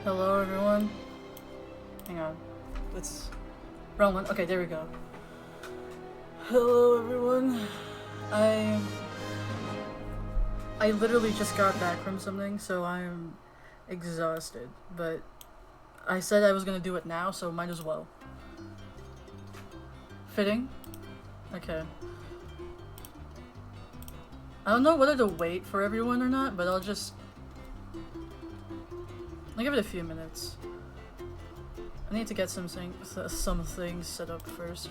Hello everyone. Hang on. Let's... Wrong one. Okay, there we go. Hello everyone. I literally just got back from something, so I'm exhausted. But I said I was gonna do it now, so might as well. Fitting? Okay. I don't know whether to wait for everyone or not, but I'll give it a few minutes. I need to get some things set up first.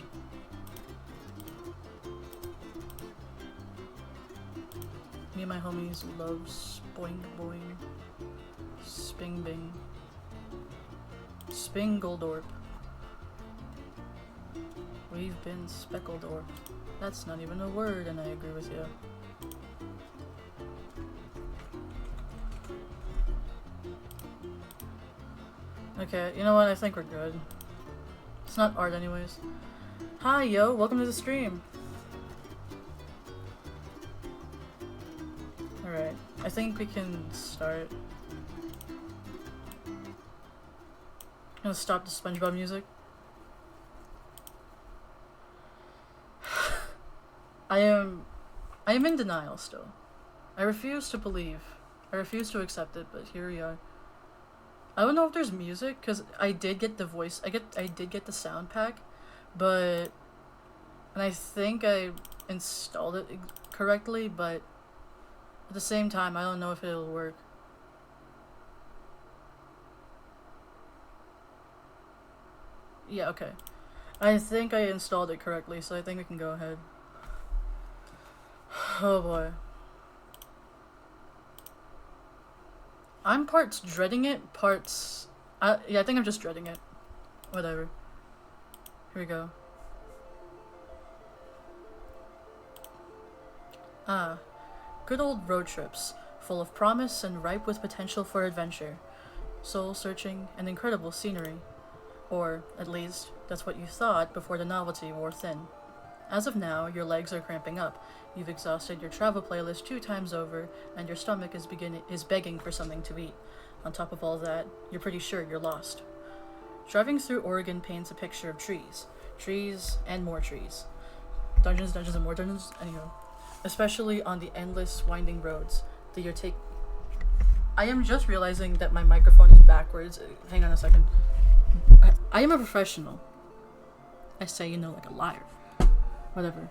Me and my homies love spoing boing, sping bing, spingledorp. We've been speckledorp. That's not even a word, and I agree with you. Okay, you know what? I think we're good. It's not art anyways. Hi, yo! Welcome to the stream! Alright, I think we can start. I'm gonna stop the SpongeBob music. I am in denial still. I refuse to believe. I refuse to accept it, but here we are. I don't know if there's music, because I did get the voice, I did get the sound pack, and I think I installed it correctly, but at the same time, I don't know if it'll work. Yeah, okay. I think I installed it correctly, so I think we can go ahead. Oh boy. I'm parts dreading it, parts... yeah, I think I'm just dreading it. Whatever. Here we go. Good old road trips, full of promise and ripe with potential for adventure. Soul-searching and incredible scenery. Or, at least, that's what you thought before the novelty wore thin. As of now, your legs are cramping up. You've exhausted your travel playlist 2 times over, and your stomach is begging for something to eat. On top of all that, you're pretty sure you're lost. Driving through Oregon paints a picture of trees. Trees and more trees. Dungeons, dungeons, and more dungeons. Anyhow. Especially on the endless, winding roads that you're I am just realizing that my microphone is backwards. Hang on a second. I am a professional. I say, you know, like a liar. Whatever.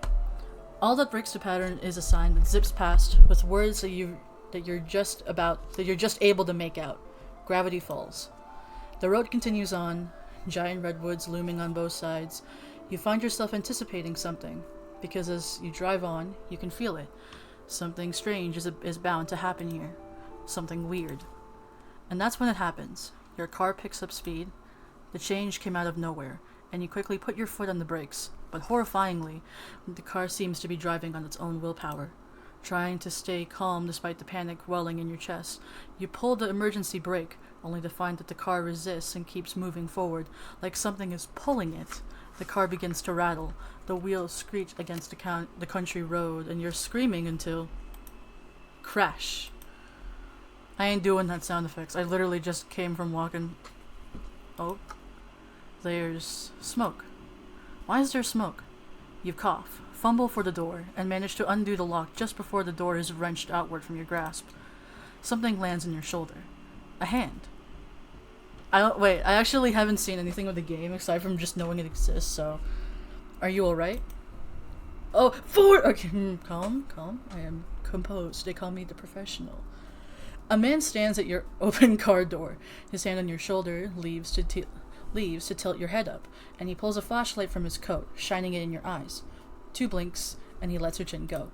All that breaks the pattern is a sign that zips past with words that you're just able to make out. Gravity falls. The road continues on, giant redwoods looming on both sides. You find yourself anticipating something, because as you drive on, you can feel it. Something strange is bound to happen here. Something weird. And that's when it happens. Your car picks up speed. The change came out of nowhere, and you quickly put your foot on the brakes. But horrifyingly, the car seems to be driving on its own willpower. Trying to stay calm despite the panic welling in your chest, you pull the emergency brake, only to find that the car resists and keeps moving forward, like something is pulling it. The car begins to rattle, the wheels screech against the country road, and you're screaming until... crash. I ain't doing that sound effects. I literally just came from walking... Oh. There's smoke. Why is there smoke? You cough, fumble for the door, and manage to undo the lock just before the door is wrenched outward from your grasp. Something lands on your shoulder. A hand. I actually haven't seen anything of the game aside from just knowing it exists, so... Are you alright? Oh, okay, calm. I am composed. They call me the professional. A man stands at your open car door. His hand on your shoulder leaves to tilt your head up, and he pulls a flashlight from his coat, shining it in your eyes. 2 blinks, and he lets your chin go.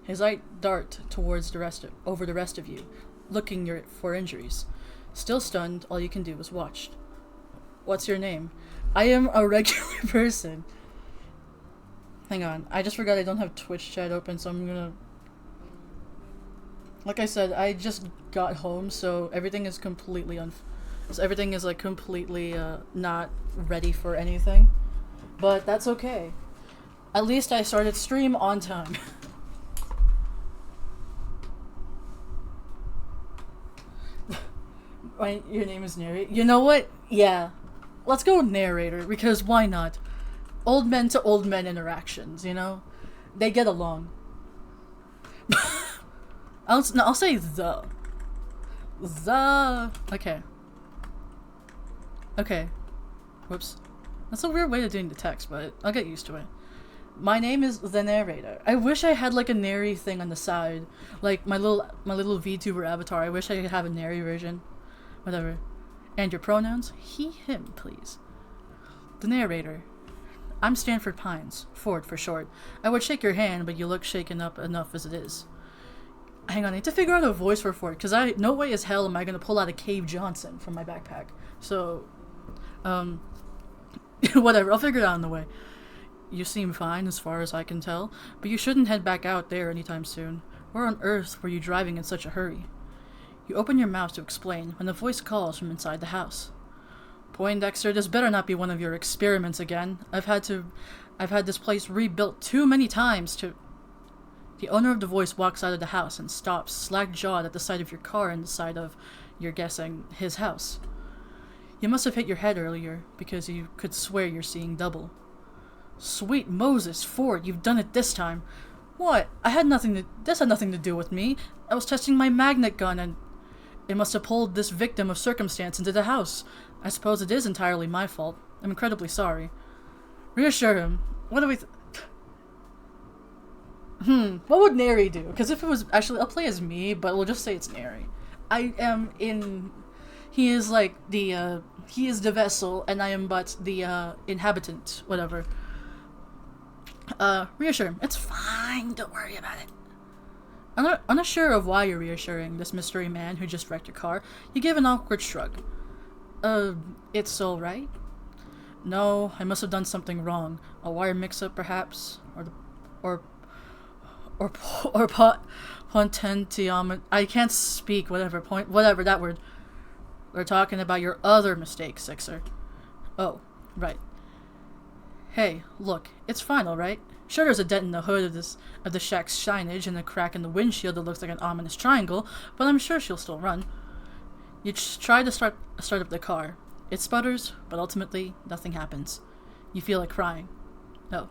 His eye dart towards over the rest of you, looking for injuries. Still stunned, all you can do is watch. What's your name? I am a regular person. Hang on, I just forgot I don't have Twitch chat open, so I'm gonna... Like I said, I just got home, so everything is completely everything is like completely not ready for anything. But that's okay. At least I started stream on time. Right, your name is narrator. You know what? Yeah. Let's go with narrator, because why not? Old men to old men interactions, you know? They get along. I'll say the. The. Okay. Okay. Whoops. That's a weird way of doing the text, but I'll get used to it. My name is the narrator. I wish I had like a nary thing on the side. Like my little VTuber avatar. I wish I could have a nary version. Whatever. And your pronouns? He, him, please. The narrator. I'm Stanford Pines. Ford for short. I would shake your hand, but you look shaken up enough as it is. Hang on, I need to figure out a voice for Ford, because no way as hell am I going to pull out a Cave Johnson from my backpack. So, whatever, I'll figure it out on the way. You seem fine as far as I can tell, but you shouldn't head back out there anytime soon. Where on earth were you driving in such a hurry? You open your mouth to explain when a voice calls from inside the house. Poindexter, this better not be one of your experiments again. I've had this place rebuilt too many times to... The owner of the voice walks out of the house and stops, slack-jawed at the sight of your car and the sight of, you're guessing, his house. You must have hit your head earlier, because you could swear you're seeing double. Sweet Moses, Ford, you've done it this time. What? This had nothing to do with me. I was testing my magnet gun and... It must have pulled this victim of circumstance into the house. I suppose it is entirely my fault. I'm incredibly sorry. Reassure him. What do we... What would Nary do? Because if it was... Actually, I'll play as me, but we'll just say it's Nary. I am in... He is like the, he is the vessel, and I am but the, inhabitant. Whatever. Reassure him. It's fine. Don't worry about it. Unsure of why you're reassuring this mystery man who just wrecked your car, you give an awkward shrug. It's alright? No, I must have done something wrong. A wire mix-up, perhaps? Or potentiomet... I can't speak, whatever that word. We're talking about your other mistake, Sixer. Oh, right. Hey, look, it's fine, alright? Sure, there's a dent in the hood of the shack's signage and a crack in the windshield that looks like an ominous triangle, but I'm sure she'll still run. You try to start up the car. It sputters, but ultimately, nothing happens. You feel like crying. Oh.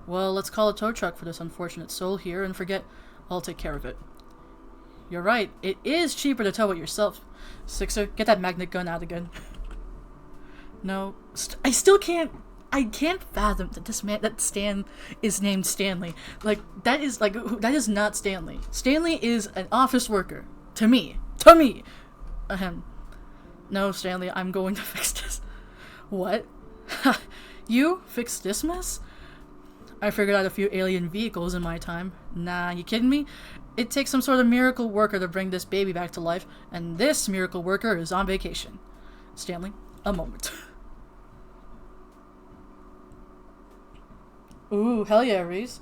Well, let's call a tow truck for this unfortunate soul here and forget I'll take care of it. You're right, it is cheaper to tow it yourself. Sixer, get that magnet gun out again. No, I still can't... I can't fathom that that Stan is named Stanley. That is not Stanley. Stanley is an office worker. To me. Ahem. No, Stanley, I'm going to fix this. What? You fix this mess? I figured out a few alien vehicles in my time. Nah, you kidding me? It takes some sort of miracle worker to bring this baby back to life, and this miracle worker is on vacation. Stanley, a moment. Ooh, hell yeah, Reese.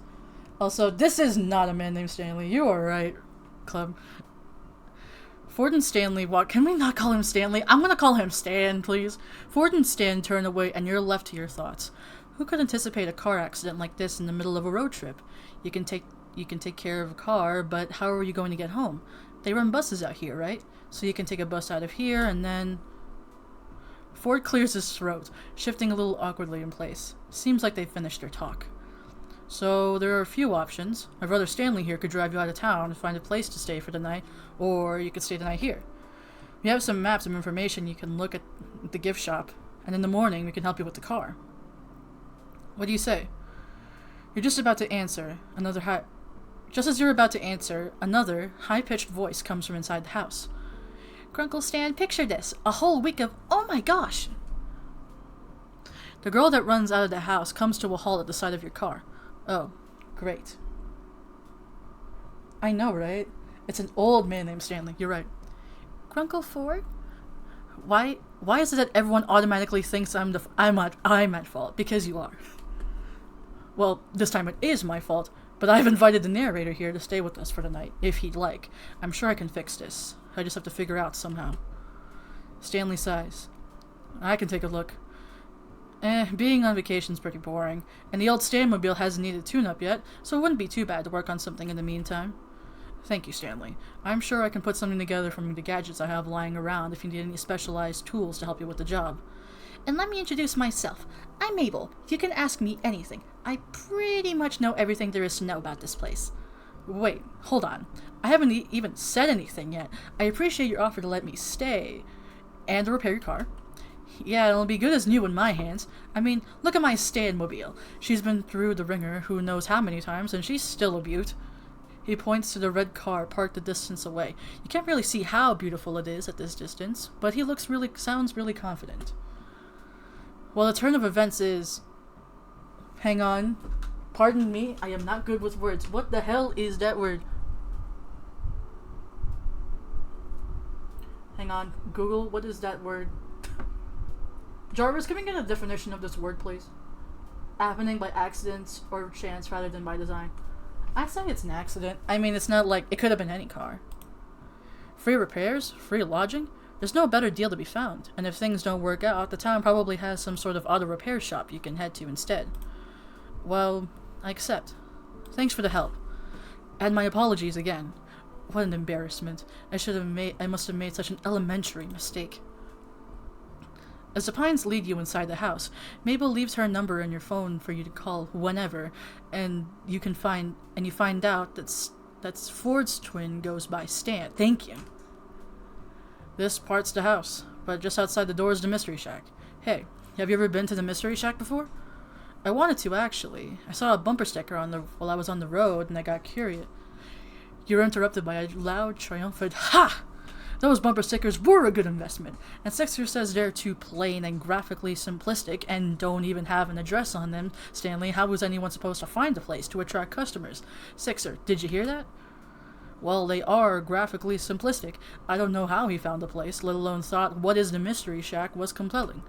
Also, this is not a man named Stanley. You are right, Club. Ford and Stanley walk... Can we not call him Stanley? I'm gonna call him Stan, please. Ford and Stan turn away, and you're left to your thoughts. Who could anticipate a car accident like this in the middle of a road trip? You can take care of a car, but how are you going to get home? They run buses out here, right? So you can take a bus out of here, and then... Ford clears his throat, shifting a little awkwardly in place. Seems like they've finished their talk. So, there are a few options. My brother Stanley here could drive you out of town and find a place to stay for the night, or you could stay the night here. We have some maps and information you can look at the gift shop, and in the morning we can help you with the car. What do you say? You're just about to answer. Just as you're about to answer, another high-pitched voice comes from inside the house. Grunkle Stan, picture this. A whole week of, oh my gosh! The girl that runs out of the house comes to a halt at the side of your car. Oh, great. I know, right? It's an old man named Stanley. You're right. Grunkle Ford? Why is it that everyone automatically thinks I'm at fault? Because you are. Well, this time it is my fault, but I've invited the narrator here to stay with us for the night, if he'd like. I'm sure I can fix this. I just have to figure out somehow. Stanley sighs. I can take a look. Being on vacation's pretty boring, and the old Stanmobile hasn't needed a tune-up yet, so it wouldn't be too bad to work on something in the meantime. Thank you, Stanley. I'm sure I can put something together from the gadgets I have lying around if you need any specialized tools to help you with the job. And let me introduce myself. I'm Mabel. You can ask me anything. I pretty much know everything there is to know about this place. Wait, hold on. I haven't even said anything yet. I appreciate your offer to let me stay. And to repair your car. Yeah, it'll be good as new in my hands. I mean, look at my Stan-mobile. She's been through the ringer who knows how many times, and she's still a beaut. He points to the red car parked a distance away. You can't really see how beautiful it is at this distance, but he sounds really confident. Well, the turn of events is... Hang on. Pardon me, I am not good with words. What the hell is that word? Hang on. Google, what is that word? Jarvis, can we get a definition of this word, please? Happening by accident or chance rather than by design. I'd say it's an accident. I mean, it's not like... It could have been any car. Free repairs? Free lodging? There's no better deal to be found. And if things don't work out, the town probably has some sort of auto repair shop you can head to instead. Well, I accept. Thanks for the help. And my apologies again. What an embarrassment. I must have made such an elementary mistake. As the Pines lead you inside the house, Mabel leaves her number in your phone for you to call whenever, and you find out that Ford's twin goes by Stan. Thank you. This part's the house, but just outside the door is the Mystery Shack. Hey, have you ever been to the Mystery Shack before? I wanted to, actually. I saw a bumper sticker while I was on the road, and I got curious. You were interrupted by a loud, triumphant "Ha!" Those bumper stickers were a good investment, and Sixer says they're too plain and graphically simplistic and don't even have an address on them. Stanley, how was anyone supposed to find the place to attract customers? Sixer, did you hear that? Well, they are graphically simplistic. I don't know how he found the place, let alone thought what is the Mystery Shack was compelling.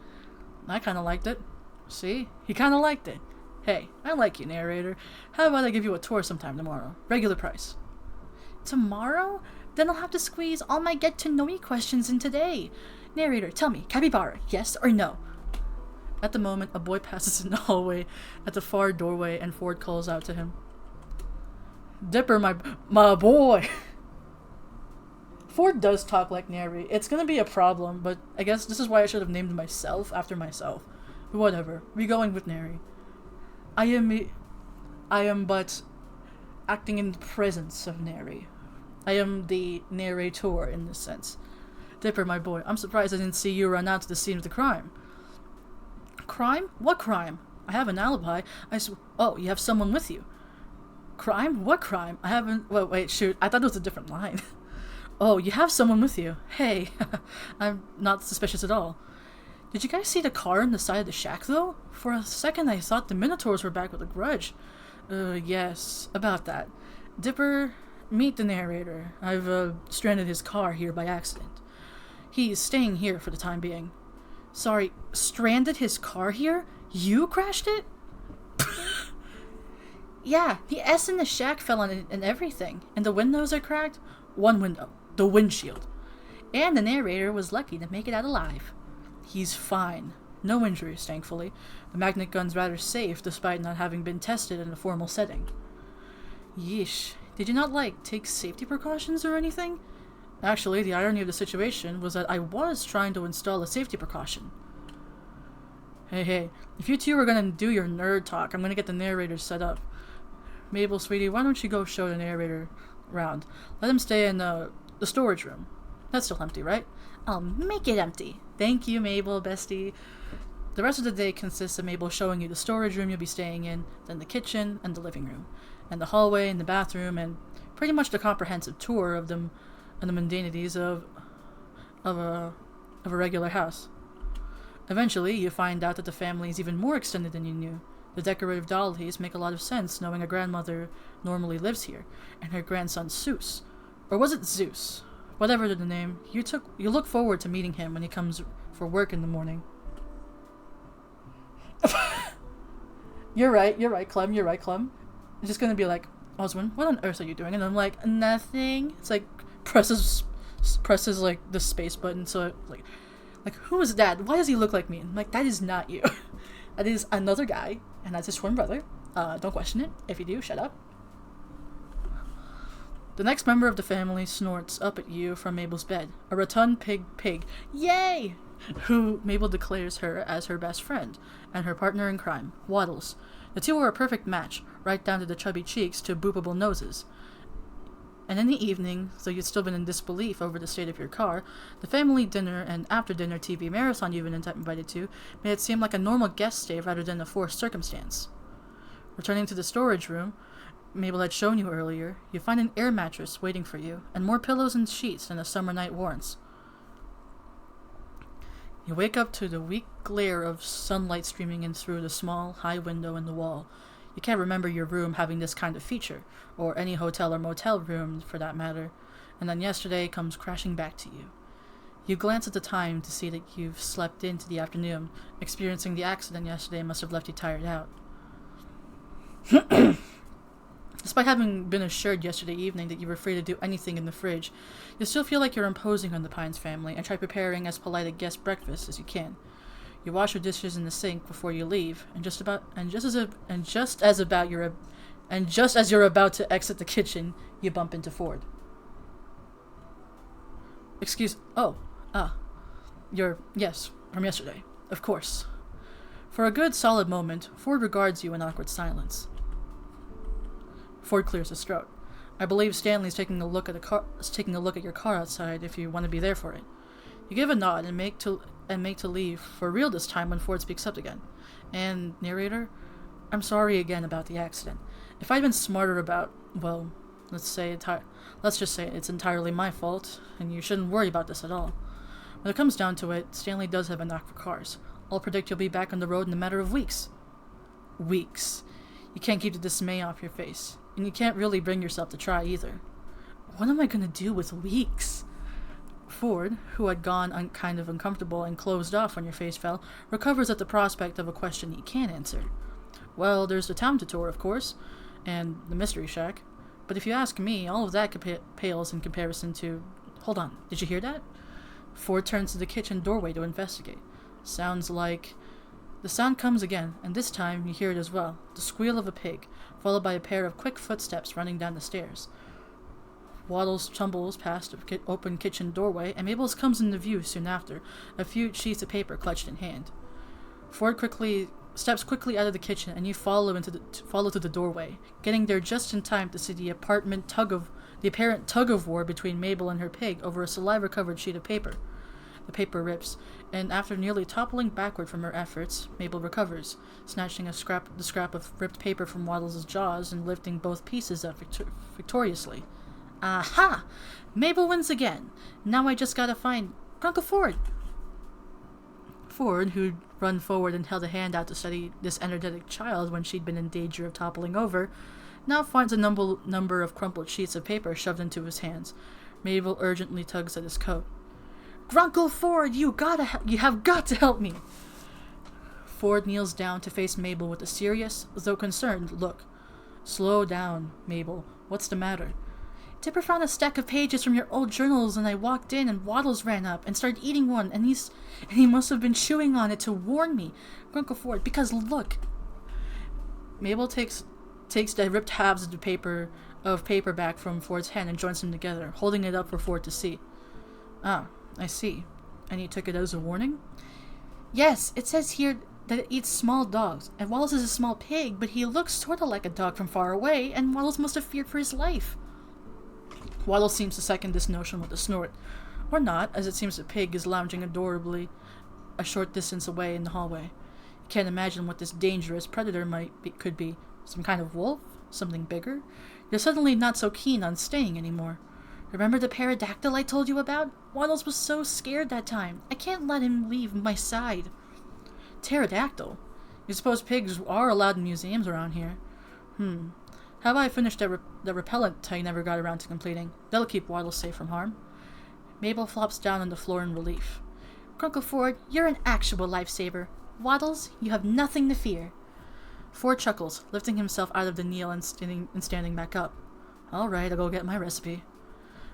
I kinda liked it. See? He kinda liked it. Hey, I like you, narrator. How about I give you a tour sometime tomorrow? Regular price. Tomorrow? Then I'll have to squeeze all my get-to-know-me questions in today. Narrator, tell me, capybara, yes or no? At the moment, a boy passes in the hallway at the far doorway, and Ford calls out to him. Dipper, my boy! Ford does talk like Nary. It's gonna be a problem, but I guess this is why I should have named myself after myself. But whatever, we going with Nary. I am but acting in the presence of Nary. I am the narrator in this sense. Dipper, my boy, I'm surprised I didn't see you run out to the scene of the crime. Crime? What crime? I have an alibi. Oh, you have someone with you. Crime? What crime? I haven't... Well, wait, shoot. I thought it was a different line. Oh, you have someone with you. Hey, I'm not suspicious at all. Did you guys see the car on the side of the shack, though? For a second, I thought the Minotaurs were back with a grudge. Yes, about that. Dipper... Meet the narrator. I've stranded his car here by accident. He's staying here for the time being. Sorry, stranded his car here? You crashed it? Yeah, the S in the shack fell on it and everything. And the windows are cracked? One window. The windshield. And the narrator was lucky to make it out alive. He's fine. No injuries, thankfully. The magnet gun's rather safe, despite not having been tested in a formal setting. Yeesh. Did you not, take safety precautions or anything? Actually, the irony of the situation was that I was trying to install a safety precaution. Hey, if you two are gonna do your nerd talk, I'm gonna get the narrator set up. Mabel, sweetie, why don't you go show the narrator around? Let him stay in the storage room. That's still empty, right? I'll make it empty. Thank you, Mabel, bestie. The rest of the day consists of Mabel showing you the storage room you'll be staying in, then the kitchen and the living room, and the hallway and the bathroom, and pretty much the comprehensive tour of the mundanities of a regular house. Eventually, you find out that the family is even more extended than you knew. The decorative dollies make a lot of sense, knowing a grandmother normally lives here, and her grandson Seuss. Or was it Zeus? Whatever the name, you look forward to meeting him when he comes for work in the morning. You're right, Clem, It's just gonna be like, Oswin, what on earth are you doing? And I'm like, nothing. It's like, presses the space button, so like, who is that? Why does he look like me? I'm like, that is not you. That is another guy, and that's his twin brother. Don't question it. If you do, shut up. The next member of the family snorts up at you from Mabel's bed. A rotund pig, yay! Who Mabel declares her as her best friend, and her partner in crime, Waddles. The two are a perfect match, right down to the chubby cheeks to boopable noses. And in the evening, though you've still been in disbelief over the state of your car, the family dinner and after-dinner TV marathon you've been invited to made it seem like a normal guest stay rather than a forced circumstance. Returning to the storage room Mabel had shown you earlier, you find an air mattress waiting for you, and more pillows and sheets than a summer night warrants. You wake up to the weak glare of sunlight streaming in through the small, high window in the wall. You can't remember your room having this kind of feature, or any hotel or motel room for that matter, and then yesterday comes crashing back to you. You glance at the time to see that you've slept into the afternoon. Experiencing the accident yesterday must have left you tired out. Despite having been assured yesterday evening that you were free to do anything in the fridge, you still feel like you're imposing on the Pines family and try preparing as polite a guest breakfast as you can. You wash your dishes in the sink before you leave, and just as you're about to exit the kitchen, you bump into Ford. Yes, from yesterday, of course. For a good solid moment, Ford regards you in awkward silence. Ford clears his throat. I believe Stanley's taking a look at your car outside if you want to be there for it. You give a nod and make to leave for real this time when Ford speaks up again. And, narrator, I'm sorry again about the accident. If I'd been smarter about, well, let's just say it's entirely my fault, and you shouldn't worry about this at all. When it comes down to it, Stanley does have a knack for cars. I'll predict you'll be back on the road in a matter of weeks. Weeks. You can't keep the dismay off your face, and you can't really bring yourself to try either. What am I gonna do with weeks? Ford, who had gone kind of uncomfortable and closed off when your face fell, recovers at the prospect of a question he can't answer. Well, there's the town to tour, of course, and the Mystery Shack. But if you ask me, all of that pales in comparison to... Hold on, did you hear that? Ford turns to the kitchen doorway to investigate. Sounds like... The sound comes again, and this time you hear it as well, the squeal of a pig, followed by a pair of quick footsteps running down the stairs. Waddles tumbles past the open kitchen doorway, and Mabel's comes into view soon after, a few sheets of paper clutched in hand. Ford steps quickly out of the kitchen, and you follow through the doorway, getting there just in time to see the apparent tug of war between Mabel and her pig over a saliva-covered sheet of paper. The paper rips, and after nearly toppling backward from her efforts, Mabel recovers, snatching the scrap of ripped paper from Waddles' jaws and lifting both pieces up victoriously. Aha! Mabel wins again. Now I just gotta find Grunkle Ford. Ford, who'd run forward and held a hand out to steady this energetic child when she'd been in danger of toppling over, now finds a number of crumpled sheets of paper shoved into his hands. Mabel urgently tugs at his coat. Grunkle Ford, you have got to help me! Ford kneels down to face Mabel with a serious, though concerned, look. Slow down, Mabel. What's the matter? Dipper found a stack of pages from your old journals, and I walked in, and Waddles ran up and started eating one, and he must have been chewing on it to warn me, Grunkle Ford, because look. Mabel takes the ripped halves of paper back from Ford's hand and joins them together, holding it up for Ford to see. Ah, I see. And you took it as a warning? Yes, it says here that it eats small dogs, and Waddles is a small pig, but he looks sort of like a dog from far away, and Waddles must have feared for his life. Waddles seems to second this notion with a snort. Or not, as it seems the pig is lounging adorably a short distance away in the hallway. You can't imagine what this dangerous predator could be. Some kind of wolf? Something bigger? You're suddenly not so keen on staying anymore. Remember the pterodactyl I told you about? Waddles was so scared that time. I can't let him leave my side. Pterodactyl? You suppose pigs are allowed in museums around here? How about I finish the repellent I never got around to completing? That'll keep Waddles safe from harm. Mabel flops down on the floor in relief. Grunkle Ford, you're an actual lifesaver. Waddles, you have nothing to fear. Ford chuckles, lifting himself out of the kneel and standing back up. All right, I'll go get my recipe.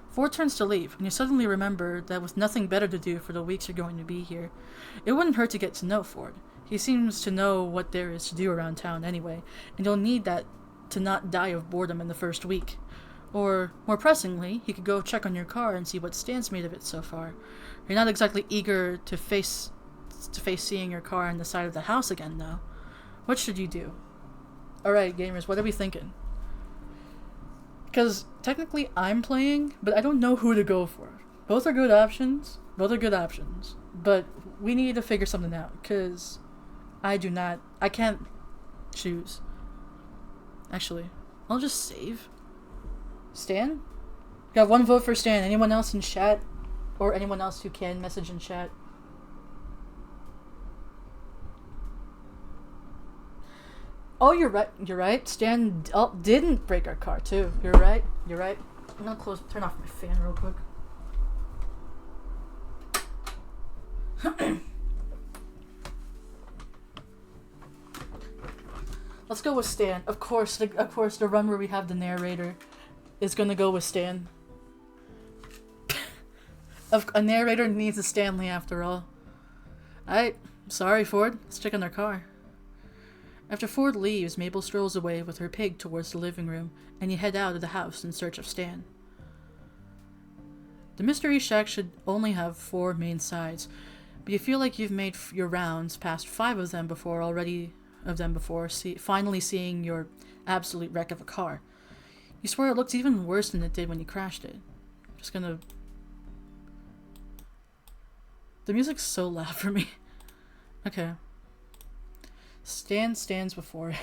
Ford turns to leave, and you suddenly remember that with nothing better to do for the weeks you're going to be here, it wouldn't hurt to get to know Ford. He seems to know what there is to do around town anyway, and you'll need that to not die of boredom in the first week. Or, more pressingly, you could go check on your car and see what Stan's made of it so far. You're not exactly eager to face seeing your car on the side of the house again, though. What should you do? Alright, gamers, what are we thinking? Because technically I'm playing, but I don't know who to go for. Both are good options. But we need to figure something out, because I can't choose. Actually, I'll just save. Stan? Got one vote for Stan. Anyone else in chat? Or anyone else who can message in chat? Oh, you're right. Stan didn't break our car, too. You're right. I'm gonna turn off my fan real quick. Let's go with Stan. Of course, the run where we have the narrator is gonna go with Stan. A narrator needs a Stanley after all. Sorry, Ford. Let's check on their car. After Ford leaves, Mabel strolls away with her pig towards the living room, and you head out of the house in search of Stan. The mystery shack should only have 4 main sides, but you feel like you've made your rounds past 5 of them before, finally seeing your absolute wreck of a car. You swear it looks even worse than it did when you crashed it. The music's so loud for me. Okay. Stan stands before it.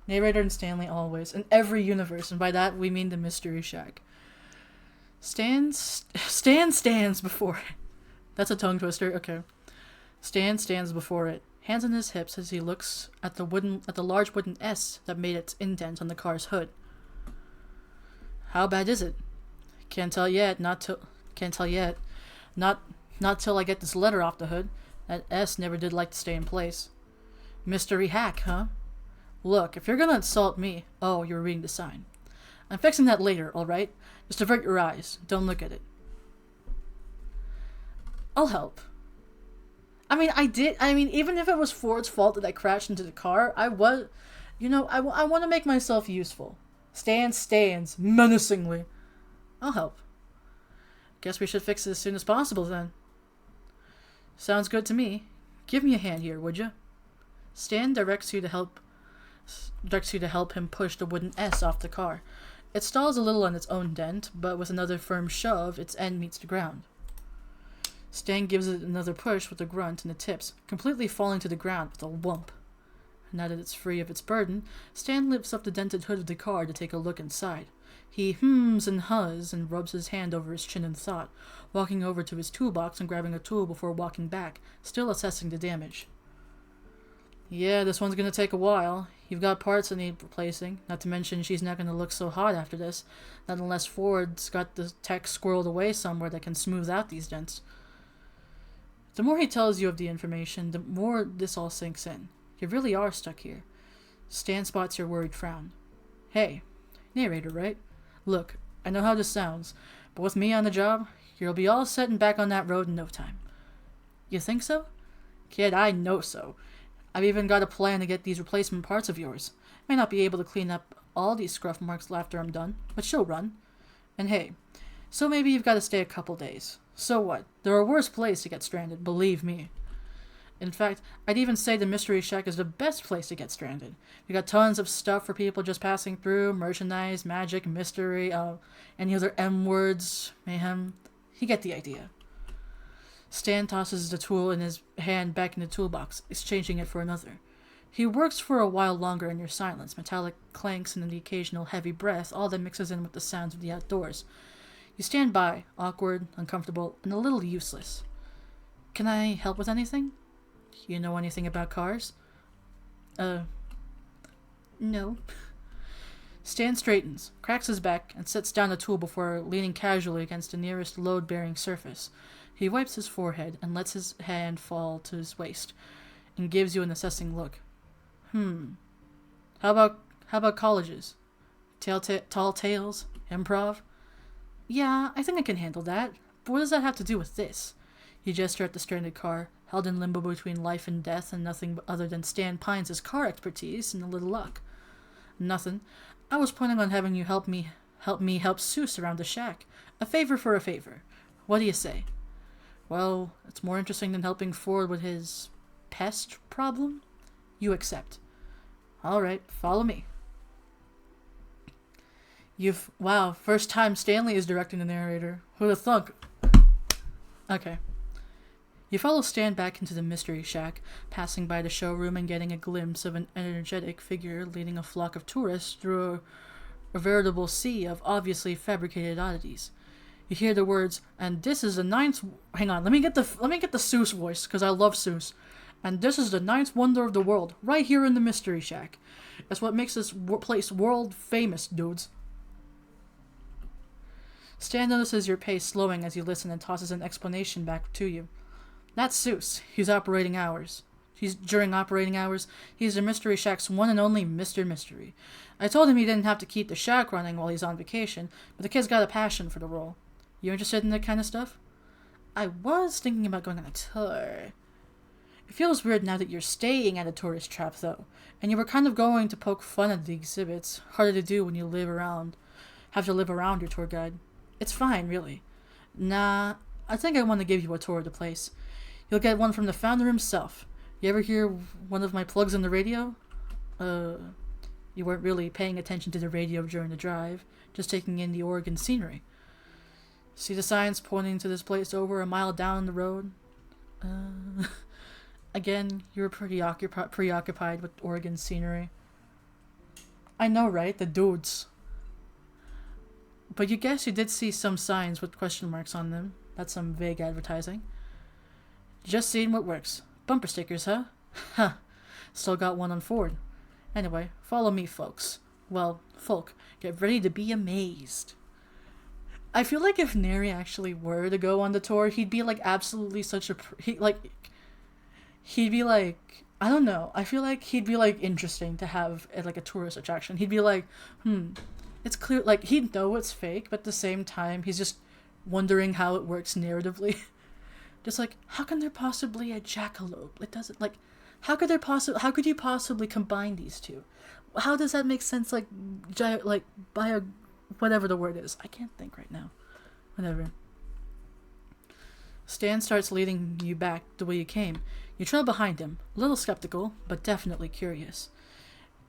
Narrator and Stanley always. In every universe, and by that we mean the Mystery Shack. Stan stands before it. That's a tongue twister, okay. Stan stands before it, hands on his hips as he looks at the large wooden S that made its indent on the car's hood. How bad is it? Can't tell yet. Not till I get this letter off the hood. That S never did like to stay in place. Mystery hack, huh? Look, if you're gonna insult me... Oh, you're reading the sign. I'm fixing that later, alright? Just avert your eyes. Don't look at it. I'll help. Even if it was Ford's fault that I crashed into the car, I want to make myself useful. Stan stands menacingly. I'll help. Guess we should fix it as soon as possible, then. Sounds good to me. Give me a hand here, would you? Stan directs you to help him push the wooden S off the car. It stalls a little on its own dent, but with another firm shove, its end meets the ground. Stan gives it another push with a grunt and it tips, completely falling to the ground with a whump. Now that it's free of its burden, Stan lifts up the dented hood of the car to take a look inside. He hums and huzzes and rubs his hand over his chin in thought, walking over to his toolbox and grabbing a tool before walking back, still assessing the damage. Yeah, this one's gonna take a while. You've got parts that need replacing, not to mention she's not gonna look so hot after this, not unless Ford's got the tech squirreled away somewhere that can smooth out these dents. The more he tells you of the information, the more this all sinks in. You really are stuck here. Stan spots your worried frown. Hey, narrator, right? Look, I know how this sounds, but with me on the job, you'll be all set and back on that road in no time. You think so? Kid, I know so. I've even got a plan to get these replacement parts of yours. May not be able to clean up all these scruff marks after I'm done, but she'll run. And hey, so maybe you've got to stay a couple days. So what? There are worse places to get stranded, believe me. In fact, I'd even say the Mystery Shack is the best place to get stranded. We got tons of stuff for people just passing through, merchandise, magic, mystery, any other M words, mayhem. You get the idea. Stan tosses the tool in his hand back in the toolbox, exchanging it for another. He works for a while longer in your silence, metallic clanks and the occasional heavy breath, all that mixes in with the sounds of the outdoors. You stand by, awkward, uncomfortable, and a little useless. Can I help with anything? You know anything about cars? No. Stan straightens, cracks his back, and sets down the tool before leaning casually against the nearest load-bearing surface. He wipes his forehead and lets his hand fall to his waist, and gives you an assessing look. How about colleges? Tall tales? Improv? Yeah, I think I can handle that. But what does that have to do with this? You gesture at the stranded car, held in limbo between life and death and nothing other than Stan Pines' car expertise and a little luck. Nothing. I was planning on having you help me help me help Seuss around the shack. A favor for a favor. What do you say? Well, it's more interesting than helping Ford with his pest problem. You accept. All right, follow me. Wow, first time Stanley is directing the narrator. Who'da thunk? Okay. You follow Stan back into the mystery shack, passing by the showroom and getting a glimpse of an energetic figure leading a flock of tourists through a veritable sea of obviously fabricated oddities. You hear the words, and this is the ninth... Hang on, let me get the Seuss voice, because I love Seuss. And this is the ninth wonder of the world, right here in the mystery shack. That's what makes this place world famous, dudes. Stan notices your pace slowing as you listen and tosses an explanation back to you. That's Seuss. During operating hours, he's the Mystery Shack's one and only Mr. Mystery. I told him he didn't have to keep the shack running while he's on vacation, but the kid's got a passion for the role. You interested in that kind of stuff? I was thinking about going on a tour. It feels weird now that you're staying at a tourist trap, though, and you were kind of going to poke fun at the exhibits. Harder to do when you have to live around your tour guide. It's fine, really. Nah, I think I want to give you a tour of the place. You'll get one from the founder himself. You ever hear one of my plugs on the radio? You weren't really paying attention to the radio during the drive, just taking in the Oregon scenery. See the signs pointing to this place over a mile down the road? Again, you were pretty preoccupied with Oregon scenery. I know, right? The dudes. But you guess you did see some signs with question marks on them. That's some vague advertising. Just seeing what works. Bumper stickers, huh? Huh. Still got one on Ford. Anyway, follow me, folks. Well, folk, get ready to be amazed. I feel like if Neri actually were to go on the tour, he'd be like absolutely such a... He'd be like... I don't know. I feel like he'd be like interesting to have at like a tourist attraction. He'd be like, it's clear... Like, he'd know it's fake, but at the same time, he's just wondering how it works narratively. Just like, how can there possibly a jackalope? It doesn't, like, how could you possibly combine these two? How does that make sense, like, whatever the word is. I can't think right now. Whatever. Stan starts leading you back the way you came. You trail behind him, a little skeptical, but definitely curious.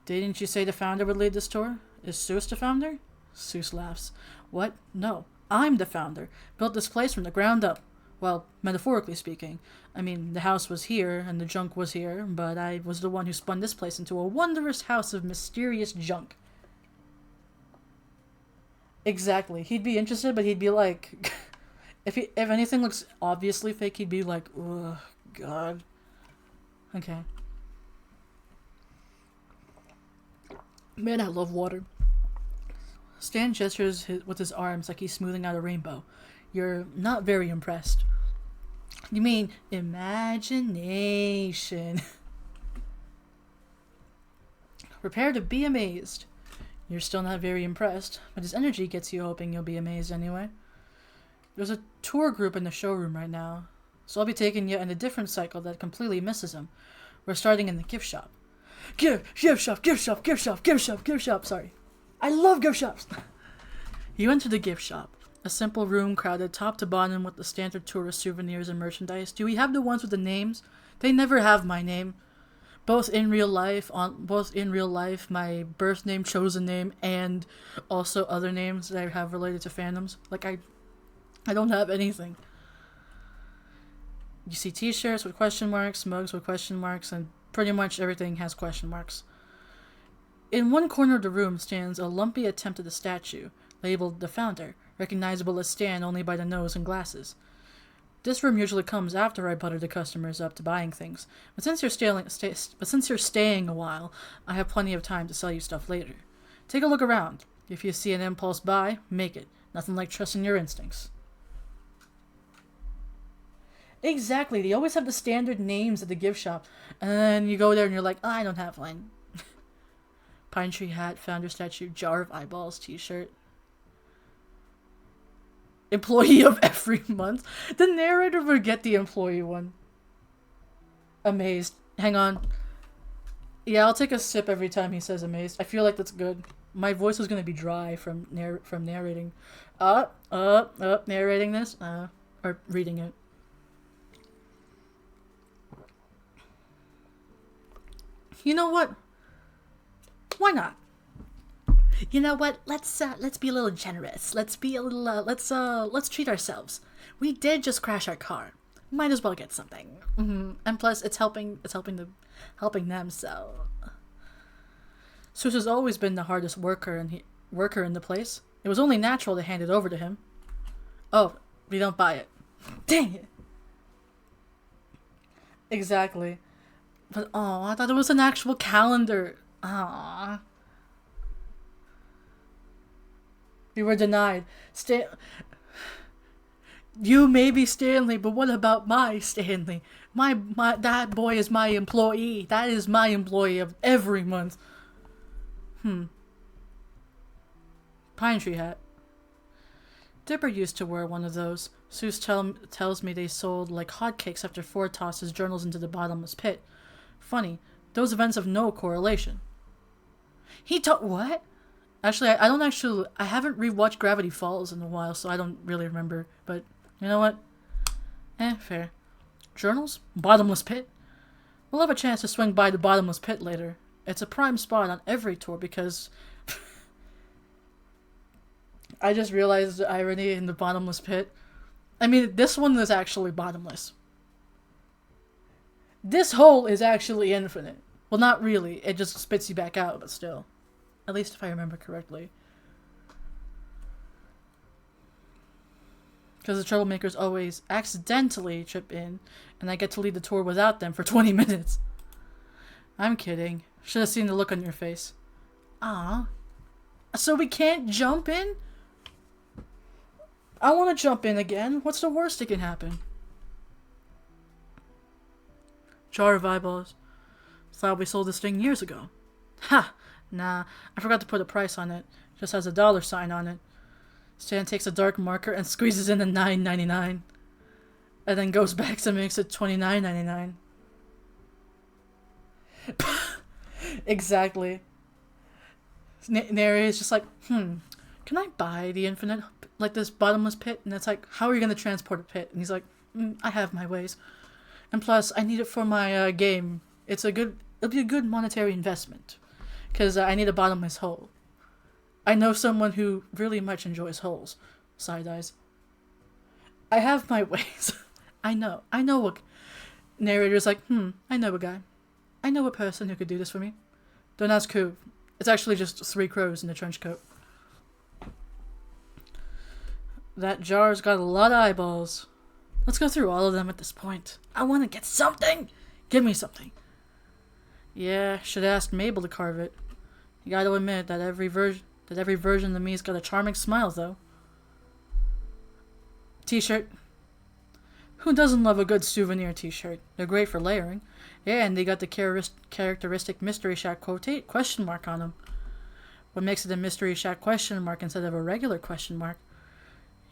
Didn't you say the founder would lead this tour? Is Seuss the founder? Seuss laughs. What? No. I'm the founder. Built this place from the ground up. Well, metaphorically speaking. I mean, the house was here, and the junk was here, but I was the one who spun this place into a wondrous house of mysterious junk. Exactly. He'd be interested, but he'd be like... if anything looks obviously fake, he'd be like, ugh, God. Okay. Man, I love water. Stan gestures with his arms like he's smoothing out a rainbow. You're not very impressed. You mean imagination. Prepare to be amazed. You're still not very impressed, but his energy gets you hoping you'll be amazed anyway. There's a tour group in the showroom right now, so I'll be taking you in a different cycle that completely misses him. We're starting in the gift shop. Gift shop. Sorry. I love gift shops. You enter the gift shop. A simple room crowded top to bottom with the standard tourist souvenirs and merchandise. Do we have the ones with the names? They never have my name. Both in real life, my birth name, chosen name, and also other names that I have related to fandoms. Like, I don't have anything. You see t-shirts with question marks, mugs with question marks, and pretty much everything has question marks. In one corner of the room stands a lumpy attempt at a statue, labeled the Founder, recognizable as Stan only by the nose and glasses. This room usually comes after I butter the customers up to buying things, but since you're staying a while, I have plenty of time to sell you stuff later. Take a look around. If you see an impulse buy, make it. Nothing like trusting your instincts. Exactly, they always have the standard names at the gift shop, and then you go there and you're like, I don't have one. Pine tree hat, founder statue, jar of eyeballs, t-shirt. Employee of every month. The narrator would get the employee one. Amazed. Hang on. Yeah, I'll take a sip every time he says amazed. I feel like that's good. my voice was gonna be dry from narrating. Narrating this, or reading it. You know what? Why not? You know what? Let's be a little generous. Let's be a little let's treat ourselves. We did just crash our car. Might as well get something. And plus, it's helping them. So, Sus has always been the hardest worker in the place. It was only natural to hand it over to him. Oh, we don't buy it. Dang it. Exactly. But I thought it was an actual calendar. Aww. We were denied. You may be Stanley, but what about my Stanley? My that boy is my employee. That is my employee of every month. Pine tree hat. Dipper used to wear one of those. Seuss tells me they sold like hotcakes after Ford tossed his journals into the bottomless pit. Funny, those events have no correlation. What? Actually, I haven't rewatched Gravity Falls in a while, so I don't really remember. But, you know what? Fair. Journals? Bottomless pit? We'll have a chance to swing by the bottomless pit later. It's a prime spot on every tour because... I just realized the irony in the bottomless pit. I mean, this one is actually bottomless. This hole is actually infinite. Well, not really. It just spits you back out, but still. At least if I remember correctly. Because the troublemakers always accidentally trip in, and I get to lead the tour without them for 20 minutes. I'm kidding. Should have seen the look on your face. So we can't jump in? I want to jump in again. What's the worst that can happen? Jar of eyeballs. Thought we sold this thing years ago. Ha! Nah, I forgot to put a price on it. Just has a $sign on it. Stan takes a dark marker and squeezes in a $9.99. And then goes back and makes it $29.99. Exactly. Neri is just like, can I buy the infinite, like this bottomless pit? And it's like, how are you going to transport a pit? And he's like, I have my ways. And plus, I need it for my game. It'll be a good monetary investment. Because I need a bottomless hole. I know someone who really much enjoys holes. Side eyes. I have my ways. I know what... Narrator's like, I know a guy. I know a person who could do this for me. Don't ask who. It's actually just 3 crows in a trench coat. That jar's got a lot of eyeballs. Let's go through all of them at this point. I want to get something! Give me something. Yeah, should have asked Mabel to carve it. You gotta admit that every version of me's got a charming smile, though. T-shirt. Who doesn't love a good souvenir t-shirt? They're great for layering. Yeah, and they got the characteristic Mystery Shack question mark on them. What makes it a Mystery Shack question mark instead of a regular question mark?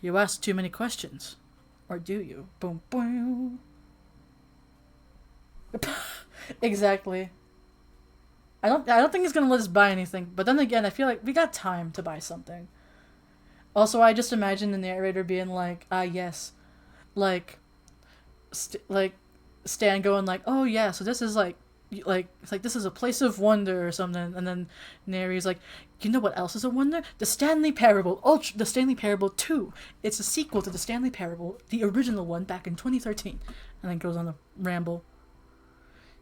You ask too many questions. Or do you? Boom, boom. Exactly. I don't think he's gonna let us buy anything. But then again, I feel like we got time to buy something. Also, I just imagine the narrator being like, yes. Like Stan going like, oh yeah, so this is like it's like this is a place of wonder or something, and then Neri's like, you know what else is a wonder? The Stanley Parable, the Stanley Parable 2. It's a sequel to the Stanley Parable, the original one back in 2013, and then goes on a ramble.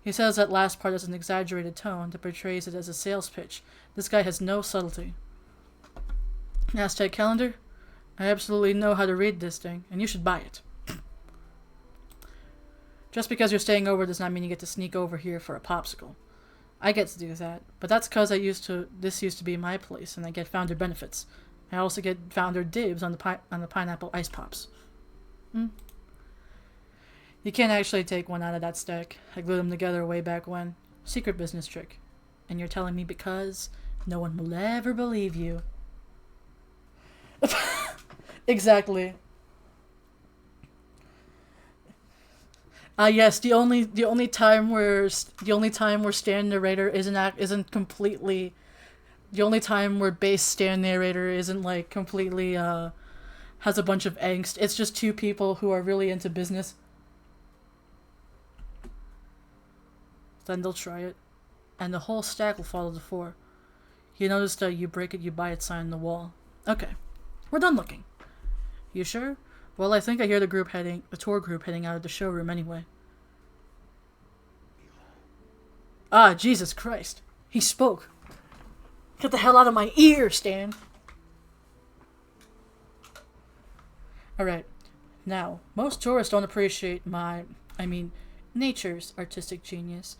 He says that last part as an exaggerated tone that portrays it as a sales pitch. This guy has no subtlety. Aztec calendar? I absolutely know how to read this thing, and you should buy it. Just because you're staying over does not mean you get to sneak over here for a popsicle. I get to do that, but that's because this used to be my place, and I get founder benefits. I also get founder dibs on the pineapple ice pops. You can't actually take one out of that stack. I glued them together way back when. Secret business trick. And you're telling me because no one will ever believe you. Exactly. Yes, the only time where Stan narrator isn't completely The only time where base Stan narrator isn't like completely has a bunch of angst. It's just two people who are really into business. Then they'll try it, and the whole stack will fall to the floor. You noticed the "you break it, you buy it" sign on the wall. Okay, we're done looking. You sure? Well, I think I hear the tour group heading out of the showroom anyway. Ah, Jesus Christ. He spoke. Get the hell out of my ear, Stan. Alright. Now, most tourists don't appreciate nature's artistic genius.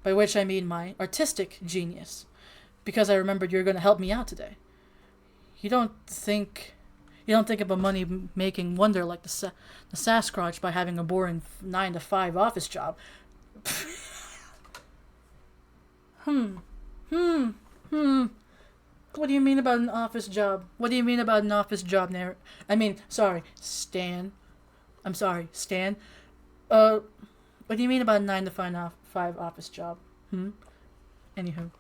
By which I mean my artistic genius. Because I remembered you're going to help me out today. You don't think of a money-making wonder like the Sasquatch by having a boring 9-to-5 office job. What do you mean about an office job? What do you mean about an office job, Stan. I'm sorry, Stan. What do you mean about a 9-to-5 office job? Anywho.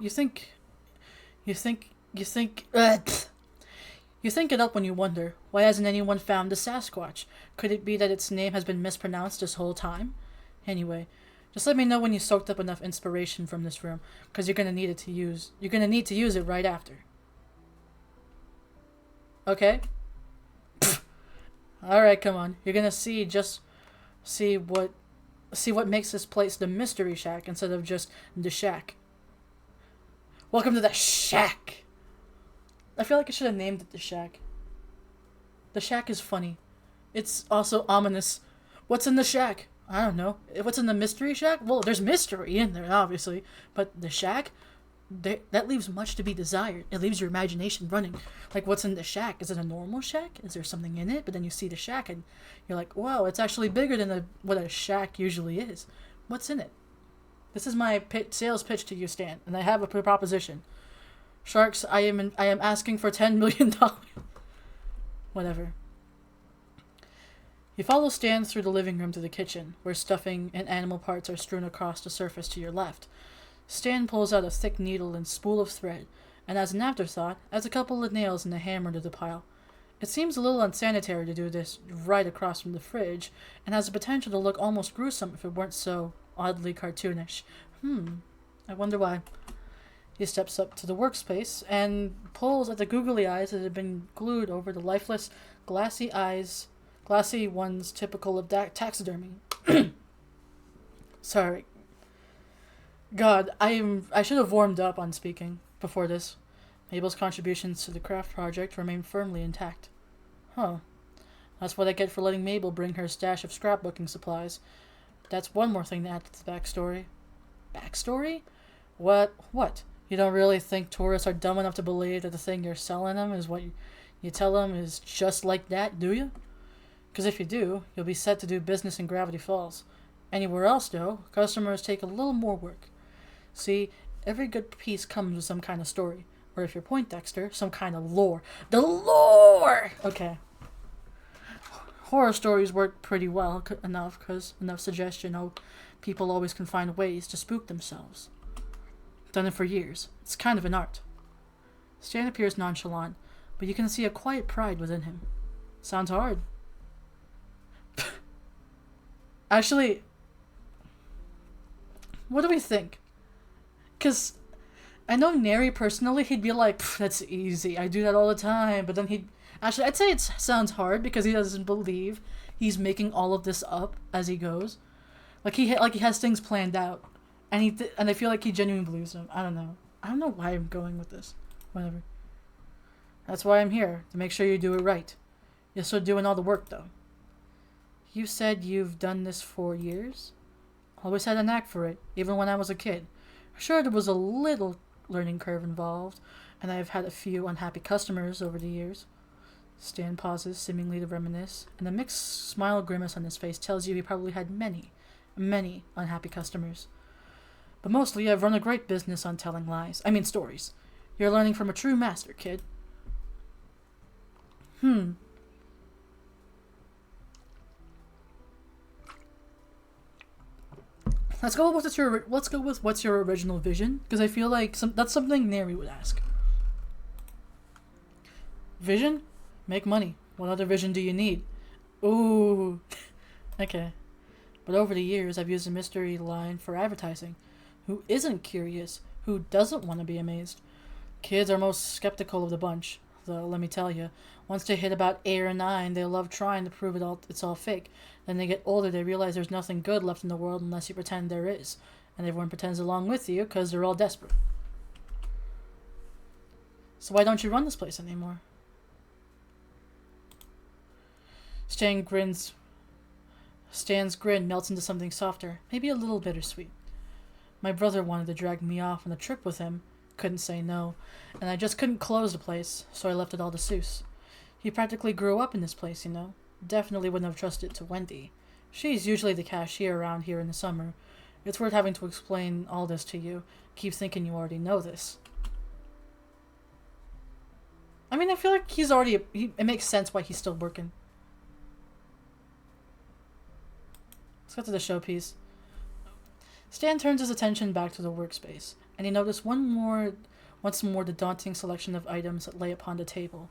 You think it up when you wonder, why hasn't anyone found the Sasquatch? Could it be that its name has been mispronounced this whole time? Anyway, just let me know when you soaked up enough inspiration from this room, because you're gonna need to use it right after. Okay? Alright, come on. You're gonna see what makes this place the Mystery Shack instead of just the Shack. Welcome to the Shack! I feel like I should have named it the Shack. The Shack is funny. It's also ominous. What's in the Shack? I don't know. What's in the Mystery Shack? Well, there's mystery in there, obviously. But the Shack? That leaves much to be desired. It leaves your imagination running. Like, what's in the Shack? Is it a normal shack? Is there something in it? But then you see the Shack and you're like, wow, it's actually bigger than what a shack usually is. What's in it? This is my sales pitch to you, Stan, and I have a proposition. Sharks, I am asking for $10 million. Whatever. You follow Stan through the living room to the kitchen, where stuffing and animal parts are strewn across the surface to your left. Stan pulls out a thick needle and spool of thread, and as an afterthought, adds a couple of nails and a hammer to the pile. It seems a little unsanitary to do this right across from the fridge, and has the potential to look almost gruesome if it weren't so oddly cartoonish. I wonder why. He steps up to the workspace and pulls at the googly eyes that had been glued over the lifeless, glassy ones typical of taxidermy. Sorry. God, I should have warmed up on speaking before this. Mabel's contributions to the craft project remain firmly intact. That's what I get for letting Mabel bring her stash of scrapbooking supplies. That's one more thing to add to the backstory. Backstory? What? You don't really think tourists are dumb enough to believe that the thing you're selling them is what you tell them is just like that, do you? Because if you do, you'll be set to do business in Gravity Falls. Anywhere else, though, customers take a little more work. See, every good piece comes with some kind of story. Or if you're Poindexter, some kind of lore. The lore! Okay. Horror stories work pretty well enough suggestion. People always can find ways to spook themselves. Done it for years. It's kind of an art. Stan appears nonchalant, but you can see a quiet pride within him. Sounds hard. Actually, what do we think? Because I know Neri personally, he'd be like, that's easy, I do that all the time. But then Actually, I'd say it sounds hard because he doesn't believe he's making all of this up as he goes. Like he has things planned out. And I feel like he genuinely believes them. I don't know why I'm going with this. Whatever. That's why I'm here, to make sure you do it right. You're still doing all the work, though. You said you've done this for years? Always had a knack for it, even when I was a kid. Sure, there was a little learning curve involved, and I've had a few unhappy customers over the years. Stan pauses, seemingly to reminisce, and the mixed smile grimace on his face tells you he probably had many, many unhappy customers. But mostly, I've run a great business on telling stories. You're learning from a true master, kid. Let's go with what's your original vision, because I feel like that's something Neri would ask. Vision? Make money. What other vision do you need? Ooh. Okay. But over the years, I've used a mystery line for advertising. Who isn't curious? Who doesn't want to be amazed? Kids are most skeptical of the bunch. Though, let me tell you, once they hit about 8 or 9, they love trying to prove it's all fake. Then they get older, they realize there's nothing good left in the world unless you pretend there is. And everyone pretends along with you because they're all desperate. So why don't you run this place anymore? Stan's grin melts into something softer, maybe a little bittersweet. My brother wanted to drag me off on a trip with him. Couldn't say no, and I just couldn't close the place, so I left it all to Seuss. He practically grew up in this place, you know. Definitely wouldn't have trusted it to Wendy. She's usually the cashier around here in the summer. It's worth having to explain all this to you. Keep thinking you already know this. I mean, I feel like it makes sense why he's still working. Let's go to the showpiece. Stan turns his attention back to the workspace, and he noticed once more the daunting selection of items that lay upon the table.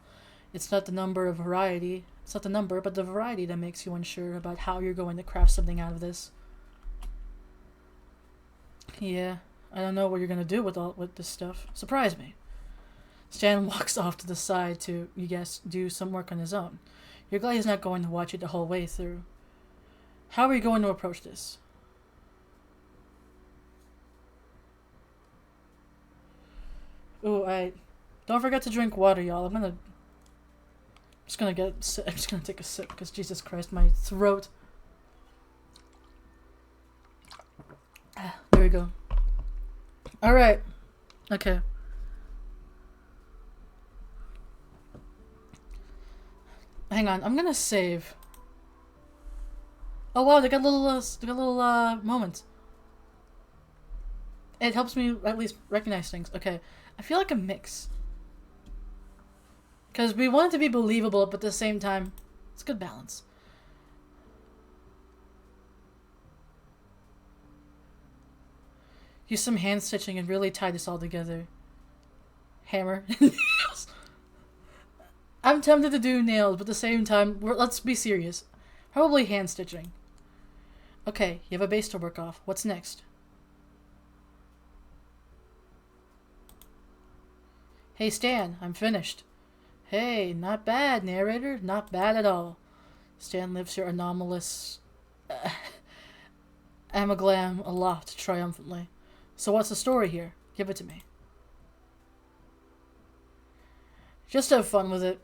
It's not the number, but the variety that makes you unsure about how you're going to craft something out of this. Yeah, I don't know what you're gonna do with this stuff. Surprise me. Stan walks off to the side to, you guess, do some work on his own. You're glad he's not going to watch it the whole way through. How are you going to approach this? Ooh, don't forget to drink water, y'all. I'm just gonna take a sip, because Jesus Christ, my throat. There we go. Alright. Okay. Hang on, I'm gonna save. Oh wow, they got little moments. It helps me at least recognize things. Okay. I feel like a mix. Because we want it to be believable, but at the same time, it's a good balance. Use some hand stitching and really tie this all together. Hammer. Nails. I'm tempted to do nails, but at the same time, let's be serious. Probably hand stitching. Okay, you have a base to work off. What's next? Hey Stan, I'm finished. Hey, not bad, narrator. Not bad at all. Stan lifts your anomalous amaglam aloft triumphantly. So what's the story here? Give it to me. Just have fun with it.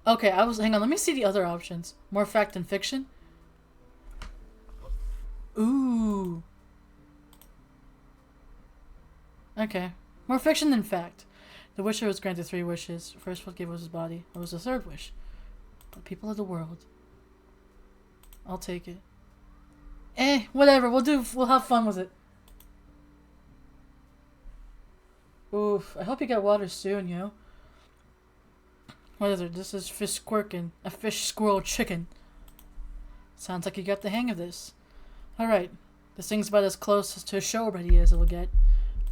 Okay, hang on, let me see the other options. More fact than fiction? Ooh. Okay. More fiction than fact. The wisher was granted 3 wishes. First what gave was his body. What was the 3rd wish? The people of the world. I'll take it. Whatever. We'll have fun with it. Oof. I hope you get water soon, yo. What is it? This is fish squirkin'. A fish squirrel chicken. Sounds like you got the hang of this. Alright. This thing's about as close to a show ready as it'll get.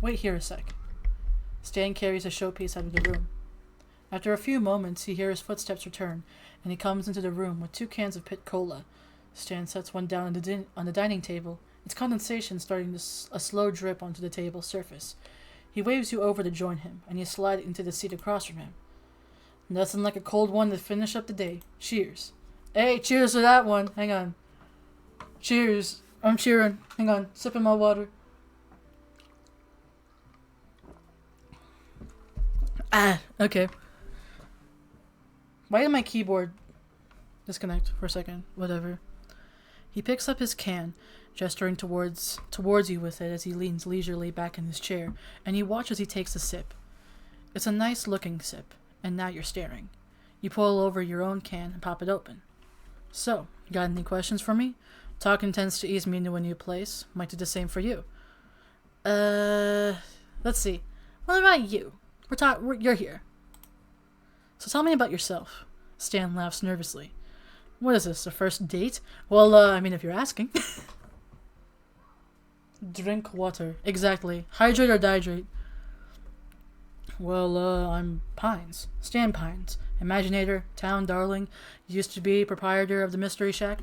Wait here a sec. Stan carries a showpiece out of the room. After a few moments, you hear his footsteps return, and he comes into the room with 2 cans of Pit Cola. Stan sets one down on the dining table, its condensation starting a slow drip onto the table's surface. He waves you over to join him, and you slide into the seat across from him. Nothing like a cold one to finish up the day. Cheers. Hey, cheers to that one. Hang on. Cheers. I'm cheering. Hang on. Sipping my water. Okay. Why did my keyboard disconnect for a second? Whatever. He picks up his can, gesturing towards you with it as he leans leisurely back in his chair, and you watch as he takes a sip. It's a nice-looking sip, and now you're staring. You pull over your own can and pop it open. So, got any questions for me? Talking tends to ease me into a new place. Might do the same for you. Let's see. What about you? You're here. So tell me about yourself. Stan laughs nervously. What is this, a first date? Well, I mean, if you're asking. Drink water. Exactly. Hydrate or dihydrate. Well, I'm Pines. Stan Pines. Imaginator, town darling, used to be proprietor of the Mystery Shack.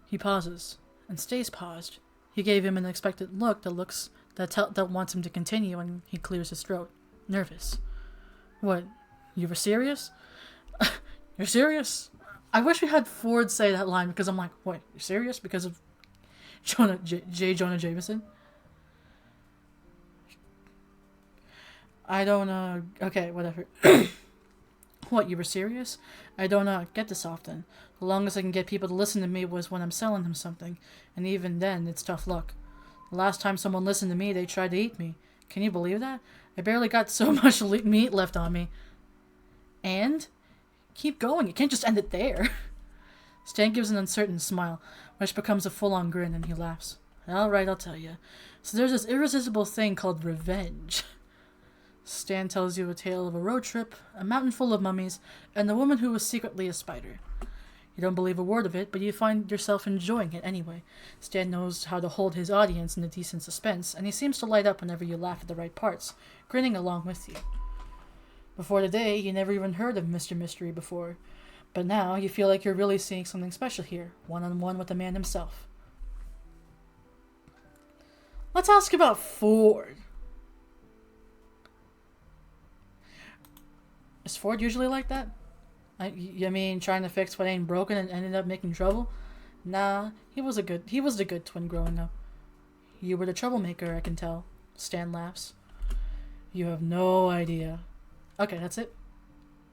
He pauses, and stays paused. He gave him an expectant look that wants him to continue, and he clears his throat. Nervous. What? You were serious? You're serious? I wish we had Ford say that line, because I'm like, what, you're serious? Because of Jonah Jameson? I don't, okay, whatever. What, you were serious? I don't, get this often. The longest I can get people to listen to me was when I'm selling them something, and even then, it's tough luck. The last time someone listened to me, they tried to eat me. Can you believe that? I barely got so much meat left on me. And? Keep going, you can't just end it there. Stan gives an uncertain smile, which becomes a full-on grin, and he laughs. Alright, I'll tell you. So there's this irresistible thing called revenge. Stan tells you a tale of a road trip, a mountain full of mummies, and a woman who was secretly a spider. You don't believe a word of it, but you find yourself enjoying it anyway. Stan knows how to hold his audience in a decent suspense, and he seems to light up whenever you laugh at the right parts, grinning along with you. Before today, you never even heard of Mr. Mystery before, but now you feel like you're really seeing something special here, one-on-one with the man himself. Let's ask about Ford. Is Ford usually like that? You mean trying to fix what ain't broken and ended up making trouble? Nah, he was the good twin growing up. You were the troublemaker, I can tell. Stan laughs. You have no idea. Okay, that's it.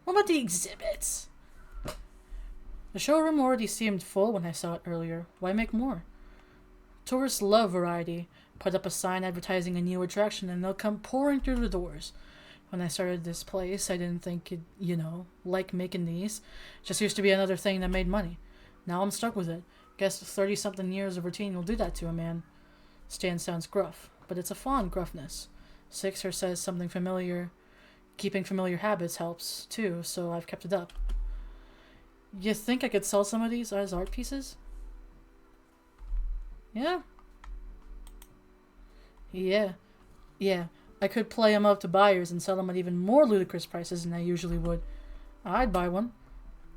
What about the exhibits? The showroom already seemed full when I saw it earlier. Why make more? Tourists love variety. Put up a sign advertising a new attraction and they'll come pouring through the doors. When I started this place, I didn't think it, like making these. Just used to be another thing that made money. Now I'm stuck with it. Guess 30-something years of routine will do that to a man. Stan sounds gruff, but it's a fond gruffness. Sixer says something familiar. Keeping familiar habits helps, too, so I've kept it up. You think I could sell some of these as art pieces? Yeah. I could play them up to buyers and sell them at even more ludicrous prices than I usually would. I'd buy one.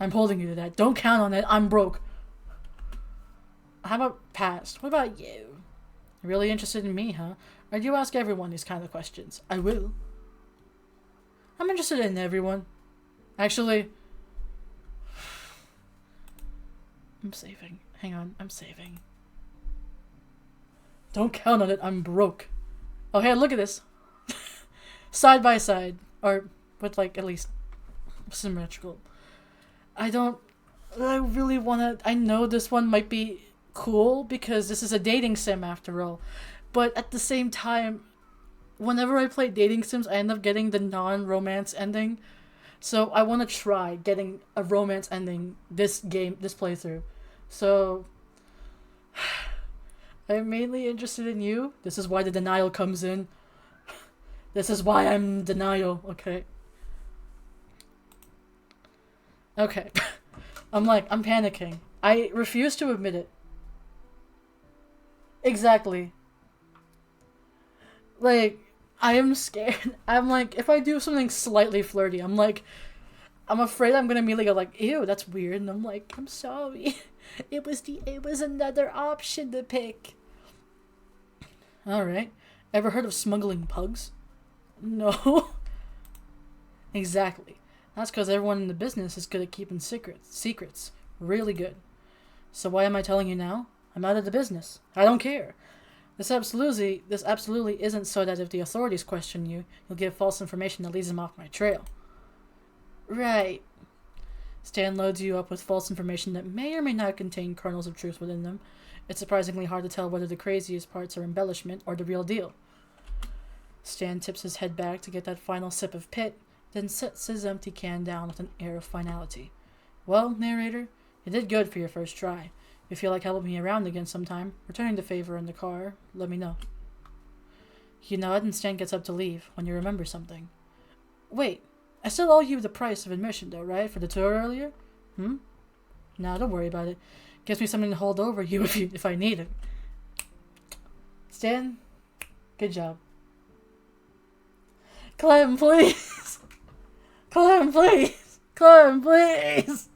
I'm holding you to that. Don't count on it. I'm broke. How about past? What about you? Really interested in me, huh? Or do you ask everyone these kind of questions? I will. I'm interested in everyone. Actually, I'm saving. Hang on, I'm saving. Don't count on it. I'm broke. Oh, hey, look at this. Side by side, or with at least symmetrical. I really want to. I know this one might be cool because this is a dating sim after all, but at the same time, whenever I play dating sims, I end up getting the non-romance ending. So I want to try getting a romance ending this playthrough. So I'm mainly interested in you. This is why the denial comes in. This is why I'm in denial, okay? Okay. I'm panicking. I refuse to admit it. Exactly. I am scared. I'm if I do something slightly flirty, I'm afraid I'm gonna immediately go ew, that's weird, and I'm I'm sorry. It was another option to pick. Alright. Ever heard of smuggling pugs? No. Exactly. That's because everyone in the business is good at keeping secrets. Really good. So why am I telling you now? I'm out of the business. I don't care. This absolutely isn't so that if the authorities question you, you'll give false information that leads them off my trail. Right. Stan loads you up with false information that may or may not contain kernels of truth within them. It's surprisingly hard to tell whether the craziest parts are embellishment or the real deal. Stan tips his head back to get that final sip of pit, then sets his empty can down with an air of finality. Well, narrator, you did good for your first try. If you feel like helping me around again sometime, returning the favor in the car, let me know. You nod and Stan gets up to leave when you remember something. Wait, I still owe you the price of admission, though, right? For the tour earlier? No, don't worry about it. Gives me something to hold over you if I need it. Stan, good job. Clem, please! Clem, please! Clem, please!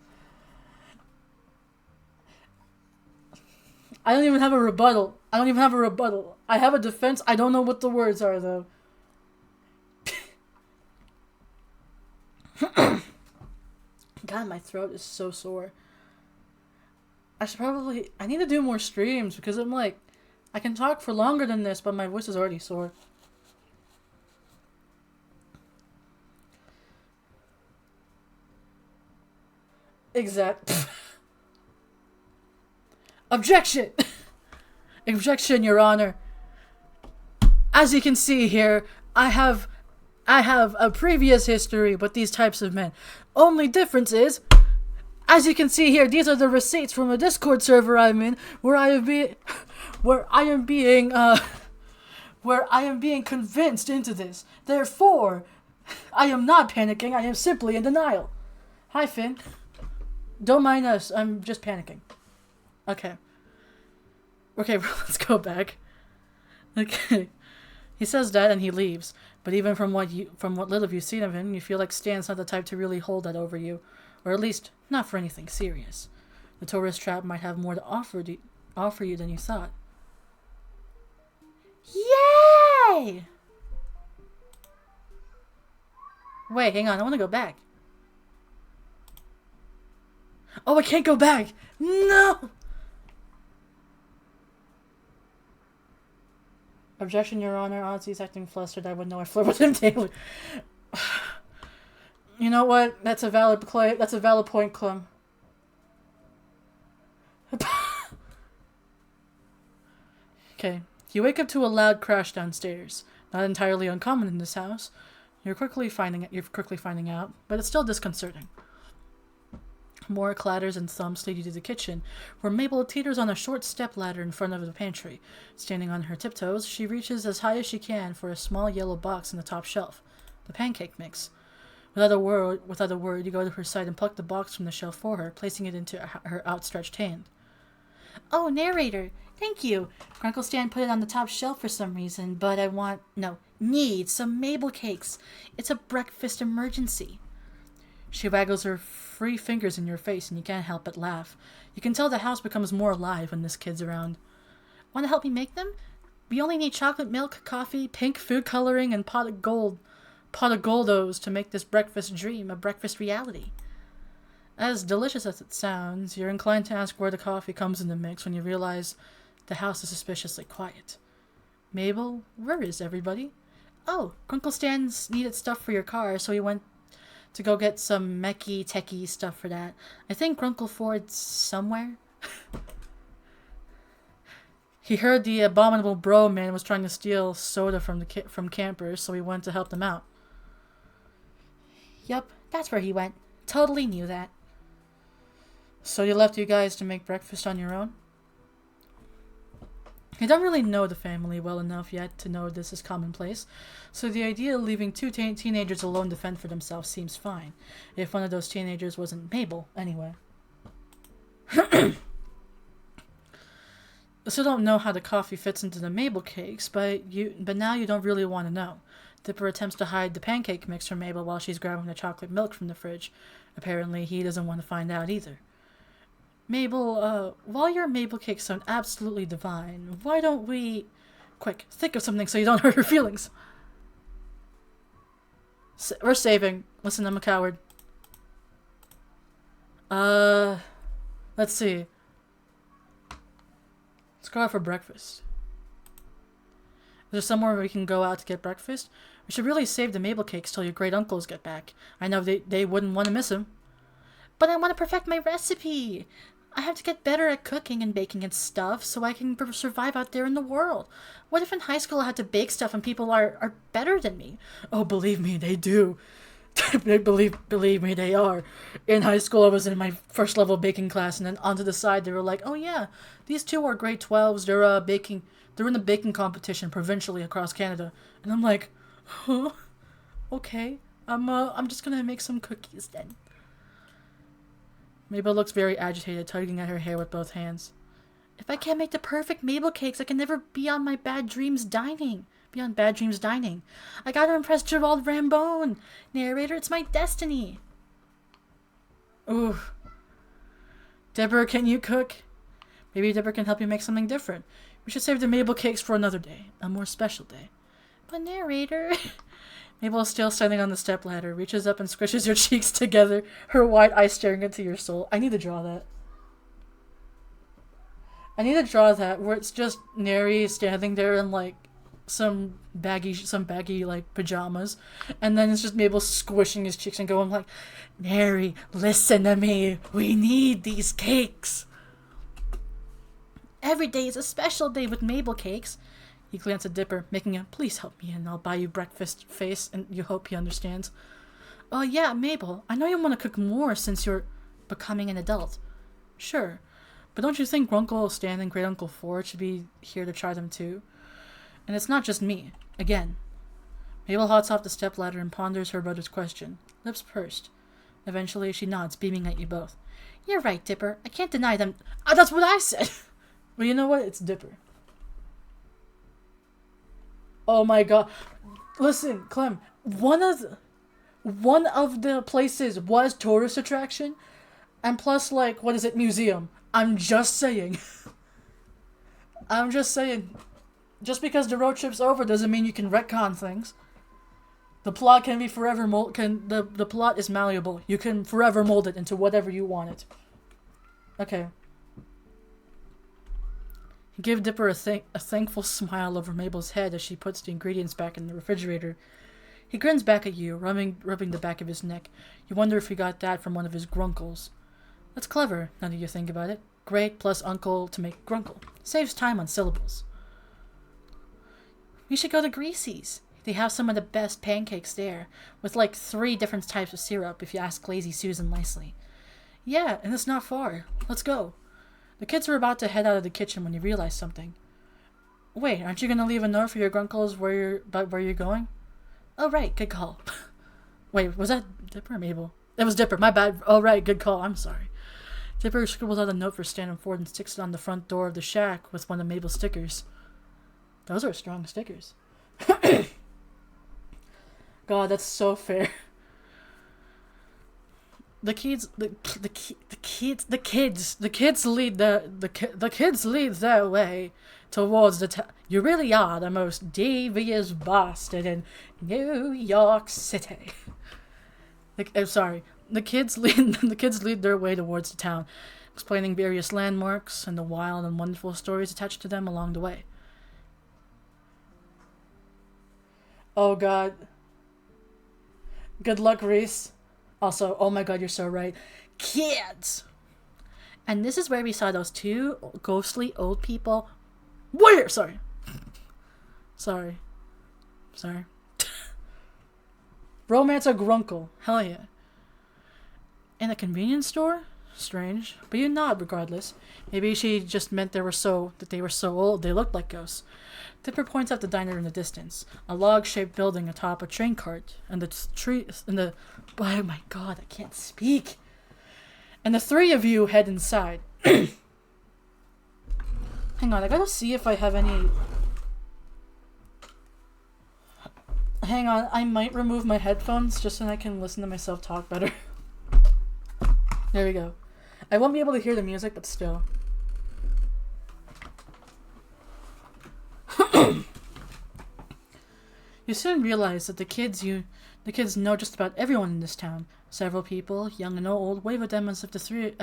I don't even have a rebuttal. I have a defense. I don't know what the words are, though. God, my throat is so sore. I need to do more streams because I'm like, I can talk for longer than this, but my voice is already sore. Objection! Objection, Your Honor. As you can see here, I have a previous history with these types of men. Only difference is, as you can see here, these are the receipts from a Discord server I'm in, where I am being convinced into this. Therefore, I am not panicking. I am simply in denial. Hi, Finn. Don't mind us. I'm just panicking. Okay, let's go back. Okay. He says that and he leaves. But even from what little you've seen of him, you feel like Stan's not the type to really hold that over you. Or at least, not for anything serious. The tourist trap might have more to offer you than you thought. Yay! Wait, hang on, I want to go back. Oh, I can't go back! No! Objection, Your Honor. Ozzy's acting flustered. I would know I flirt with him daily. You know what? That's a valid point, Clem. Okay. You wake up to a loud crash downstairs. Not entirely uncommon in this house. You're quickly finding out, but it's still disconcerting. More clatters and thumps lead you to the kitchen, where Mabel teeters on a short step ladder in front of the pantry. Standing on her tiptoes, she reaches as high as she can for a small yellow box in the top shelf, the pancake mix. Without a word, you go to her side and pluck the box from the shelf for her, placing it into her outstretched hand. Oh, narrator, thank you. Grunkle Stan put it on the top shelf for some reason, but need some Mabel cakes. It's a breakfast emergency. She waggles her free fingers in your face and you can't help but laugh. You can tell the house becomes more alive when this kid's around. Want to help me make them? We only need chocolate milk, coffee, pink food coloring, and pot of goldos to make this breakfast dream a breakfast reality. As delicious as it sounds, you're inclined to ask where the coffee comes in the mix when you realize the house is suspiciously quiet. Mabel, where is everybody? Oh, Grunkle Stan's needed stuff for your car, so he went to go get some techie stuff for that. I think Grunkle Ford's somewhere. He heard the abominable bro man was trying to steal soda from campers, so he went to help them out. Yup, that's where he went. Totally knew that. So he left you guys to make breakfast on your own? You don't really know the family well enough yet to know this is commonplace, so the idea of leaving two teenagers alone to fend for themselves seems fine, if one of those teenagers wasn't Mabel, anyway. Still don't know how the coffee fits into the Mabel cakes, but now you don't really want to know. Dipper attempts to hide the pancake mix from Mabel while she's grabbing the chocolate milk from the fridge. Apparently, he doesn't want to find out either. Mabel, while your Mabel cakes sound absolutely divine, why don't we... Quick, think of something so you don't hurt her feelings. We're saving. Listen, I'm a coward. Let's see. Let's go out for breakfast. Is there somewhere we can go out to get breakfast? We should really save the Mabel cakes till your great uncles get back. I know they wouldn't want to miss them. But I want to perfect my recipe. I have to get better at cooking and baking and stuff so I can survive out there in the world. What if in high school I had to bake stuff and people are better than me? Oh, believe me, they do. believe me, they are. In high school, I was in my first level baking class, and then onto the side, they were like, oh yeah, these two are grade 12s. They're in the baking competition provincially across Canada. And I'm like, huh? Okay. I'm just gonna make some cookies then. Mabel looks very agitated, tugging at her hair with both hands. If I can't make the perfect Mabel cakes, I can never be on bad dreams dining. I gotta impress Gerald Rambone. Narrator, it's my destiny. Ooh. Deborah, can you cook? Maybe Deborah can help you make something different. We should save the Mabel cakes for another day. A more special day. But narrator... Mabel is still standing on the stepladder, reaches up and squishes your cheeks together, her wide eyes staring into your soul. I need to draw that. Where it's just Neri standing there in like some baggy like pajamas, and then it's just Mabel squishing his cheeks and going like, Neri, listen to me. We need these cakes. Every day is a special day with Mabel cakes. He glanced at Dipper, making a please help me and I'll buy you breakfast face, and you hope he understands. Oh yeah, Mabel, I know you want to cook more since you're becoming an adult. Sure, but don't you think Grunkle, Stan, and Great Uncle Ford should be here to try them too? And it's not just me. Again. Mabel hops off the stepladder and ponders her brother's question, lips pursed. Eventually, she nods, beaming at you both. You're right, Dipper. I can't deny them. That's what I said! Well, you know what? It's Dipper. Oh my god. Listen, Clem, one of the places was tourist attraction, and plus, like, what is it, museum. I'm just saying. Just because the road trip's over doesn't mean you can retcon things. The plot can be forever the plot is malleable. You can forever mold it into whatever you want it. Okay. Give Dipper a thankful smile over Mabel's head as she puts the ingredients back in the refrigerator. He grins back at you, rubbing the back of his neck. You wonder if he got that from one of his grunkles. That's clever, now that you think about it. Great plus uncle to make grunkle. Saves time on syllables. We should go to Greasy's. They have some of the best pancakes there, with like 3 different types of syrup if you ask Lazy Susan nicely. Yeah, and it's not far. Let's go. The kids were about to head out of the kitchen when you realized something. Wait, aren't you going to leave a note for your grunkles about where you're going? Oh, right, good call. Wait, was that Dipper or Mabel? It was Dipper, my bad. Oh, right, good call, I'm sorry. Dipper scribbles out a note for Stan and Ford and sticks it on the front door of the shack with one of Mabel's stickers. Those are strong stickers. God, that's so fair. The kids lead their way towards the town. You really are the most devious bastard in New York City. I'm sorry. The kids lead their way towards the town, explaining various landmarks and the wild and wonderful stories attached to them along the way. Oh God. Good luck, Reese. Also, oh my god, you're so right. Kids! And this is where we saw those 2 ghostly old people. Where? Sorry. Romance of Grunkle. Hell yeah. In a convenience store? Strange. But you nod regardless. Maybe she just meant they were so old they looked like ghosts. Dipper points out the diner in the distance, a log-shaped building atop a train cart, and oh my god, I can't speak. And the 3 of you head inside. Hang on, I gotta see if I have any. Hang on, I might remove my headphones just so I can listen to myself talk better. There we go. I won't be able to hear the music, but still. You soon realize that the kids know just about everyone in this town. Several people, young and old, wave at them as the 3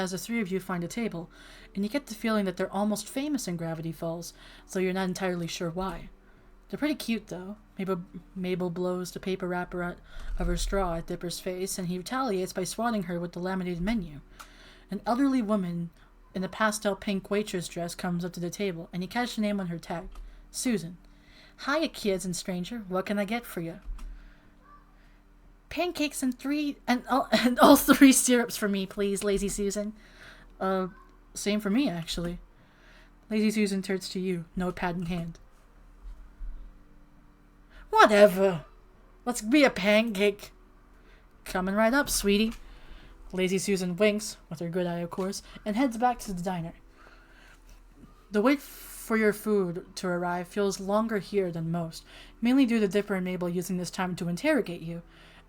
of you find a table, and you get the feeling that they're almost famous in Gravity Falls, though you're not entirely sure why. They're pretty cute, though. Mabel blows the paper wrapper out of her straw at Dipper's face, and he retaliates by swatting her with the laminated menu. An elderly woman in a pastel pink waitress dress comes up to the table, and you catch the name on her tag. Susan. Hiya, kids and stranger. What can I get for you? Pancakes and all 3 syrups for me, please, Lazy Susan. Same for me, actually. Lazy Susan turns to you, notepad in hand. Whatever. Let's be a pancake. Coming right up, sweetie. Lazy Susan winks, with her good eye of course, and heads back to the diner. The wait for your food to arrive feels longer here than most, mainly due to Dipper and Mabel using this time to interrogate you.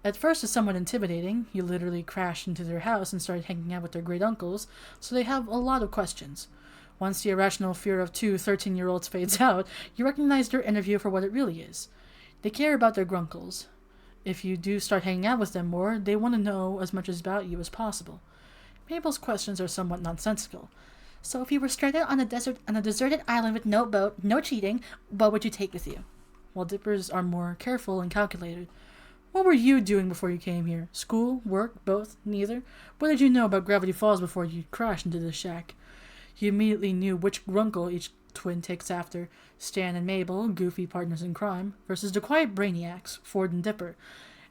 At first it's somewhat intimidating. You literally crashed into their house and started hanging out with their great uncles, so they have a lot of questions. Once the irrational fear of two 13-year-olds fades out, you recognize their interview for what it really is. They care about their grunkles. If you do start hanging out with them more, they want to know as much about you as possible. Mabel's questions are somewhat nonsensical. So if you were stranded on a deserted island with no boat, no cheating, what would you take with you? While Dippers are more careful and calculated. What were you doing before you came here? School? Work? Both? Neither? What did you know about Gravity Falls before you crashed into the shack? You immediately knew which grunkle each twin takes after. Stan and Mabel, goofy partners in crime, versus the quiet brainiacs, Ford and Dipper.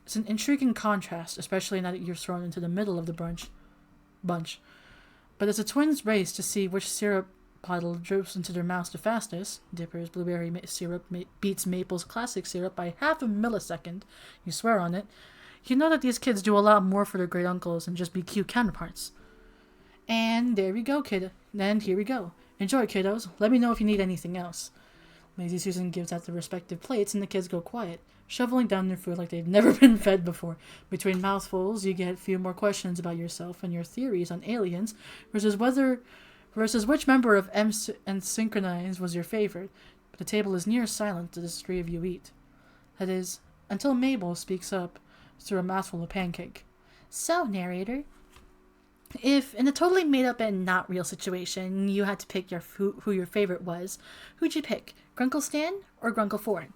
It's an intriguing contrast, especially now that you're thrown into the middle of the bunch. But as the twins race to see which syrup bottle drips into their mouths the fastest, Dipper's blueberry syrup beats Maple's classic syrup by half a millisecond, you swear on it, you know that these kids do a lot more for their great uncles than just be cute counterparts. And there we go, kid. And here we go. Enjoy, kiddos. Let me know if you need anything else. Lazy Susan gives out the respective plates and the kids go quiet, shoveling down their food like they've never been fed before. Between mouthfuls, you get a few more questions about yourself and your theories on aliens versus which member of M and Synchronized was your favorite. But the table is near silent as the three of you eat. That is, until Mabel speaks up through a mouthful of pancake. So, narrator, if in a totally made-up and not real situation you had to pick who your favorite was, who'd you pick? Grunkle Stan or Grunkle Ford?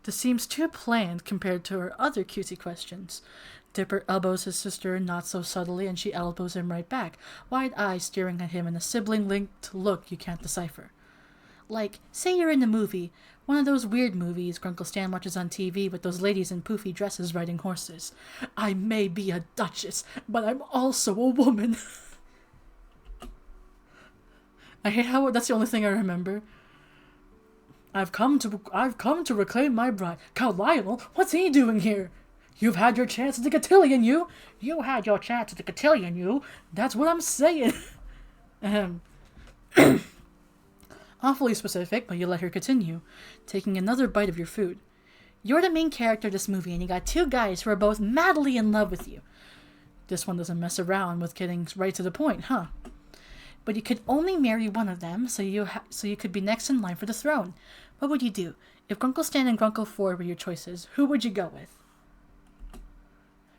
This seems too bland compared to her other cutesy questions. Dipper elbows his sister not so subtly, and she elbows him right back, wide eyes staring at him in a sibling-linked look you can't decipher. Like, say you're in a movie, one of those weird movies Grunkle Stan watches on TV with those ladies in poofy dresses riding horses. I may be a duchess, but I'm also a woman. I hate how that's the only thing I remember. I've come to reclaim my bride. Lionel, what's he doing here? You've had your chance at the cotillion, you. You had your chance at the cotillion, you. That's what I'm saying. Awfully specific, but you let her continue, taking another bite of your food. You're the main character of this movie, and you got two guys who are both madly in love with you. This one doesn't mess around with getting right to the point, huh? But you could only marry one of them, so you could be next in line for the throne. What would you do? If Grunkle Stan and Grunkle Ford were your choices, who would you go with?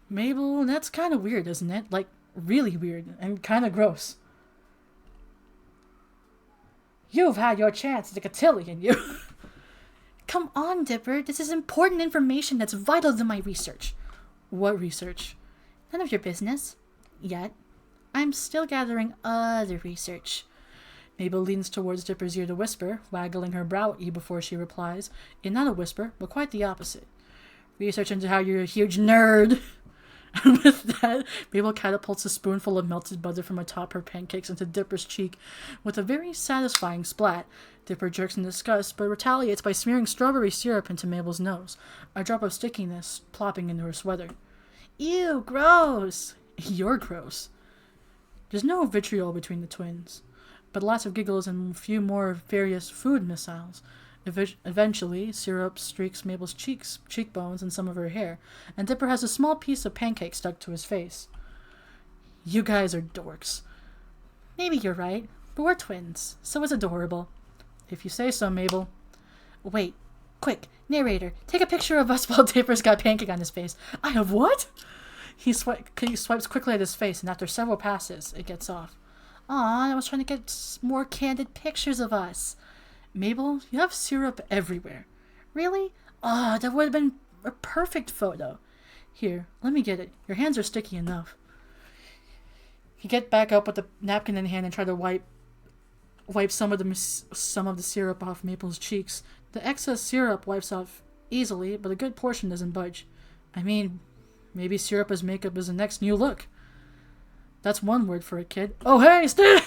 Mabel, that's kind of weird, isn't it? Like, really weird, and kind of gross. You've had your chance at the cotillion, you. Come on, Dipper. This is important information that's vital to my research. What research? None of your business. Yet. I'm still gathering other research. Mabel leans towards Dipper's ear to whisper, waggling her brow at you before she replies, in not a whisper, but quite the opposite. Research into how you're a huge nerd. And with that, Mabel catapults a spoonful of melted butter from atop her pancakes into Dipper's cheek with a very satisfying splat. Dipper jerks in disgust, but retaliates by smearing strawberry syrup into Mabel's nose, a drop of stickiness plopping into her sweater. Ew, gross! You're gross. There's no vitriol between the twins, but lots of giggles and a few more various food missiles. Eventually, syrup streaks Mabel's cheekbones, and some of her hair, and Dipper has a small piece of pancake stuck to his face. You guys are dorks. Maybe you're right, but we're twins, so it's adorable. If you say so, Mabel. Wait, quick, narrator, take a picture of us while Dipper's got pancake on his face. I have what? He swipes quickly at his face, and after several passes, it gets off. Aw, I was trying to get more candid pictures of us. Mabel, you have syrup everywhere. Really? Ah, that would have been a perfect photo. Here, let me get it. Your hands are sticky enough. You get back up with the napkin in hand and try to wipe some of the syrup off Mabel's cheeks. The excess syrup wipes off easily, but a good portion doesn't budge. I mean, maybe syrup as makeup is the next new look. That's one word for it, kid. Oh, hey, Stan!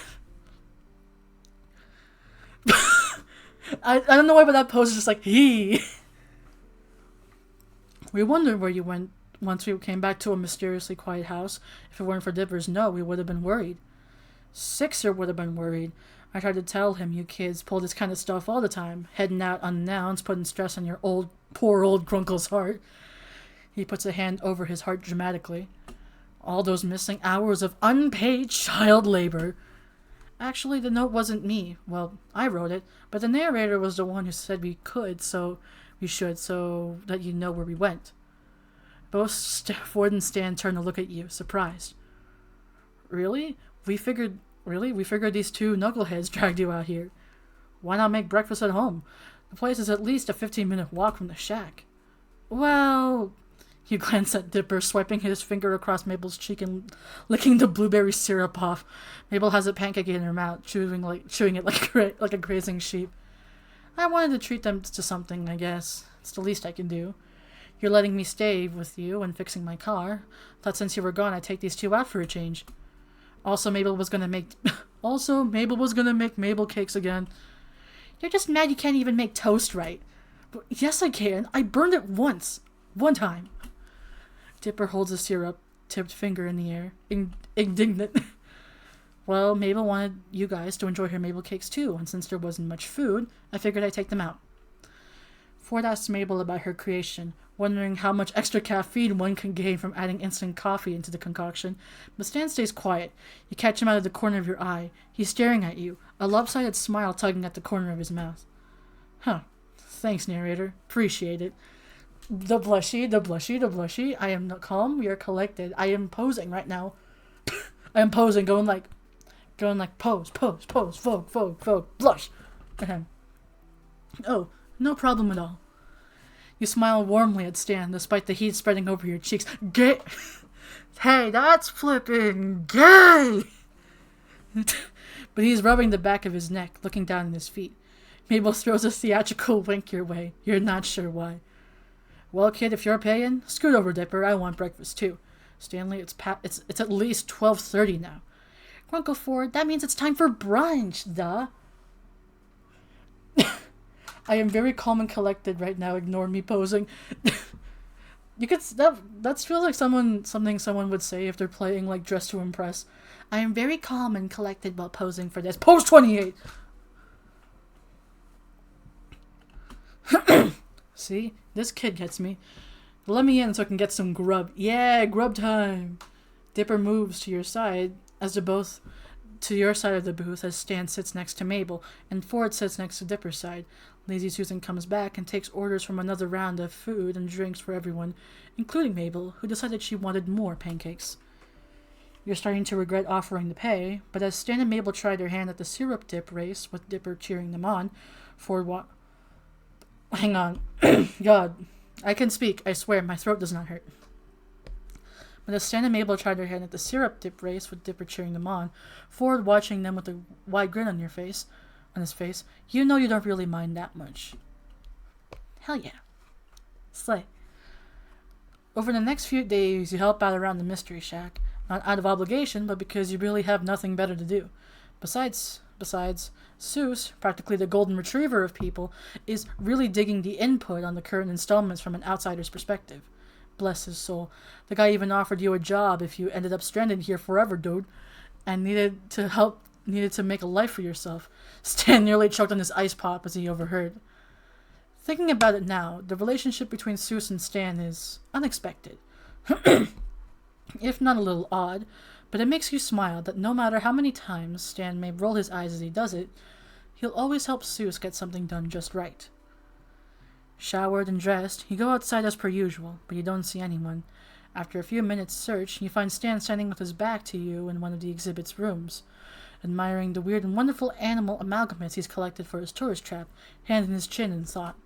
I don't know why, but that pose is just like, hee. We wonder where you went Once we came back to a mysteriously quiet house, if it weren't for Dipper's no, we would have been worried. Sixer would have been worried. I tried to tell him you kids pull this kind of stuff all the time, heading out unannounced, putting stress on your poor old Grunkle's heart. He puts a hand over his heart dramatically. All those missing hours of unpaid child labor. Actually, the note wasn't me. Well, I wrote it, but the narrator was the one who said we should, so that you know where we went. Both Ford and Stan turned to look at you, surprised. Really? We figured these two knuckleheads dragged you out here. Why not make breakfast at home? The place is at least a 15-minute walk from the shack. Well... He glanced at Dipper, swiping his finger across Mabel's cheek and licking the blueberry syrup off. Mabel has a pancake in her mouth, chewing it like a grazing sheep. I wanted to treat them to something, I guess. It's the least I can do. You're letting me stay with you and fixing my car. Thought since you were gone, I'd take these two out for a change. Also, Mabel was gonna make Mabel cakes again. You're just mad you can't even make toast right. But yes, I can. I burned it once. One time. Dipper holds a syrup-tipped finger in the air, indignant. Well, Mabel wanted you guys to enjoy her Mabel cakes too, and since there wasn't much food, I figured I'd take them out. Ford asks Mabel about her creation, wondering how much extra caffeine one can gain from adding instant coffee into the concoction, but Stan stays quiet. You catch him out of the corner of your eye. He's staring at you, a lopsided smile tugging at the corner of his mouth. Huh. Thanks, narrator. Appreciate it. The blushy. I am not calm. We are collected. I am posing right now. I am posing, going like pose, vogue, blush. Oh, no problem at all. You smile warmly at Stan, despite the heat spreading over your cheeks. Gay. Hey, that's flippin' gay. But he's rubbing the back of his neck, looking down at his feet. Mabel throws a theatrical wink your way. You're not sure why. Well, kid, if you're paying, scoot over, Dipper. I want breakfast, too. Stanley, it's at least 12:30 now. Grunkle Ford, that means it's time for brunch, duh. I am very calm and collected right now. Ignore me posing. You could that feels like something someone would say if they're playing like Dress to Impress. I am very calm and collected while posing for this. Pose 28. See? This kid gets me. Let me in so I can get some grub. Yeah, grub time. Dipper moves to your side to your side of the booth as Stan sits next to Mabel, and Ford sits next to Dipper's side. Lazy Susan comes back and takes orders from another round of food and drinks for everyone, including Mabel, who decided she wanted more pancakes. You're starting to regret offering to pay, but as Stan and Mabel try their hand at the syrup dip race, with Dipper cheering them on, Ford Hang on. God. I can speak. I swear, my throat does not hurt. But as Stan and Mabel tried their hand at the syrup dip race with Dipper cheering them on, Ford watching them with a wide grin on his face, you know you don't really mind that much. Hell yeah. Slay. Over the next few days, you help out around the Mystery Shack, not out of obligation, but because you really have nothing better to do. Besides, Seuss, practically the golden retriever of people, is really digging the input on the current installments from an outsider's perspective. Bless his soul. The guy even offered you a job if you ended up stranded here forever, dude, and needed to make a life for yourself. Stan nearly choked on his ice pop as he overheard. Thinking about it now, the relationship between Seuss and Stan is unexpected. If not a little odd, but it makes you smile that no matter how many times Stan may roll his eyes as he does it, he'll always help Seuss get something done just right. Showered and dressed, you go outside as per usual, but you don't see anyone. After a few minutes' search, you find Stan standing with his back to you in one of the exhibit's rooms, admiring the weird and wonderful animal amalgamates he's collected for his tourist trap, hand in his chin in thought.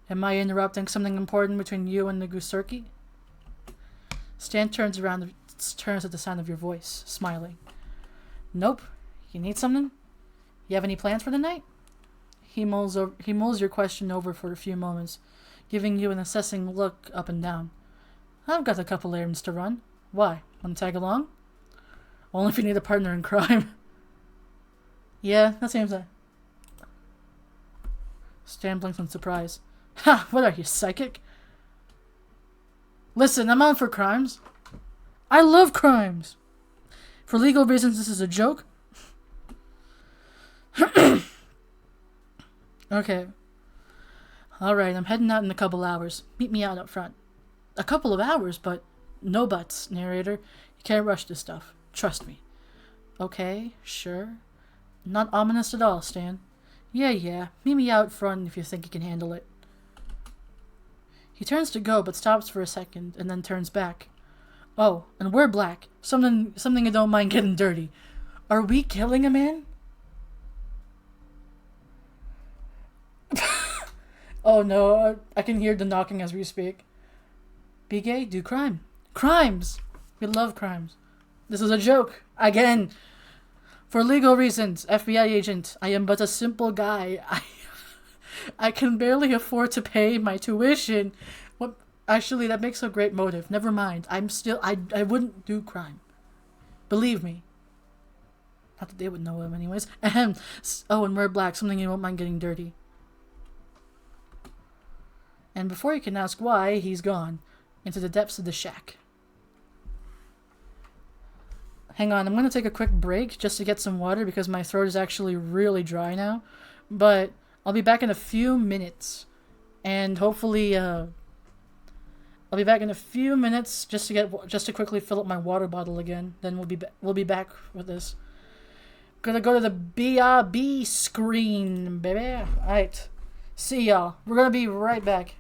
Am I interrupting something important between you and the Gooserky? Stan turns at the sound of your voice, smiling. Nope. You need something? You have any plans for the night? He mulls your question over for a few moments, giving you an assessing look up and down. I've got a couple errands to run. Why? Want to tag along? Only if you need a partner in crime. Yeah, that seems like. Stan blinks in surprise. Ha! What are you, psychic? Listen, I'm on for crimes. I love crimes. For legal reasons, this is a joke. Okay. Alright, I'm heading out in a couple hours. Meet me out up front. A couple of hours, but no buts, narrator. You can't rush this stuff. Trust me. Okay, sure. Not ominous at all, Stan. Yeah. Meet me out front if you think you can handle it. He turns to go, but stops for a second, and then turns back. Oh, and we're black. Something I don't mind getting dirty. Are we killing a man? Oh no, I can hear the knocking as we speak. Be gay, do crime. Crimes! We love crimes. This is a joke. Again. For legal reasons, FBI agent, I am but a simple guy. I can barely afford to pay my tuition. What? Actually, that makes a great motive. Never mind. I wouldn't do crime. Believe me. Not that they would know him anyways. Ahem. Oh, and we're black. Something you won't mind getting dirty. And before you can ask why, he's gone. Into the depths of the shack. Hang on, I'm going to take a quick break just to get some water because my throat is actually really dry now. But I'll be back in a few minutes. And hopefully, I'll be back in a few minutes just to quickly fill up my water bottle again. Then we'll be back with this. Gonna go to the BRB screen, baby. Alright. See y'all. We're gonna be right back.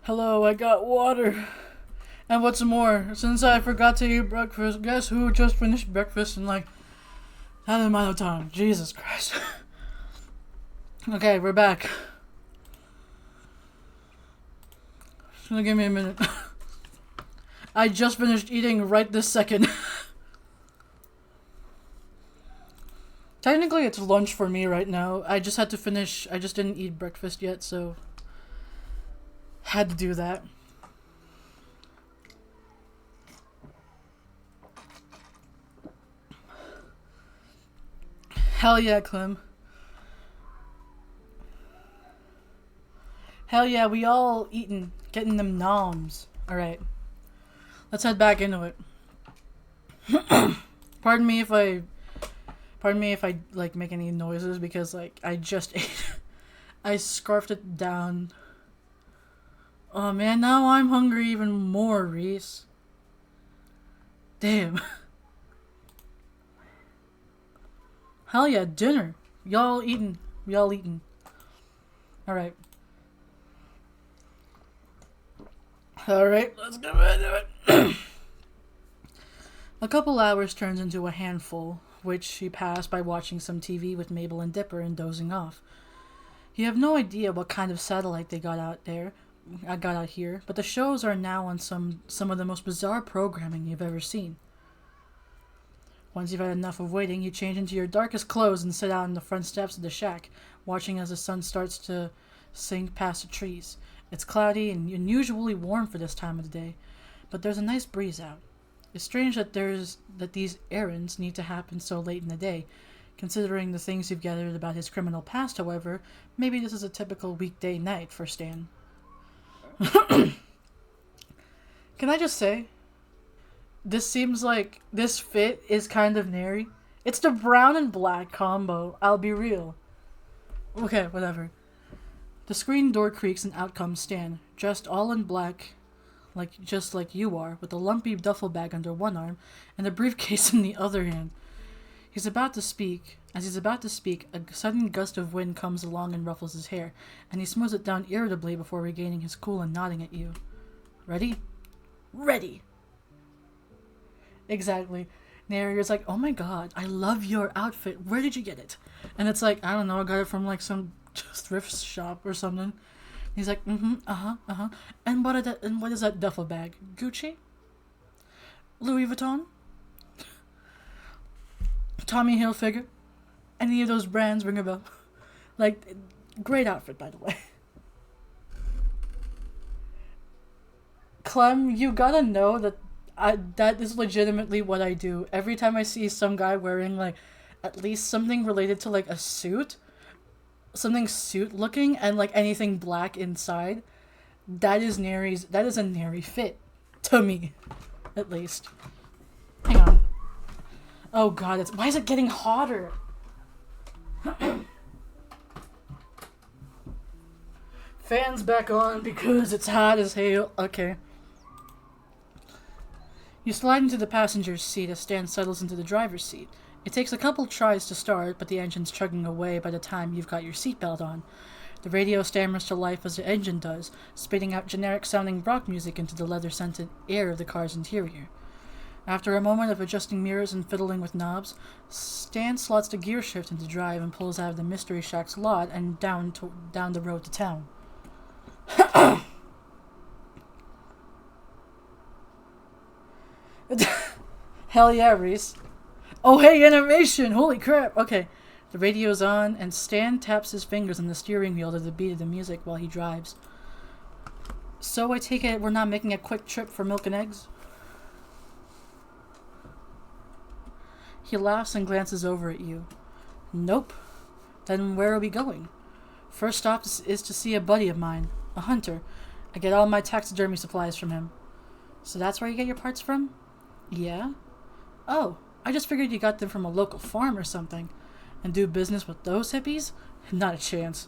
Hello, I got water. And what's more, since I forgot to eat breakfast, guess who just finished breakfast in like that amount of time? Jesus Christ. Okay, we're back. Just gonna give me a minute. I just finished eating right this second. Technically, it's lunch for me right now. I just had to finish. I just didn't eat breakfast yet, so had to do that. Hell yeah, Clem. Hell yeah, we all eating, getting them noms. Alright. Let's head back into it. Pardon me if I like make any noises because like I just ate. I scarfed it down. Oh man, now I'm hungry even more, Reese. Damn. Hell yeah, dinner. Y'all eating. Y'all eating. Alright. Alright, let's get into it. A couple hours turns into a handful, which she passed by watching some TV with Mabel and Dipper and dozing off. You have no idea what kind of satellite they got out here, but the shows are now on some of the most bizarre programming you've ever seen. Once you've had enough of waiting, you change into your darkest clothes and sit out on the front steps of the shack, watching as the sun starts to sink past the trees. It's cloudy and unusually warm for this time of the day, but there's a nice breeze out. It's strange that these errands need to happen so late in the day. Considering the things you've gathered about his criminal past, however, maybe this is a typical weekday night for Stan. Can I just say, this seems like this fit is kind of nary. It's the brown and black combo, I'll be real. Okay, whatever. The screen door creaks and out comes Stan, dressed all in black, just like you are, with a lumpy duffel bag under one arm and a briefcase in the other hand. As he's about to speak, a sudden gust of wind comes along and ruffles his hair, and he smooths it down irritably before regaining his cool and nodding at you. Ready? Ready! Exactly. Narrator's like, oh my god, I love your outfit. Where did you get it? And it's like, I don't know, I got it from like some thrift shop or something. He's like, And what is that duffel bag? Gucci? Louis Vuitton? Tommy Hilfiger? Any of those brands ring a bell? Like, great outfit, by the way. Clem, you gotta know that that is legitimately what I do. Every time I see some guy wearing, like, at least something related to, like, a suit, something suit looking, and, like, anything black inside, that is a nary fit. To me. At least. Hang on. Oh god, why is it getting hotter? Fans back on because it's hot as hell. Okay. You slide into the passenger's seat as Stan settles into the driver's seat. It takes a couple tries to start, but the engine's chugging away by the time you've got your seatbelt on. The radio stammers to life as the engine does, spitting out generic-sounding rock music into the leather-scented air of the car's interior. After a moment of adjusting mirrors and fiddling with knobs, Stan slots the gear shift into drive and pulls out of the Mystery Shack's lot and down the road to town. Hell yeah, Reese. Oh hey, animation! Holy crap! Okay. The radio's on, and Stan taps his fingers on the steering wheel to the beat of the music while he drives. So I take it we're not making a quick trip for milk and eggs? He laughs and glances over at you. Nope. Then where are we going? First stop is to see a buddy of mine, a hunter. I get all my taxidermy supplies from him. So that's where you get your parts from? Yeah? Oh, I just figured you got them from a local farm or something. And do business with those hippies? Not a chance.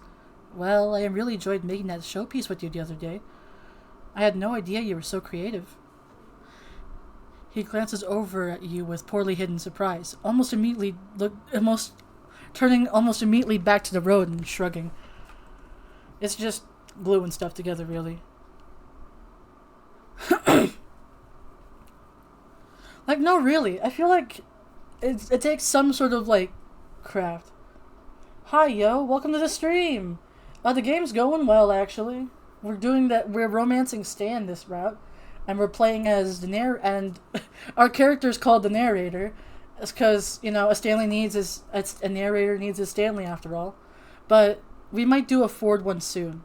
Well, I really enjoyed making that showpiece with you the other day. I had no idea you were so creative. He glances over at you with poorly hidden surprise, turning almost immediately back to the road and shrugging. It's just glue and stuff together, really. Like, no, really. I feel like it takes some sort of, like, craft. Hi, yo. Welcome to the stream. The game's going well, actually. We're romancing Stan this route. And we're playing as and our character's called the narrator. It's because, a narrator needs his Stanley after all. But we might do a Ford one soon.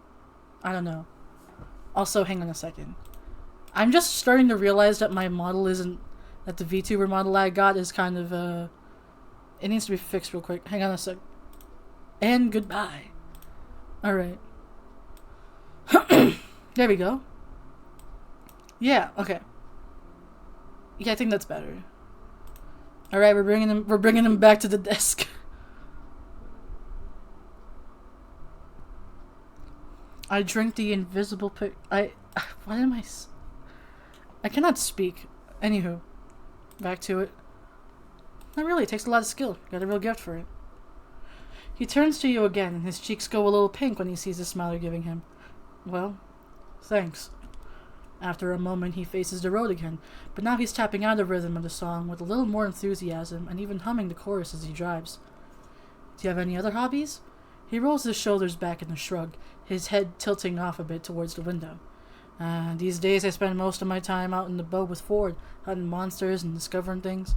I don't know. Also, hang on a second. I'm just starting to realize that my model isn't... That the VTuber model I got is kind of, it needs to be fixed real quick. Hang on a sec. And goodbye. Alright. There we go. Yeah, okay. Yeah, I think that's better. Alright, we're bringing him back to the desk. I drink the invisible what am I cannot speak. Anywho. Back to it. Not really, it takes a lot of skill. Got a real gift for it. He turns to you again, and his cheeks go a little pink when he sees the smile you're giving him. Well, thanks. After a moment, he faces the road again, but now he's tapping out the rhythm of the song with a little more enthusiasm and even humming the chorus as he drives. Do you have any other hobbies? He rolls his shoulders back in a shrug, his head tilting off a bit towards the window. These days I spend most of my time out in the boat with Ford, hunting monsters and discovering things.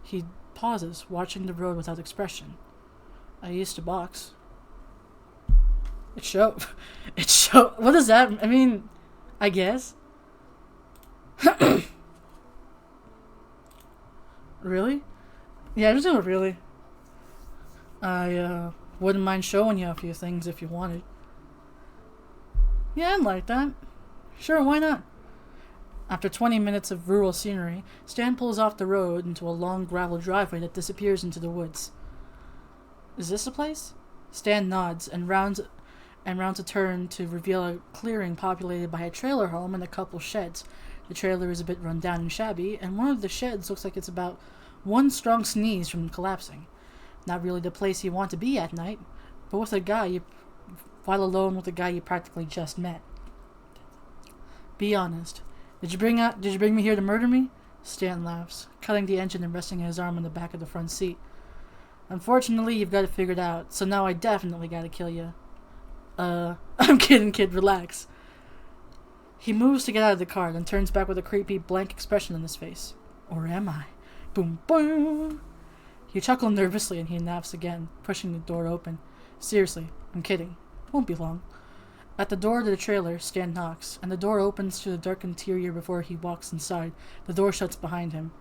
He pauses, watching the road without expression. I used to box. It showed. What does that... I mean, I guess. Really? Yeah, I'm just gonna really. I, wouldn't mind showing you a few things if you wanted. Yeah, I'd like that. Sure, why not? After 20 minutes of rural scenery, Stan pulls off the road into a long gravel driveway that disappears into the woods. Is this the place? Stan nods and rounds a turn to reveal a clearing populated by a trailer home and a couple sheds. The trailer is a bit run down and shabby, and one of the sheds looks like it's about one strong sneeze from collapsing. Not really the place you want to be at night, but while alone with a guy you practically just met. Be honest. Did you bring me here to murder me? Stan laughs, cutting the engine and resting his arm on the back of the front seat. Unfortunately, you've got it figured out, so now I definitely gotta kill you. I'm kidding, kid, relax. He moves to get out of the car, then turns back with a creepy, blank expression on his face. Or am I? Boom, boom. You chuckle nervously and he laughs again, pushing the door open. Seriously, I'm kidding. Won't be long. At the door to the trailer, Stan knocks, and the door opens to the dark interior before he walks inside. The door shuts behind him.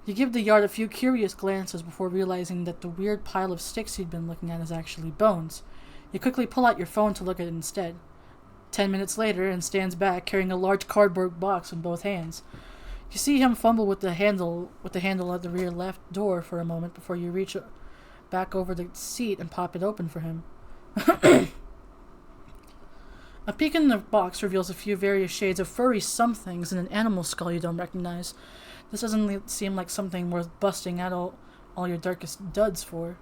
You give the yard a few curious glances before realizing that the weird pile of sticks you'd been looking at is actually bones. You quickly pull out your phone to look at it instead. 10 minutes later, and Stan's back, carrying a large cardboard box in both hands. You see him fumble with the handle at the rear left door for a moment before you reach back over the seat and pop it open for him. A peek in the box reveals a few various shades of furry somethings and an animal skull you don't recognize. This doesn't seem like something worth busting out all your darkest duds for.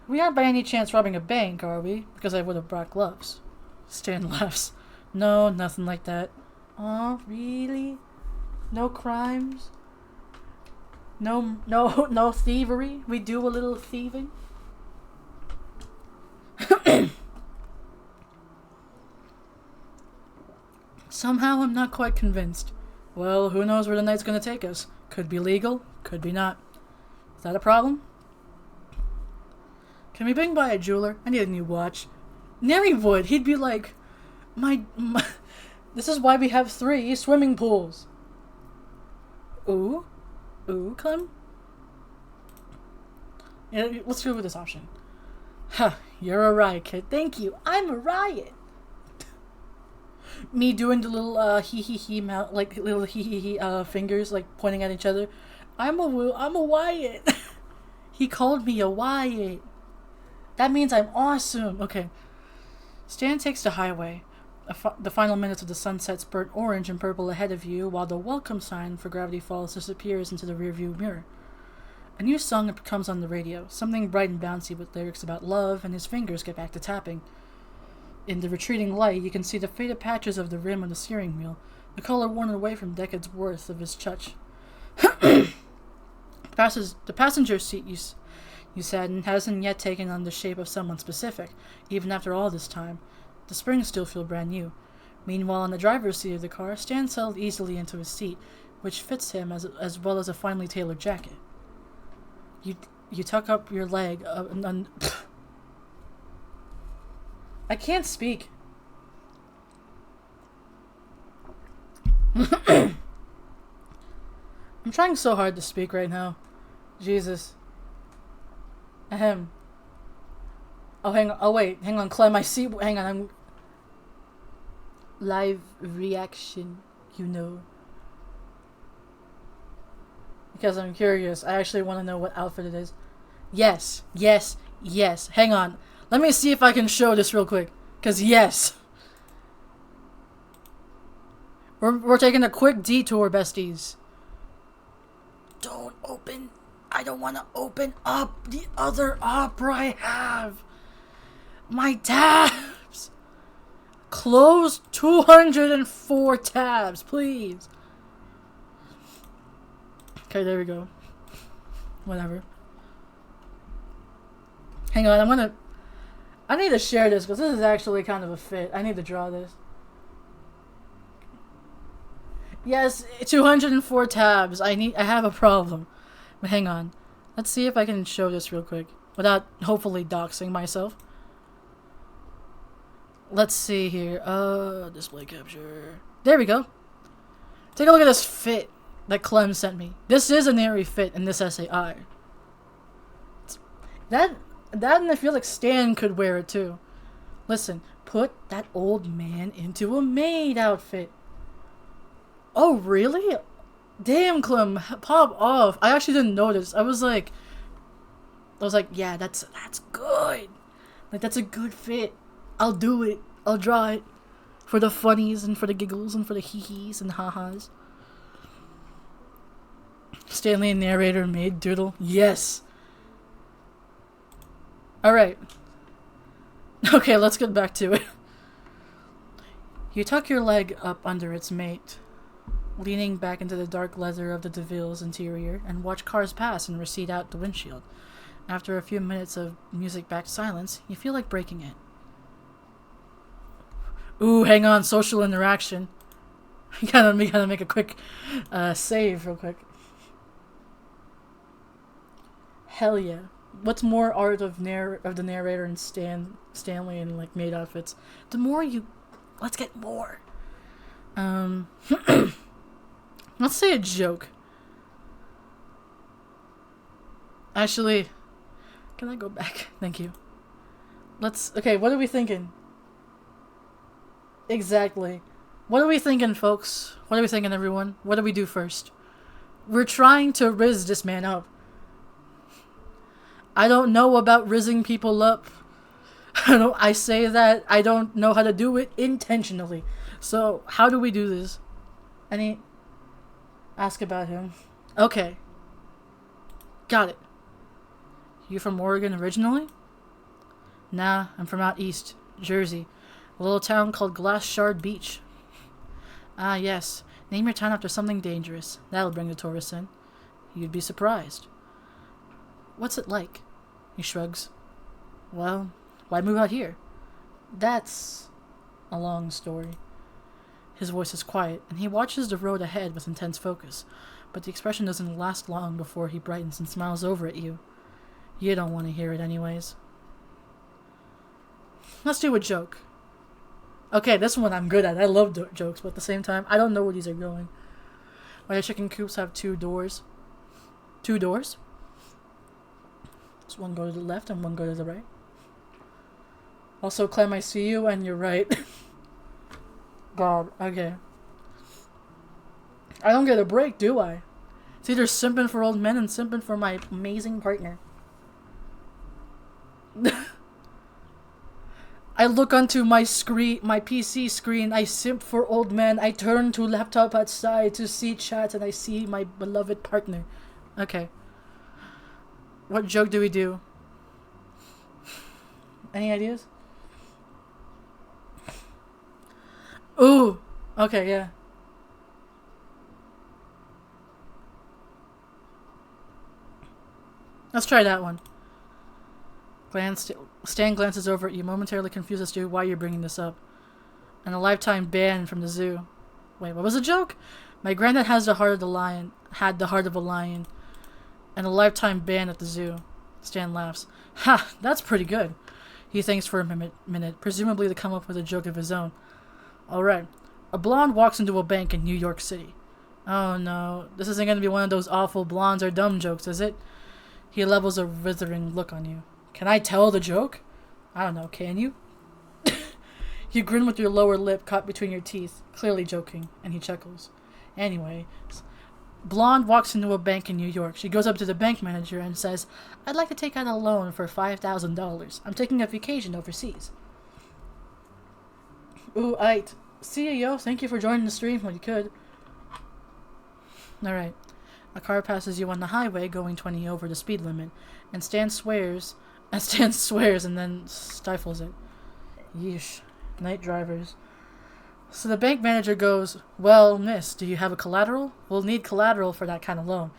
We aren't by any chance robbing a bank, are we? Because I would have brought gloves. Stan laughs. No, nothing like that. Aw, really? No crimes? No thievery? We do a little thieving? Somehow I'm not quite convinced. Well, who knows where the night's gonna take us? Could be legal, could be not. Is that a problem? Can we bring by a jeweler? I need a new watch. Neri would. He'd be like, my this is why we have 3 swimming pools. Ooh, Clem? Yeah, let's go with this option. Huh, you're a riot, kid. Thank you. I'm a riot. Me doing the little hee mouth, like little hee fingers, like pointing at each other. I'm a Wyatt. He called me a Wyatt. That means I'm awesome. Okay. Stan takes the highway. The final minutes of the sunset burnt orange and purple ahead of you, while the welcome sign for Gravity Falls disappears into the rearview mirror. A new song comes on the radio, something bright and bouncy with lyrics about love, and his fingers get back to tapping. In the retreating light, you can see the faded patches of the rim of the steering wheel, the color worn away from decades worth of his touch. The passenger seat you sat in hasn't yet taken on the shape of someone specific, even after all this time. The springs still feel brand new. Meanwhile, on the driver's seat of the car, Stan settled easily into his seat, which fits him as well as a finely tailored jacket. You tuck up your leg I can't speak. I'm trying so hard to speak right now. Jesus. Ahem. Oh, hang on. Oh, wait. Hang on, Clem. I see. Hang on. I'm. Live reaction, you know. Because I'm curious. I actually want to know what outfit it is. Yes. Yes. Yes. Hang on. Let me see if I can show this real quick. Because, yes. We're taking a quick detour, besties. Don't open. I don't want to open up the other opera I have. My tabs. Close 204 tabs, please. Okay, there we go. Whatever. Hang on, I need to share this because this is actually kind of a fit. I need to draw this. Yes, 204 tabs. I have a problem. But hang on. Let's see if I can show this real quick without hopefully doxing myself. Let's see here. Display capture. There we go. Take a look at this fit that Clem sent me. This is an airy fit in this SAI. That and I feel like Stan could wear it too. Listen, put that old man into a maid outfit. Oh, really? Damn, Clem, pop off. I actually didn't notice. I was like, yeah, that's good. Like, that's a good fit. I'll do it. I'll draw it. For the funnies and for the giggles and for the hee-hees and ha-has. Stanley and narrator made doodle. Yes. Alright. Okay, let's get back to it. You tuck your leg up under its mate, leaning back into the dark leather of the DeVille's interior, and watch cars pass and recede out the windshield. After a few minutes of music-backed silence, you feel like breaking it. Ooh, hang on, social interaction. We gotta make a quick save real quick. Hell yeah. What's more art of the narrator and Stanley and like maid outfits? The more you... Let's get more. Let's say a joke. Actually, can I go back? Thank you. Okay, what are we thinking? Exactly. What are we thinking, folks? What are we thinking, everyone? What do we do first? We're trying to rizz this man up. I don't know about rizzing people up. I say that I don't know how to do it intentionally. So, how do we do this? Ask about him. Okay. Got it. You from Oregon originally? Nah, I'm from out east, Jersey. A little town called Glass Shard Beach. Ah, yes. Name your town after something dangerous. That'll bring the tourists in. You'd be surprised. What's it like? He shrugs. Well, why move out here? That's a long story. His voice is quiet, and he watches the road ahead with intense focus, but the expression doesn't last long before he brightens and smiles over at you. You don't want to hear it anyways. Let's do a joke. Okay, this one I'm good at. I love jokes, but at the same time, I don't know where these are going. Why do chicken coops have 2 doors? 2 doors? So one go to the left and one go to the right. Also, Clem, I see you and you're right. God, okay. I don't get a break, do I? It's either simping for old men and simping for my amazing partner. I look onto my PC screen, I simp for old men, I turn to laptop outside to see chat, and I see my beloved partner. Okay. What joke do we do? Any ideas? Ooh! Okay, yeah. Let's try that one. Stan glances over at you, momentarily confused as to why you're bringing this up. And a lifetime ban from the zoo. Wait, what was the joke? My granddad has the heart of the lion. Had the heart of a lion. And a lifetime ban at the zoo. Stan laughs. Ha! That's pretty good. He thinks for a minute, presumably to come up with a joke of his own. Alright. A blonde walks into a bank in New York City. Oh no, this isn't going to be one of those awful blondes are dumb jokes, is it? He levels a withering look on you. Can I tell the joke? I don't know, can you? You grin with your lower lip caught between your teeth, clearly joking, and he chuckles. Anyway, blonde walks into a bank in New York. She goes up to the bank manager and says, I'd like to take out a loan for $5,000. I'm taking a vacation overseas. Ooh, aight. See ya, yo. Thank you for joining the stream when you could. Alright. A car passes you on the highway going 20 over the speed limit, and Stan swears and then stifles it. Yeesh. Night drivers. So the bank manager goes, well, miss, do you have a collateral? We'll need collateral for that kind of loan.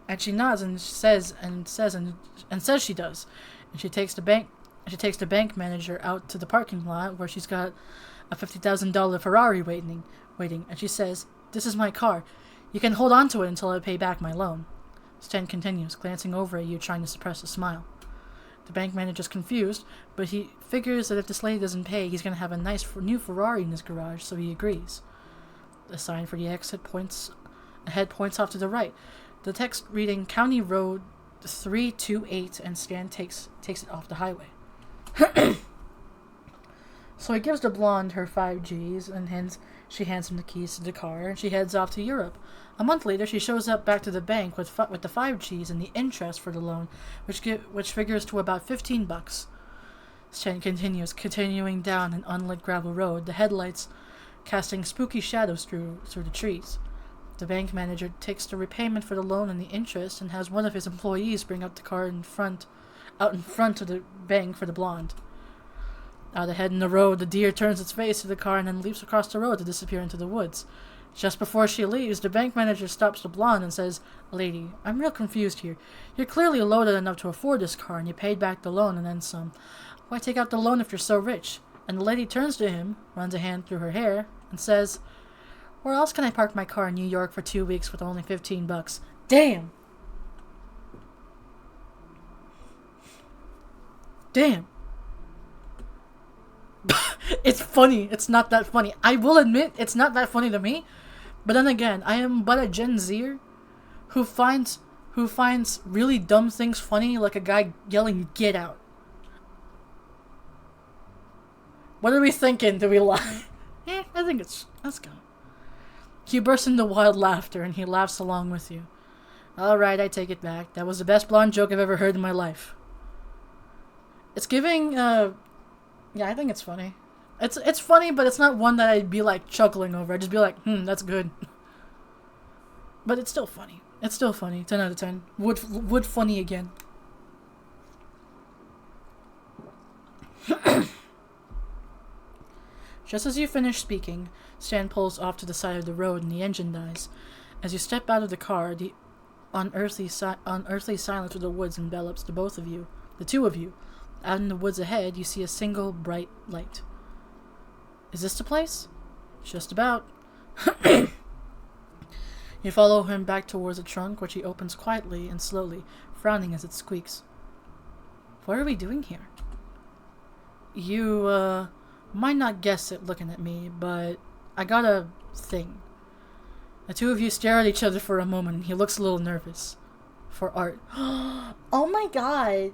And she nods and says she does. And she takes the bank manager out to the parking lot where she's got a $50,000 Ferrari waiting. And she says, this is my car. You can hold on to it until I pay back my loan. Stan continues, glancing over at you, trying to suppress a smile. The bank manager's confused, but he figures that if this lady doesn't pay, he's going to have a nice new Ferrari in his garage, so he agrees. The sign for the exit points off to the right. The text reading County Road 328, and Stan takes it off the highway. So he gives the blonde her 5 Gs, and she hands him the keys to the car, and she heads off to Europe. A month later, she shows up back to the bank with the 5 Gs and the interest for the loan, which figures to about $15. Stan continuing down an unlit gravel road, the headlights casting spooky shadows through the trees. The bank manager takes the repayment for the loan and the interest, and has one of his employees bring up the car out in front of the bank for the blonde. Out ahead in the road, the deer turns its face to the car and then leaps across the road to disappear into the woods. Just before she leaves, the bank manager stops the blonde and says, Lady, I'm real confused here. You're clearly loaded enough to afford this car, and you paid back the loan and then some. Why take out the loan if you're so rich? And the lady turns to him, runs a hand through her hair, and says, Where else can I park my car in New York for 2 weeks with only $15? Damn! Damn! It's funny. It's not that funny. I will admit, it's not that funny to me. But then again, I am but a Gen Zer who finds really dumb things funny, like a guy yelling, "Get out." What are we thinking? Do we lie? I think let's go. He bursts into wild laughter, and he laughs along with you. Alright, I take it back. That was the best blonde joke I've ever heard in my life. It's giving, yeah, I think it's funny. It's funny, but it's not one that I'd be, like, chuckling over. I'd just be like, that's good. But it's still funny. It's still funny. 10 out of 10. Would funny again. Just as you finish speaking, Stan pulls off to the side of the road and the engine dies. As you step out of the car, the unearthly silence of the woods envelops the two of you. Out in the woods ahead, you see a single bright light. Is this the place? Just about. You follow him back towards the trunk, which he opens quietly and slowly, frowning as it squeaks. What are we doing here? You, might not guess it looking at me, but I got a thing. The two of you stare at each other for a moment, and he looks a little nervous. For art. Oh my god!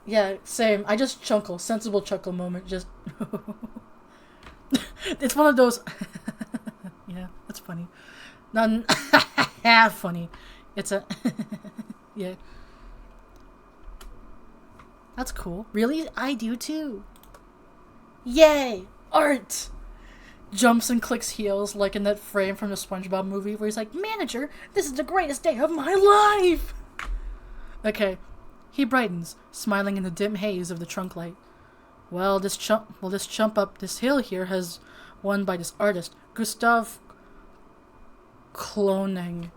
Yeah, same. I just chuckle. Sensible chuckle moment. Just... It's one of those... Yeah, that's funny. Not funny. It's a... Yeah. That's cool. Really? I do too. Yay! Art! Jumps and clicks heels like in that frame from the SpongeBob movie where he's like, Manager, this is the greatest day of my life! Okay. He brightens, smiling in the dim haze of the trunk light. Well, this chump up this hill here has won by this artist, Gustav Cloning.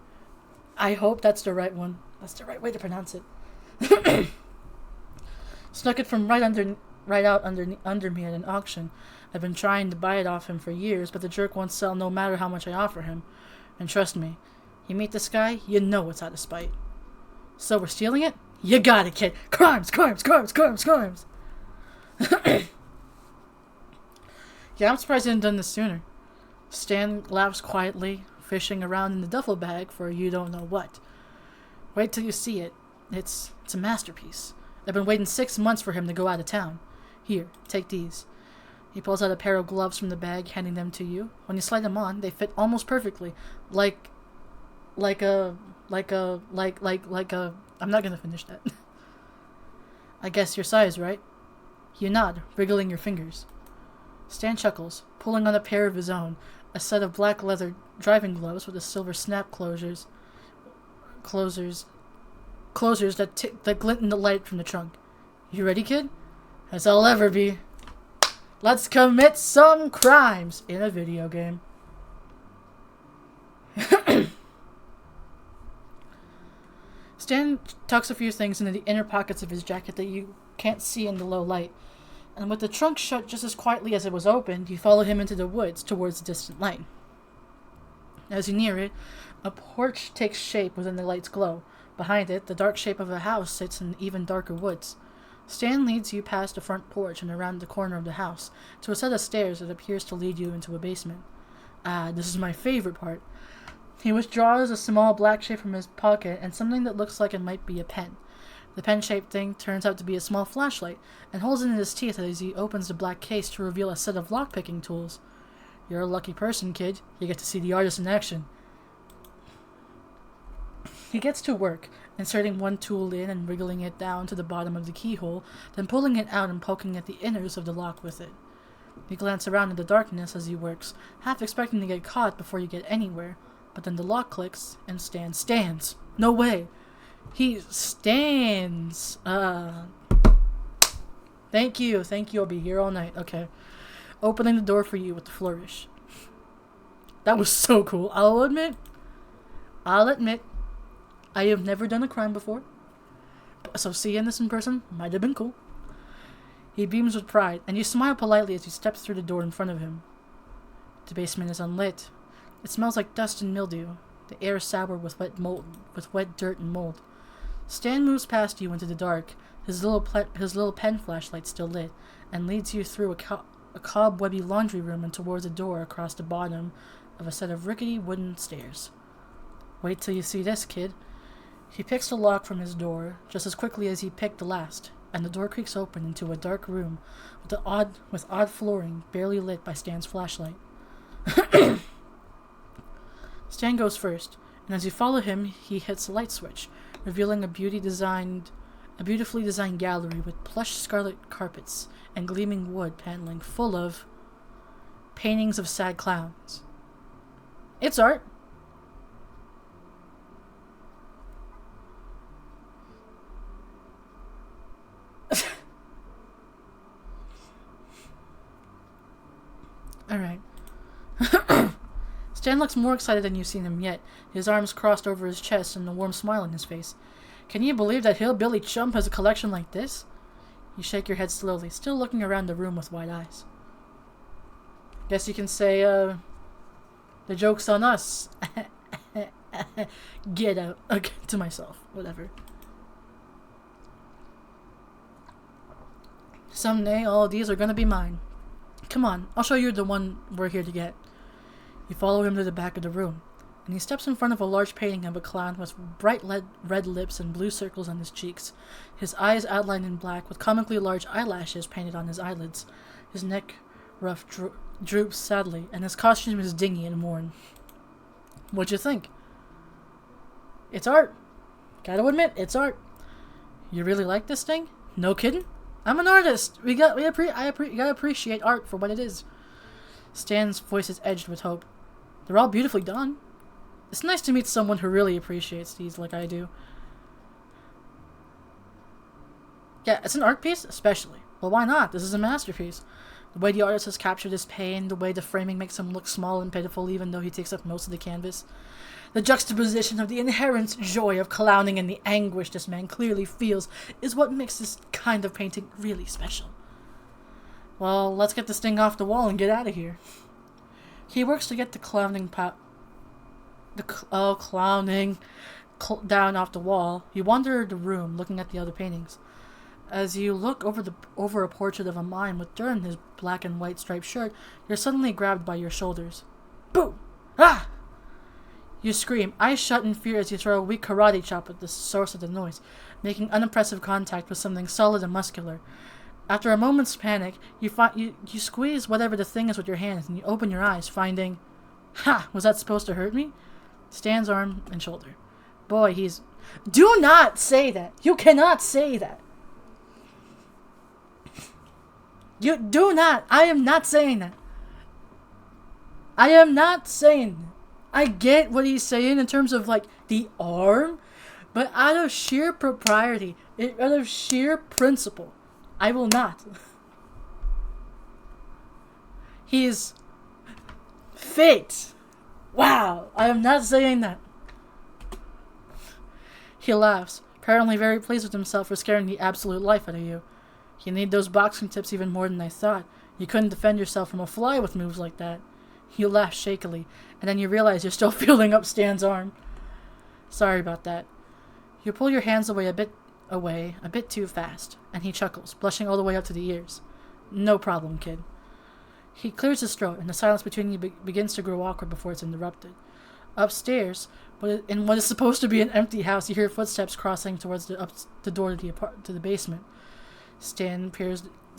I hope that's the right one. That's the right way to pronounce it. Snuck it from right out under me at an auction. I've been trying to buy it off him for years, but the jerk won't sell no matter how much I offer him. And trust me, you meet this guy, you know it's out of spite. So we're stealing it? You got it, kid. Crimes, crimes, crimes, crimes, crimes. Yeah, I'm surprised you hadn't done this sooner. Stan laughs quietly, fishing around in the duffel bag for you don't know what. Wait till you see it. It's a masterpiece. I've been waiting 6 months for him to go out of town. Here, take these. He pulls out a pair of gloves from the bag, handing them to you. When you slide them on, they fit almost perfectly. Like a... I'm not gonna finish that. I guess your size, right? You nod, wriggling your fingers. Stan chuckles, pulling on a pair of his own, a set of black leather driving gloves with the silver snap closures that glint in the light from the trunk. You ready, kid? As I'll ever be. Let's commit some crimes in a video game. Stan tucks a few things into the inner pockets of his jacket that you can't see in the low light, and with the trunk shut just as quietly as it was opened, you follow him into the woods towards the distant light. As you near it, a porch takes shape within the light's glow. Behind it, the dark shape of a house sits in even darker woods. Stan leads you past the front porch and around the corner of the house to a set of stairs that appears to lead you into a basement. This is my favorite part. He withdraws a small black shape from his pocket and something that looks like it might be a pen. The pen-shaped thing turns out to be a small flashlight and holds it in his teeth as he opens the black case to reveal a set of lockpicking tools. You're a lucky person, kid. You get to see the artist in action. He gets to work, inserting one tool in and wriggling it down to the bottom of the keyhole, then pulling it out and poking at the inners of the lock with it. You glance around in the darkness as he works, half expecting to get caught before you get anywhere, but then the lock clicks and Stan stands. No way! He stands! Thank you, I'll be here all night. Okay. Opening the door for you with the flourish. That was so cool. I'll admit, I have never done a crime before, so seeing this in person might have been cool. He beams with pride, and you smile politely as you step through the door in front of him. The basement is unlit. It smells like dust and mildew. The air is sour with wet dirt and mold. Stan moves past you into the dark, his little pen flashlight still lit, and leads you through a cobwebby laundry room and towards a door across the bottom of a set of rickety wooden stairs. Wait till you see this, kid. He picks the lock from his door just as quickly as he picked the last, and the door creaks open into a dark room with odd flooring barely lit by Stan's flashlight. Stan goes first, and as you follow him, he hits a light switch, revealing a beautifully designed gallery with plush scarlet carpets and gleaming wood paneling full of paintings of sad clowns. It's art. Alright. Stan looks more excited than you've seen him yet, his arms crossed over his chest and a warm smile on his face. Can you believe that hillbilly chump has a collection like this? You shake your head slowly, still looking around the room with wide eyes. Guess you can say, the joke's on us. Get out. Okay, to myself. Whatever. Someday all these are gonna be mine. Come on, I'll show you the one we're here to get. You follow him to the back of the room, and he steps in front of a large painting of a clown with bright red lips and blue circles on his cheeks, his eyes outlined in black with comically large eyelashes painted on his eyelids. His neck ruff droops sadly, and his costume is dingy and worn. What'd you think? It's art. Gotta admit, it's art. You really like this thing? No kidding? I'm an artist. You gotta appreciate art for what it is. Stan's voice is edged with hope. They're all beautifully done. It's nice to meet someone who really appreciates these like I do. Yeah, it's an art piece, especially. Well, why not? This is a masterpiece. The way the artist has captured his pain, the way the framing makes him look small and pitiful even though he takes up most of the canvas. The juxtaposition of the inherent joy of clowning and the anguish this man clearly feels is what makes this kind of painting really special. Well, let's get this thing off the wall and get out of here. He works to get the clowning down off the wall. You wander the room, looking at the other paintings. As you look over a portrait of a mime with dirt in his black and white striped shirt, you're suddenly grabbed by your shoulders. Boom! Ah! You scream, eyes shut in fear as you throw a weak karate chop at the source of the noise, making unimpressive contact with something solid and muscular. After a moment's panic, you squeeze whatever the thing is with your hands, and you open your eyes, finding... Ha! Was that supposed to hurt me? Stan's arm and shoulder. Boy, he's... Do not say that! You cannot say that! You do not! I am not saying that! I am not saying that! I get what he's saying in terms of, like, the arm, but out of sheer propriety, out of sheer principle, I will not. He's fate. Wow, I am not saying that. He laughs, apparently very pleased with himself for scaring the absolute life out of you. You need those boxing tips even more than I thought. You couldn't defend yourself from a fly with moves like that. You laugh shakily, and then you realize you're still feeling up Stan's arm. Sorry about that. You pull your hands away a bit too fast, and he chuckles, blushing all the way up to the ears. No problem, kid. He clears his throat, and the silence between you begins to grow awkward before it's interrupted. Upstairs, in what is supposed to be an empty house, you hear footsteps crossing towards the door to the basement. Stan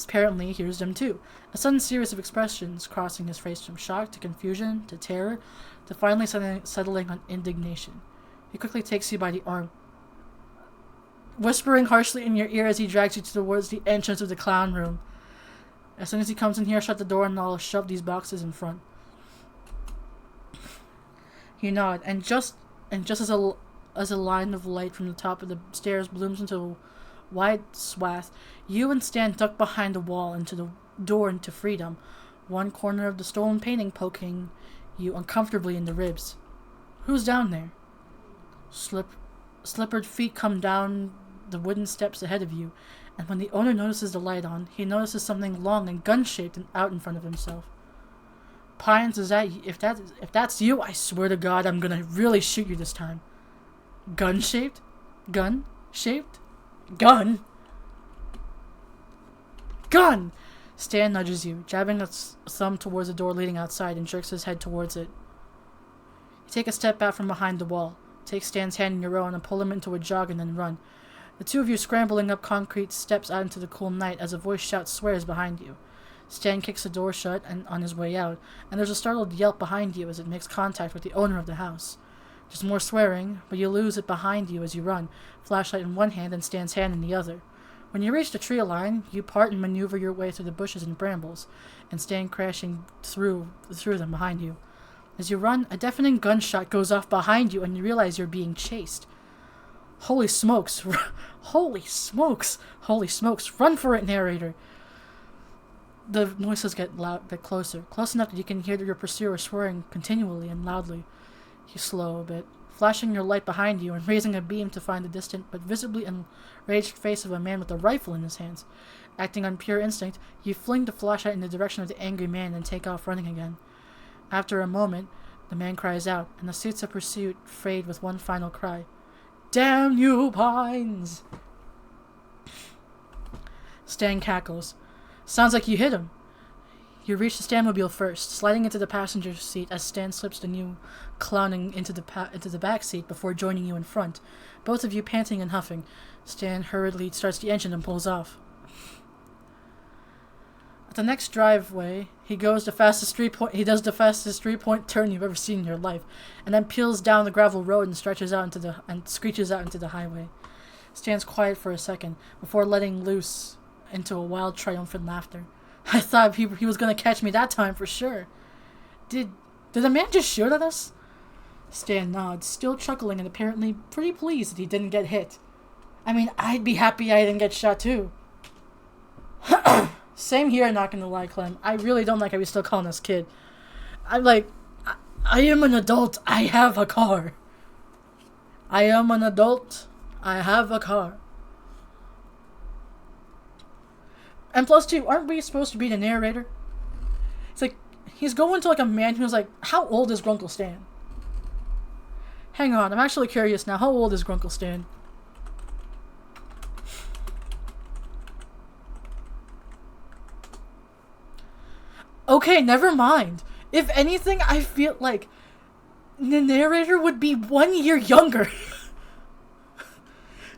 apparently hears them too. A sudden series of expressions crossing his face from shock to confusion to terror to finally settling on indignation. He quickly takes you by the arm, whispering harshly in your ear as he drags you towards the entrance of the clown room. As soon as he comes in here, shut the door and I'll shove these boxes in front. You nod, and just as a line of light from the top of the stairs blooms into a wide swath, you and Stan duck behind the wall into the door into freedom, one corner of the stolen painting poking you uncomfortably in the ribs. Who's down there? Slippered feet come down the wooden steps ahead of you, and when the owner notices the light on, he notices something long and gun-shaped and out in front of himself. Pines, if that's you, I swear to God, I'm gonna really shoot you this time. Gun-shaped? Gun-shaped? Gun! Gun! Stan nudges you, jabbing a thumb towards the door leading outside, and jerks his head towards it. You take a step back from behind the wall, take Stan's hand in your own, and pull him into a jog and then run. The two of you scrambling up concrete steps out into the cool night as a voice shouts swears behind you. Stan kicks the door shut and on his way out, and there's a startled yelp behind you as it makes contact with the owner of the house. There's more swearing, but you lose it behind you as you run, flashlight in one hand and Stan's hand in the other. When you reach the tree line, you part and maneuver your way through the bushes and brambles, and Stan crashing through them behind you. As you run, a deafening gunshot goes off behind you and you realize you're being chased. Holy smokes! Holy smokes! Holy smokes! Run for it, narrator! The voices get closer, close enough that you can hear your pursuer swearing continually and loudly. You slow a bit, flashing your light behind you and raising a beam to find the distant but visibly enraged face of a man with a rifle in his hands. Acting on pure instinct, you fling the flashlight in the direction of the angry man and take off running again. After a moment, the man cries out, and the suits of pursuit fade with one final cry. Damn you, Pines! Stan cackles. Sounds like you hit him. You reach the Stanmobile first, sliding into the passenger seat as Stan slips the new clowning into the back seat before joining you in front, both of you panting and huffing. Stan hurriedly starts the engine and pulls off. At the next driveway, he does the fastest three-point turn you've ever seen in your life, and then peels down the gravel road and screeches out into the highway. Stan's quiet for a second before letting loose into a wild, triumphant laughter. I thought he was gonna catch me that time for sure. Did the man just shoot at us? Stan nods, still chuckling and apparently pretty pleased that he didn't get hit. I mean, I'd be happy I didn't get shot too. Same here, not gonna lie, Clem. I really don't like how he's still calling us kid. I'm like, I am an adult. I have a car. I am an adult. I have a car. And plus two, aren't we supposed to be the narrator? It's like, he's going to like a man who's like, how old is Grunkle Stan? Hang on, I'm actually curious now. How old is Grunkle Stan? Okay, never mind. If anything, I feel like the narrator would be 1 year younger.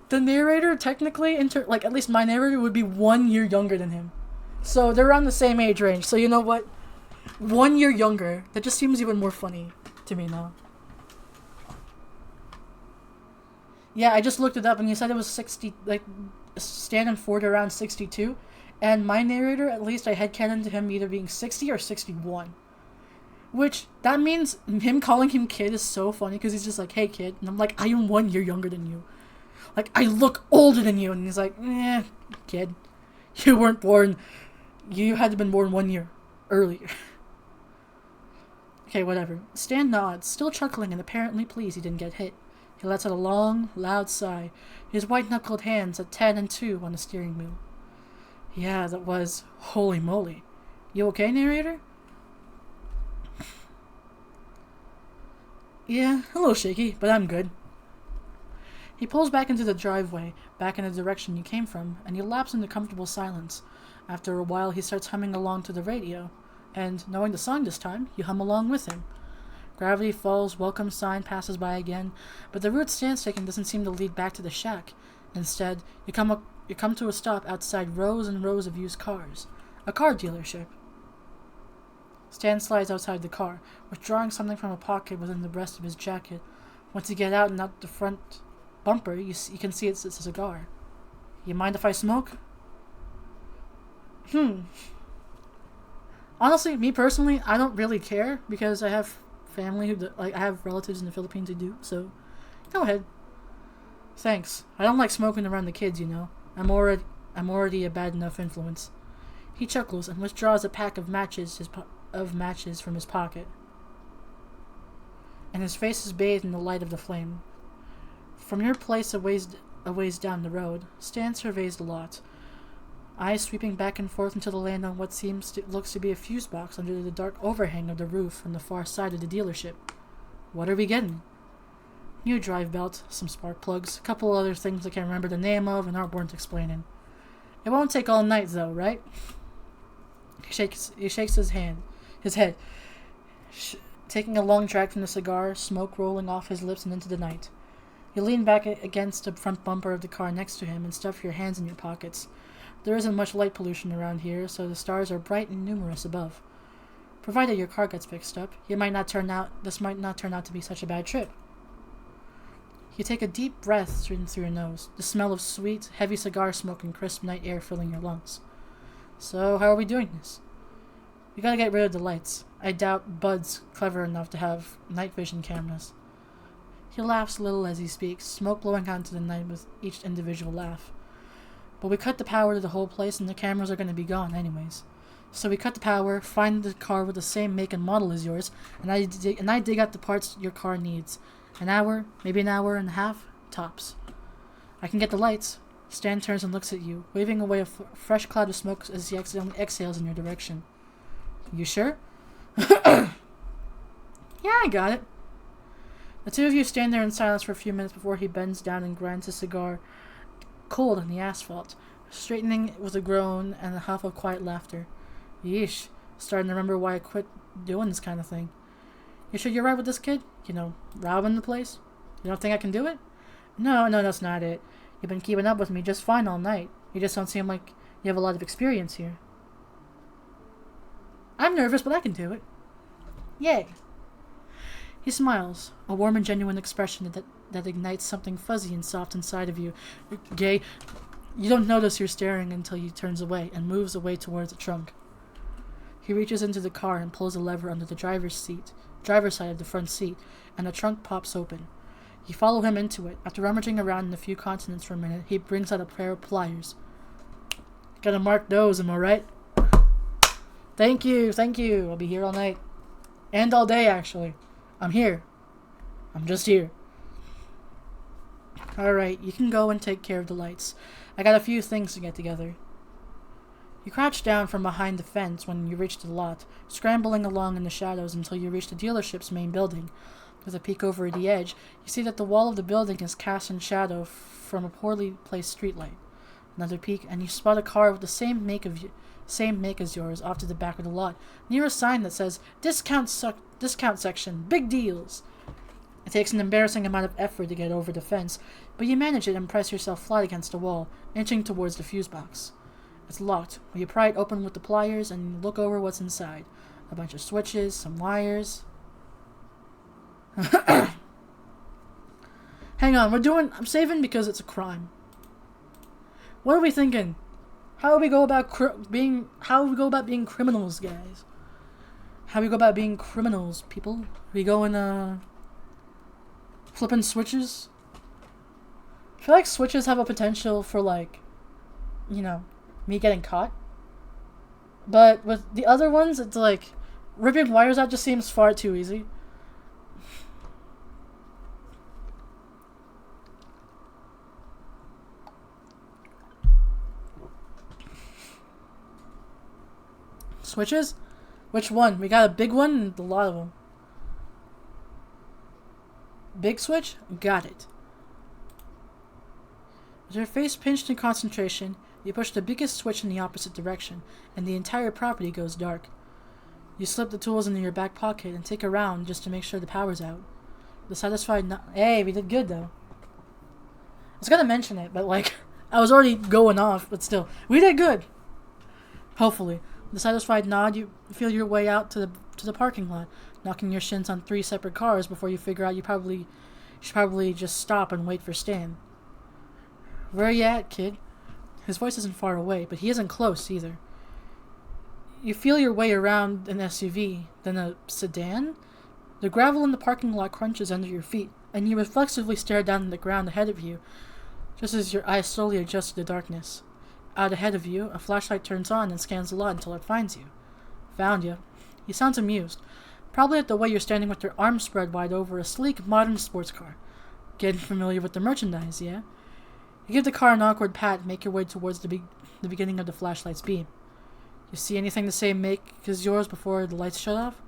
The narrator technically, like at least my narrator would be 1 year younger than him. So they're around the same age range. So you know what? 1 year younger. That just seems even more funny to me now. Yeah, I just looked it up and you said it was 60, like, Stan and Ford around 62. And my narrator, at least I headcanon to him either being 60 or 61. Which, that means him calling him kid is so funny because he's just like, hey kid. And I'm like, I am 1 year younger than you. Like, I look older than you. And he's like, kid. You weren't born. You had to have been born 1 year earlier. Okay, whatever. Stan nods, still chuckling and apparently pleased he didn't get hit. He lets out a long, loud sigh, his white-knuckled hands at 10 and 2 on the steering wheel. Yeah, that was... holy moly. You okay, narrator? Yeah, a little shaky, but I'm good. He pulls back into the driveway, back in the direction you came from, and you lapse into comfortable silence. After a while, he starts humming along to the radio, and, knowing the song this time, you hum along with him. Gravity Falls welcome sign passes by again, but the route Stan's taking doesn't seem to lead back to the shack. Instead, you come to a stop outside rows and rows of used cars. A car dealership. Stan slides outside the car, withdrawing something from a pocket within the breast of his jacket. Once you get out and out the front bumper, you can see it's a cigar. You mind if I smoke? Honestly, me personally, I don't really care because I have family who I have relatives in the Philippines who do, so go ahead. Thanks. I don't like smoking around the kids, you know. I'm already a bad enough influence. He chuckles and withdraws a pack of matches from his pocket. And his face is bathed in the light of the flame. From your place a ways down the road, Stan surveys the lot, eyes sweeping back and forth until they land on what looks to be a fuse box under the dark overhang of the roof on the far side of the dealership. What are we getting? New drive belt, some spark plugs, a couple other things I can't remember the name of and aren't worth explaining. It won't take all night though, right? He shakes his head, taking a long drag from the cigar, smoke rolling off his lips and into the night. You lean back against the front bumper of the car next to him and stuff your hands in your pockets. There isn't much light pollution around here, so the stars are bright and numerous above. Provided your car gets fixed up, this might not turn out to be such a bad trip. You take a deep breath through your nose, the smell of sweet, heavy cigar smoke and crisp night air filling your lungs. So, how are we doing this? We gotta get rid of the lights. I doubt Bud's clever enough to have night vision cameras. He laughs a little as he speaks, smoke blowing out into the night with each individual laugh. But we cut the power to the whole place and the cameras are going to be gone anyways. So we cut the power, find the car with the same make and model as yours, and I dig out the parts your car needs. An hour, maybe an hour and a half, tops. I can get the lights. Stan turns and looks at you, waving away a fresh cloud of smoke as he accidentally exhales in your direction. You sure? Yeah, I got it. The two of you stand there in silence for a few minutes before he bends down and grinds his cigar cold on the asphalt, straightening with a groan and a huff of quiet laughter. Yeesh, starting to remember why I quit doing this kind of thing. You sure you're right with this kid? You know, robbing the place? You don't think I can do it? No, that's not it. You've been keeping up with me just fine all night. You just don't seem like you have a lot of experience here. I'm nervous, but I can do it. Yay. He smiles, a warm and genuine expression that ignites something fuzzy and soft inside of you. Gay, you don't notice you're staring until he turns away and moves away towards the trunk. He reaches into the car and pulls a lever under the driver's side of the front seat, and the trunk pops open. You follow him into it. After rummaging around in a few continents for a minute, he brings out a pair of pliers. Gotta mark those, am I right? Thank you, thank you. I'll be here all night. And all day, actually. I'm here. I'm just here. Alright, you can go and take care of the lights. I got a few things to get together. You crouch down from behind the fence when you reach the lot, scrambling along in the shadows until you reach the dealership's main building. With a peek over the edge, you see that the wall of the building is cast in shadow from a poorly placed streetlight. Another peek, and you spot a car with the same make as yours off to the back of the lot, near a sign that says, Discount section, big deals. It takes an embarrassing amount of effort to get over the fence, but you manage it and press yourself flat against the wall, inching towards the fuse box. It's locked, but you pry it open with the pliers and look over what's inside. A bunch of switches, some wires. Hang on, I'm saving because it's a crime. What are we thinking? How do we go about being criminals, guys? How do we go about being criminals, people? We going, flipping switches? I feel like switches have a potential for, like, you know, me getting caught. But with the other ones, it's like, ripping wires out just seems far too easy. Switches? Which one? We got a big one and a lot of them. Big switch? Got it. With your face pinched in concentration, you push the biggest switch in the opposite direction, and the entire property goes dark. You slip the tools into your back pocket and take a round just to make sure the power's out. The satisfied Hey, we did good though. I was gonna mention it, but like, I was already going off, but still. We did good! Hopefully. With a satisfied nod, you feel your way out to the parking lot, knocking your shins on 3 separate cars before you figure out you should probably just stop and wait for Stan. Where you at, kid? His voice isn't far away, but he isn't close either. You feel your way around an SUV, then a sedan? The gravel in the parking lot crunches under your feet, and you reflexively stare down at the ground ahead of you, just as your eyes slowly adjust to the darkness. Out ahead of you, a flashlight turns on and scans the lot until it finds you. Found you. He sounds amused, probably at the way you're standing with your arms spread wide over a sleek, modern sports car. Getting familiar with the merchandise, yeah? You give the car an awkward pat and make your way towards the beginning of the flashlight's beam. You see anything the same make as yours before the lights shut off?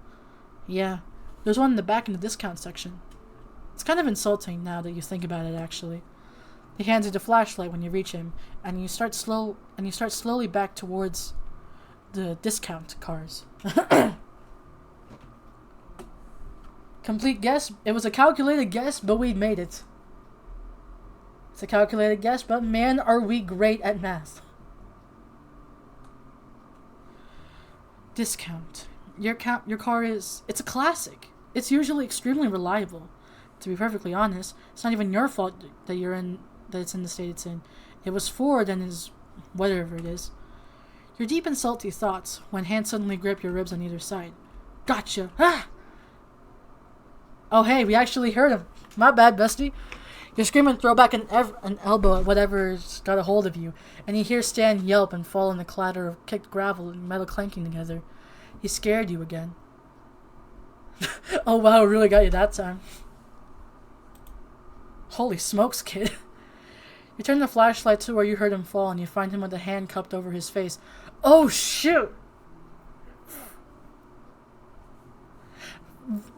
Yeah. There's one in the back in the discount section. It's kind of insulting now that you think about it, actually. He hands you the flashlight when you reach him, and you start slowly back towards the discount cars. Complete guess? It was a calculated guess, but we made it. It's a calculated guess, but man, are we great at math. Discount. Your car is... It's a classic. It's usually extremely reliable. To be perfectly honest, it's not even your fault that it's in the state it's in. It was Ford and his... whatever it is. You're deep in salty thoughts when hands suddenly grip your ribs on either side. Gotcha! Ah! Oh hey, we actually heard him. My bad, bestie. You scream and throw back an elbow at whatever's got a hold of you, and you hear Stan yelp and fall in the clatter of kicked gravel and metal clanking together. He scared you again. Oh wow, really got you that time. Holy smokes, kid. You turn the flashlight to where you heard him fall, and you find him with a hand cupped over his face. Oh shoot!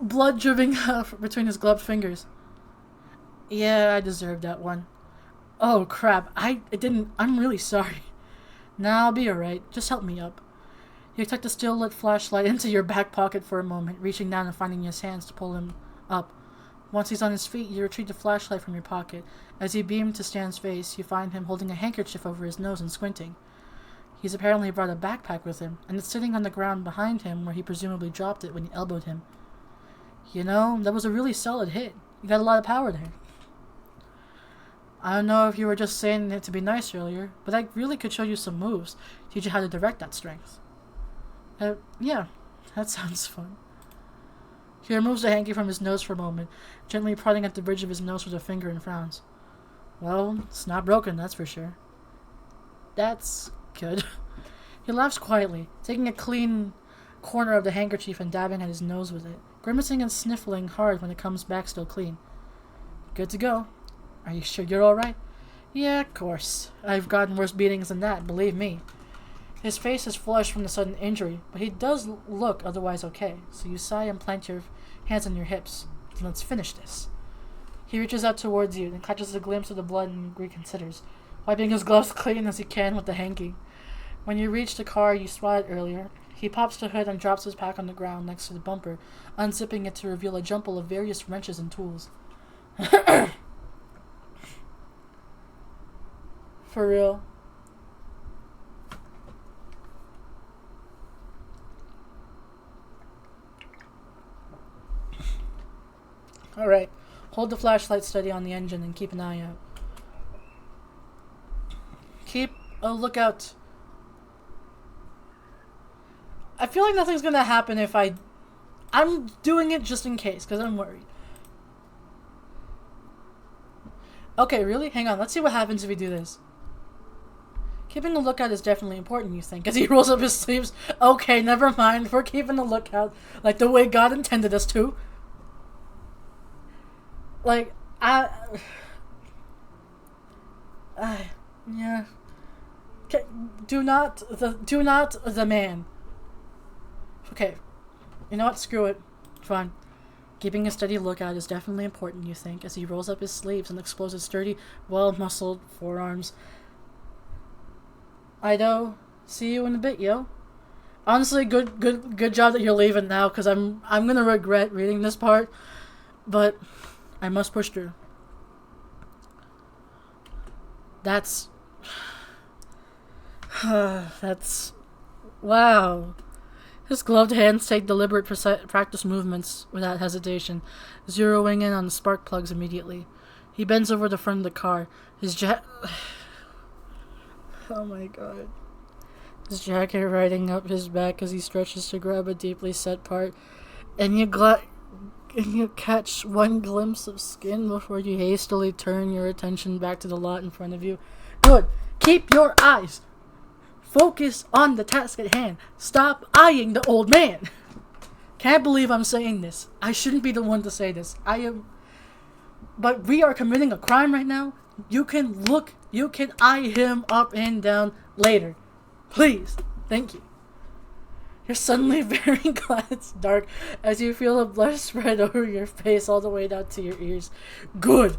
Blood dripping between his gloved fingers. Yeah, I deserved that one. Oh crap, I'm really sorry. Nah, I'll be alright. Just help me up. You tuck the still lit flashlight into your back pocket for a moment, reaching down and finding his hands to pull him up. Once he's on his feet, you retrieve the flashlight from your pocket. As you beam to Stan's face, you find him holding a handkerchief over his nose and squinting. He's apparently brought a backpack with him, and it's sitting on the ground behind him where he presumably dropped it when you elbowed him. You know, that was a really solid hit. You got a lot of power there. I don't know if you were just saying it to be nice earlier, but I really could show you some moves, teach you how to direct that strength. Yeah, that sounds fun. He removes the hanky from his nose for a moment, gently prodding at the bridge of his nose with a finger and frowns. Well, it's not broken, that's for sure. That's good. He laughs quietly, taking a clean corner of the handkerchief and dabbing at his nose with it, grimacing and sniffling hard when it comes back still clean. Good to go. Are you sure you're alright? Yeah, of course. I've gotten worse beatings than that, believe me. His face is flushed from the sudden injury, but he does look otherwise okay, so you sigh and plant your hands on your hips. Let's finish this. He reaches out towards you and catches a glimpse of the blood and reconsiders, wiping his gloves clean as he can with the hanky. When you reach the car you spotted earlier, he pops the hood and drops his pack on the ground next to the bumper, unzipping it to reveal a jumble of various wrenches and tools. For real. Alright, hold the flashlight steady on the engine and keep an eye out. Keep a lookout. I feel like nothing's gonna happen if I'm doing it just in case, because I'm worried. Okay, really? Hang on, let's see what happens if we do this. Keeping a lookout is definitely important, you think, as he rolls up his sleeves. Okay, never mind, we're keeping a lookout, like the way God intended us to. Like, yeah. Okay, do not the man. Okay, you know what? Screw it. Fine. Keeping a steady lookout is definitely important, you think, as he rolls up his sleeves and exposes his sturdy, well-muscled forearms. Ido, see you in a bit, yo. Honestly, good job that you're leaving now, because I'm gonna regret reading this part, but I must push through. That's wow. His gloved hands take deliberate practice movements without hesitation, zeroing in on the spark plugs immediately. He bends over the front of the car, his oh my god. His jacket riding up his back as he stretches to grab a deeply set part, and you catch one glimpse of skin before you hastily turn your attention back to the lot in front of you. Good. Keep your eyes. Focus on the task at hand. Stop eyeing the old man. Can't believe I'm saying this. I shouldn't be the one to say this. But we are committing a crime right now. You can eye him up and down later. Please. Thank you. You're suddenly very glad it's dark as you feel the blush spread over your face all the way down to your ears. Good.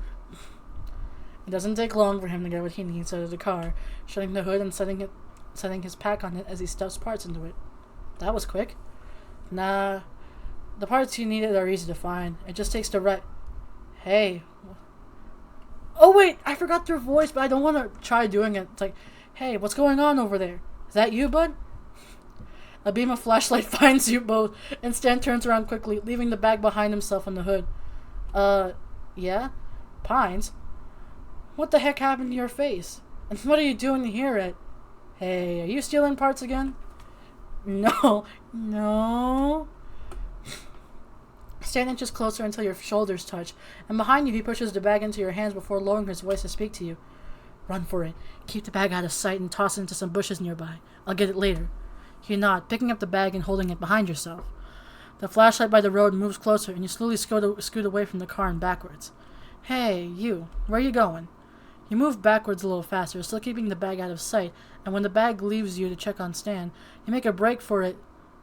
It doesn't take long for him to get what he needs out of the car, shutting the hood and setting his pack on it as he stuffs parts into it. That was quick. Nah, the parts you needed are easy to find. It just takes the right... Hey. Oh wait, I forgot their voice, but I don't want to try doing it. It's like, hey, what's going on over there? Is that you, bud? A beam of flashlight finds you both, and Stan turns around quickly, leaving the bag behind himself on the hood. Yeah? Pines? What the heck happened to your face? And what are you doing here at... Hey, are you stealing parts again? No. Stan inches closer until your shoulders touch, and behind you he pushes the bag into your hands before lowering his voice to speak to you. Run for it. Keep the bag out of sight and toss it into some bushes nearby. I'll get it later. You nod, picking up the bag and holding it behind yourself. The flashlight by the road moves closer, and you slowly scoot away from the car and backwards. Hey, you. Where are you going? You move backwards a little faster, still keeping the bag out of sight, and when the bag leaves you to check on Stan, you make a break for it.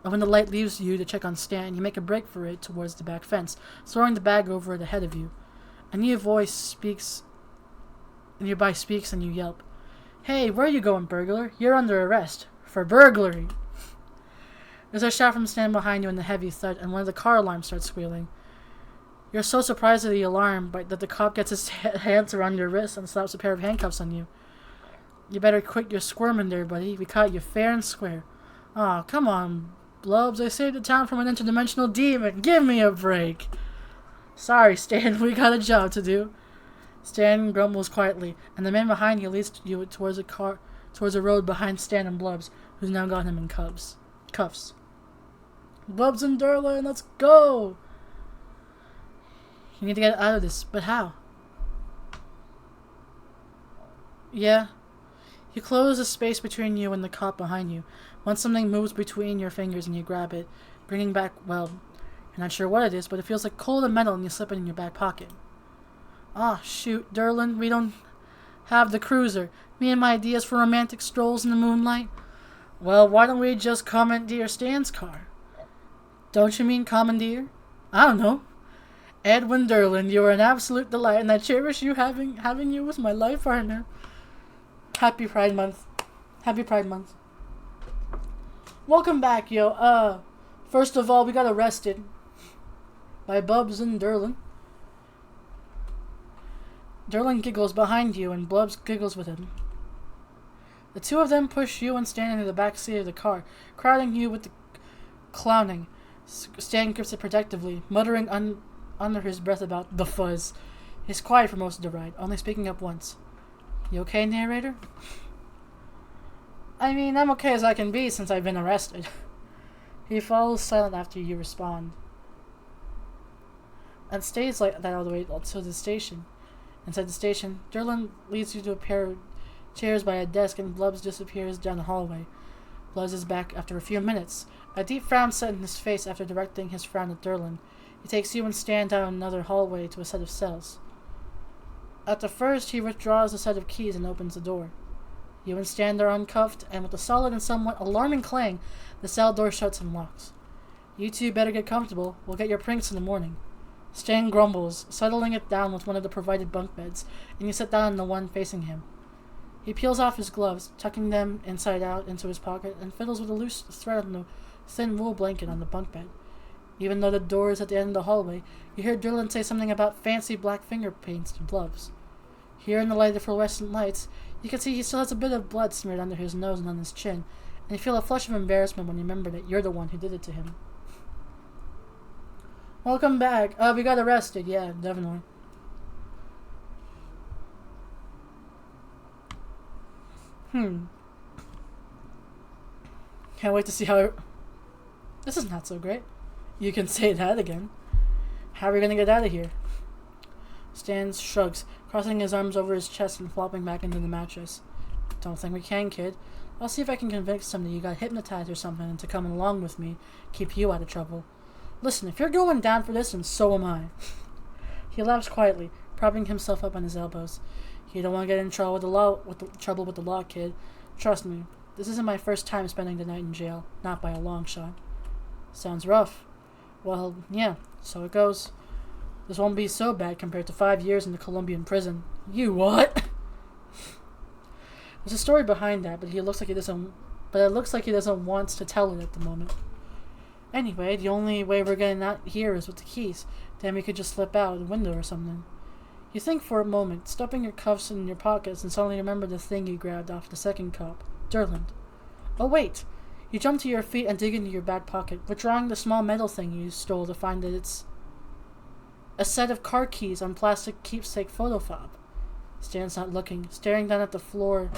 And when the light leaves you to check on Stan, you make a break for it towards the back fence, throwing the bag over it ahead of you. A nearby speaks, and you yelp. Hey, where are you going, burglar? You're under arrest. For burglary. There's a shout from Stan behind you and a heavy thud, and one of the car alarms starts squealing. You're so surprised at the alarm that the cop gets his hands around your wrist and slaps a pair of handcuffs on you. You better quit your squirming there, buddy. We caught you fair and square. Aw, come on, Blubs. I saved the town from an interdimensional demon. Give me a break. Sorry, Stan. We got a job to do. Stan grumbles quietly, and the man behind you leads you towards a road behind Stan and Blubs, who's now got him in cuffs. Blubs and Durlin, let's go! You need to get out of this, but how? Yeah. You close the space between you and the cop behind you. Once something moves between your fingers and you grab it, bringing back, well, you're not sure what it is, but it feels like cold and metal and you slip it in your back pocket. Ah, shoot, Derlin, we don't have the cruiser. Me and my ideas for romantic strolls in the moonlight. Well, why don't we just commandeer Stan's car? Don't you mean commandeer? I don't know. Edwin Derlin, you are an absolute delight, and I cherish you having you as my life partner. Happy Pride Month. Happy Pride Month. Welcome back, yo. First of all, we got arrested by Bubs and Derlin. Derlin giggles behind you, and Bubs giggles with him. The two of them push you and Stan into the back seat of the car, crowding you with the clowning. Stan grips it protectively, muttering under his breath about the fuzz. He's quiet for most of the ride, only speaking up once. You okay, narrator? I mean, I'm okay as I can be since I've been arrested. He falls silent after you respond, and stays like that all the way to the station. Inside the station, Derlin leads you to a pair of chairs by a desk, and Blubs disappears down the hallway. Blubs is back after a few minutes. A deep frown set in his face after directing his frown at Derlin. He takes you and Stan down another hallway to a set of cells. At the first, he withdraws a set of keys and opens the door. You and Stan are uncuffed, and with a solid and somewhat alarming clang, the cell door shuts and locks. You two better get comfortable. We'll get your prinks in the morning. Stan grumbles, settling it down with one of the provided bunk beds, and you sit down on the one facing him. He peels off his gloves, tucking them inside out into his pocket, and fiddles with a loose thread on the thin wool blanket on the bunk bed. Even though the door is at the end of the hallway, you hear Derlin say something about fancy black finger paints and gloves. Here in the light of fluorescent lights, you can see he still has a bit of blood smeared under his nose and on his chin, and you feel a flush of embarrassment when you remember that you're the one who did it to him. Welcome back. We got arrested. Yeah, definitely. Can't wait to see how This is not so great. You can say that again. How are we gonna get out of here? Stan shrugs, crossing his arms over his chest and flopping back into the mattress. Don't think we can, kid. I'll see if I can convince them that you got hypnotized or something and to come along with me, keep you out of trouble. Listen, if you're going down for this, then so am I. He laughs quietly, propping himself up on his elbows. You don't want to get in trouble with the law, kid. Trust me, this isn't my first time spending the night in jail, not by a long shot. Sounds rough. Well, yeah, so it goes. This won't be so bad compared to 5 years in the Colombian prison. You what? There's a story behind that, but it looks like he doesn't want to tell it at the moment. Anyway, the only way we're getting out here is with the keys. Then we could just slip out the window or something. You think for a moment, stuffing your cuffs in your pockets, and suddenly remember the thing you grabbed off the second cop, Derlin. Oh wait! You jump to your feet and dig into your back pocket, withdrawing the small metal thing you stole to find that it's a set of car keys on plastic keepsake photo fob. Stan's not looking, staring down at the floor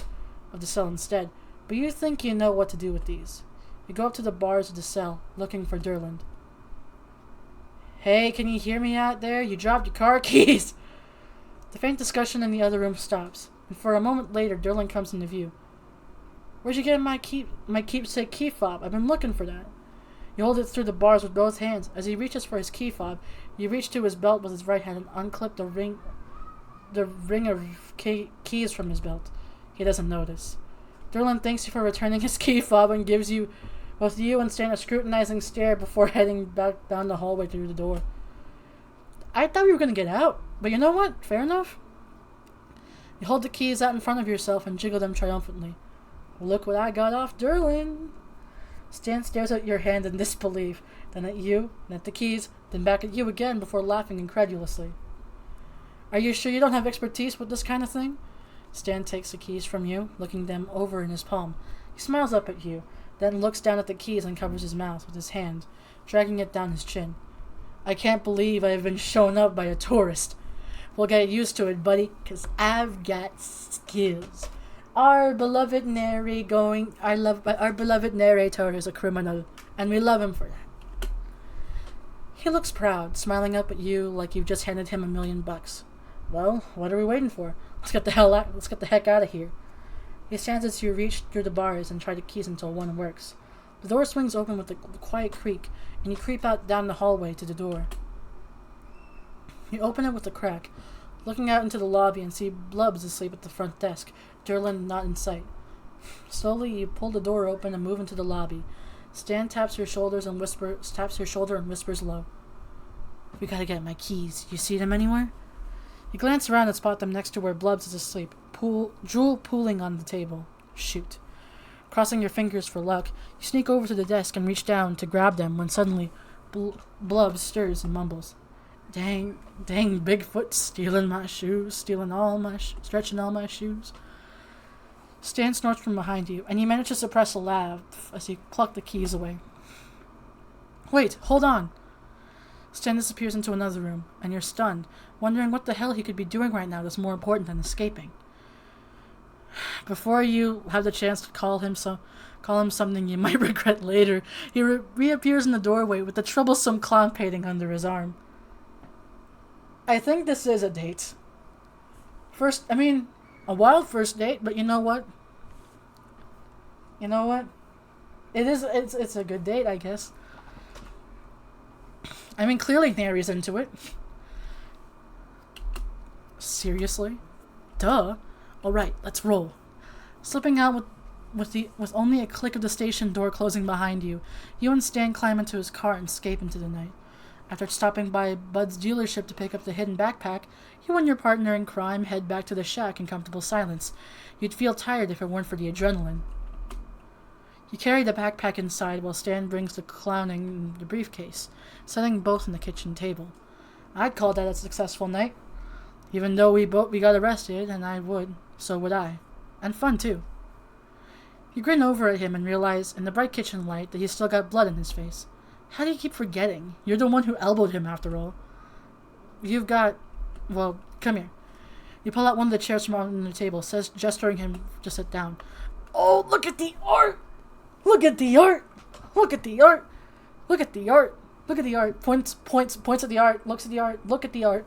of the cell instead, but you think you know what to do with these. You go up to the bars of the cell, looking for Derlin. Hey, can you hear me out there? You dropped your car keys! The faint discussion in the other room stops, and for a moment later, Derlin comes into view. Where'd you get my keepsake key fob? I've been looking for that. You hold it through the bars with both hands. As he reaches for his key fob, you reach to his belt with his right hand and unclip the ring of keys from his belt. He doesn't notice. Derlin thanks you for returning his key fob and gives both you and Stan a scrutinizing stare before heading back down the hallway through the door. I thought we were going to get out, but you know what? Fair enough. You hold the keys out in front of yourself and jiggle them triumphantly. Look what I got off Derlin. Stan stares at your hand in disbelief, then at you, then at the keys, then back at you again before laughing incredulously. Are you sure you don't have expertise with this kind of thing? Stan takes the keys from you, looking them over in his palm. He smiles up at you, then looks down at the keys and covers his mouth with his hand, dragging it down his chin. I can't believe I have been shown up by a tourist. We'll get used to it, buddy, 'cause I've got skills. Our beloved narrator is a criminal, and we love him for that. He looks proud, smiling up at you like you've just handed him $1 million. Well, what are we waiting for? Let's get the heck out of here. He stands as you reach through the bars and try the keys until one works. The door swings open with a quiet creak, and you creep out down the hallway to the door. You open it with a crack, looking out into the lobby and see Blubs asleep at the front desk, Derlin not in sight. Slowly, you pull the door open and move into the lobby. Stan taps your shoulder and whispers low. "We gotta get my keys. You see them anywhere?" You glance around and spot them next to where Blubs is asleep, drool pooling on the table. Shoot. Crossing your fingers for luck, you sneak over to the desk and reach down to grab them when suddenly Blubs stirs and mumbles. Dang Bigfoot, stealing my shoes, stretching all my shoes. Stan snorts from behind you, and you manage to suppress a laugh as you pluck the keys away. Wait, hold on! Stan disappears into another room, and you're stunned, wondering what the hell he could be doing right now that's more important than escaping. Before you have the chance to call him something you might regret later, he reappears in the doorway with the troublesome clown painting under his arm. I think this is a date. A wild first date, but you know what? It's a good date, I guess. Clearly Nary's into it. Seriously? Duh. Alright, let's roll. Slipping out with only a click of the station door closing behind you, you and Stan climb into his car and escape into the night. After stopping by Bud's dealership to pick up the hidden backpack, you and your partner in crime head back to the shack in comfortable silence. You'd feel tired if it weren't for the adrenaline. You carry the backpack inside while Stan brings the clowning in the briefcase, setting both on the kitchen table. I'd call that a successful night. Even though we got arrested, and I would, so would I. And fun, too. You grin over at him and realize, in the bright kitchen light, that he's still got blood in his face. How do you keep forgetting? You're the one who elbowed him, after all. Come here. You pull out one of the chairs from under the table, gesturing him to sit down. Oh, look at the art! Look at the art! Look at the art! Look at the art! Look at the art! Points at the art, looks at the art, look at the art.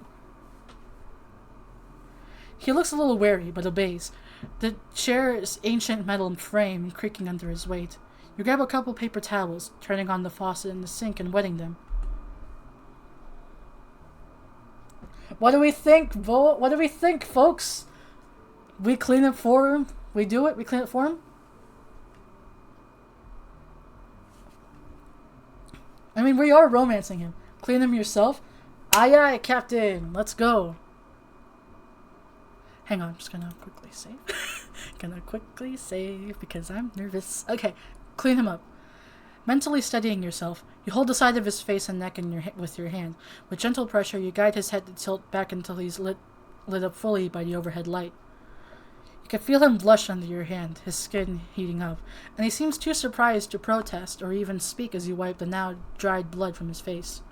He looks a little wary, but obeys. The chair's ancient metal frame creaking under his weight. You grab a couple paper towels, turning on the faucet in the sink and wetting them. What do we think, What do we think, folks? We clean it for him? We do it? We clean it for him? We are romancing him. Clean him yourself? Aye, aye, Captain. Let's go. Hang on, I'm just gonna quickly save. Because I'm nervous. Okay, clean him up. Mentally steadying yourself, you hold the side of his face and neck with your hand. With gentle pressure, you guide his head to tilt back until he's lit up fully by the overhead light. You can feel him blush under your hand, his skin heating up, and he seems too surprised to protest or even speak as you wipe the now dried blood from his face.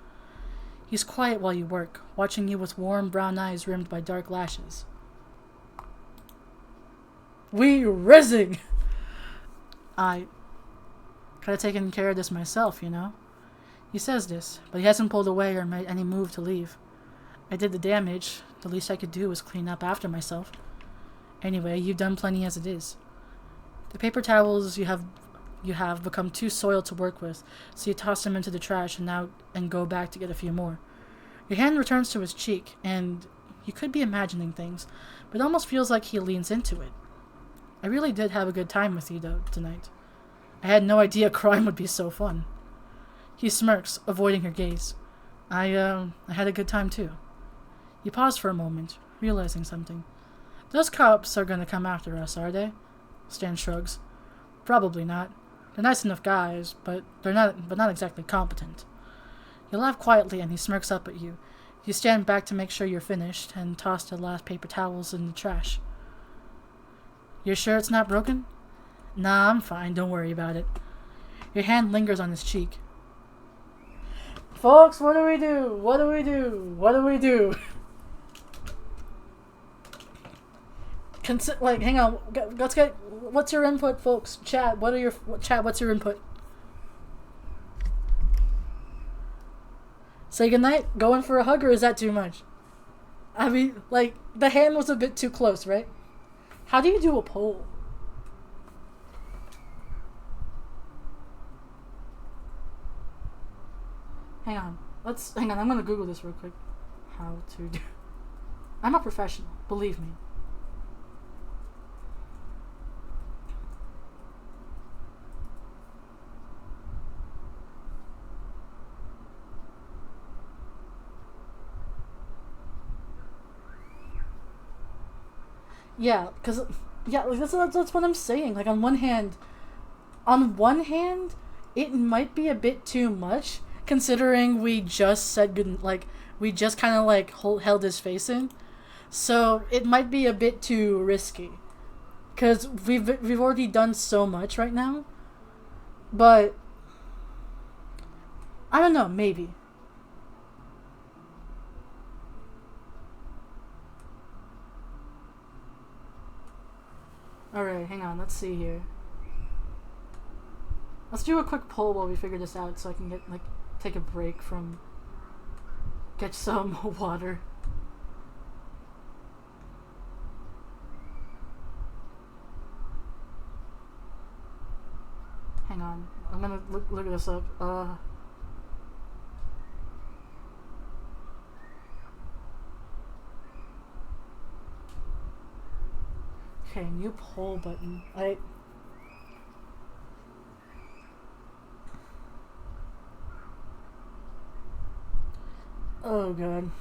He's quiet while you work, watching you with warm brown eyes rimmed by dark lashes. We rizzing! I could have taken care of this myself, you know? He says this, but he hasn't pulled away or made any move to leave. I did the damage. The least I could do was clean up after myself. Anyway, you've done plenty as it is. The paper towels you have become too soiled to work with, so you toss them into the trash and go back to get a few more. Your hand returns to his cheek, and you could be imagining things, but it almost feels like he leans into it. I really did have a good time with you, though, tonight. I had no idea crime would be so fun. He smirks, avoiding her gaze. I had a good time, too. You pause for a moment, realizing something. Those cops are gonna come after us, are they? Stan shrugs. Probably not. They're nice enough guys, but not exactly competent. You laugh quietly and he smirks up at you. You stand back to make sure you're finished and toss the last paper towels in the trash. You're sure it's not broken? Nah, I'm fine. Don't worry about it. Your hand lingers on his cheek. Folks, what do we do? What do we do? What do we do? Hang on. Let's get. What's your input, folks? Chat. What's your input? Say goodnight? Go in for a hug, or is that too much? The hand was a bit too close, right? How do you do a poll? Hang on. Hang on, I'm gonna Google this real quick. How to do... I'm a professional, believe me. Yeah, because... Yeah, like that's what I'm saying. Like, on one hand, it might be a bit too much, considering we just said good, like, we just kind of, like, held his face in. So, it might be a bit too risky. Because we've already done so much right now. But, I don't know, maybe. Alright, hang on, let's see here. Let's do a quick poll while we figure this out so I can get, like, take a break from... Get some water. Hang on, I'm gonna look this up. Okay, new poll button. Oh god.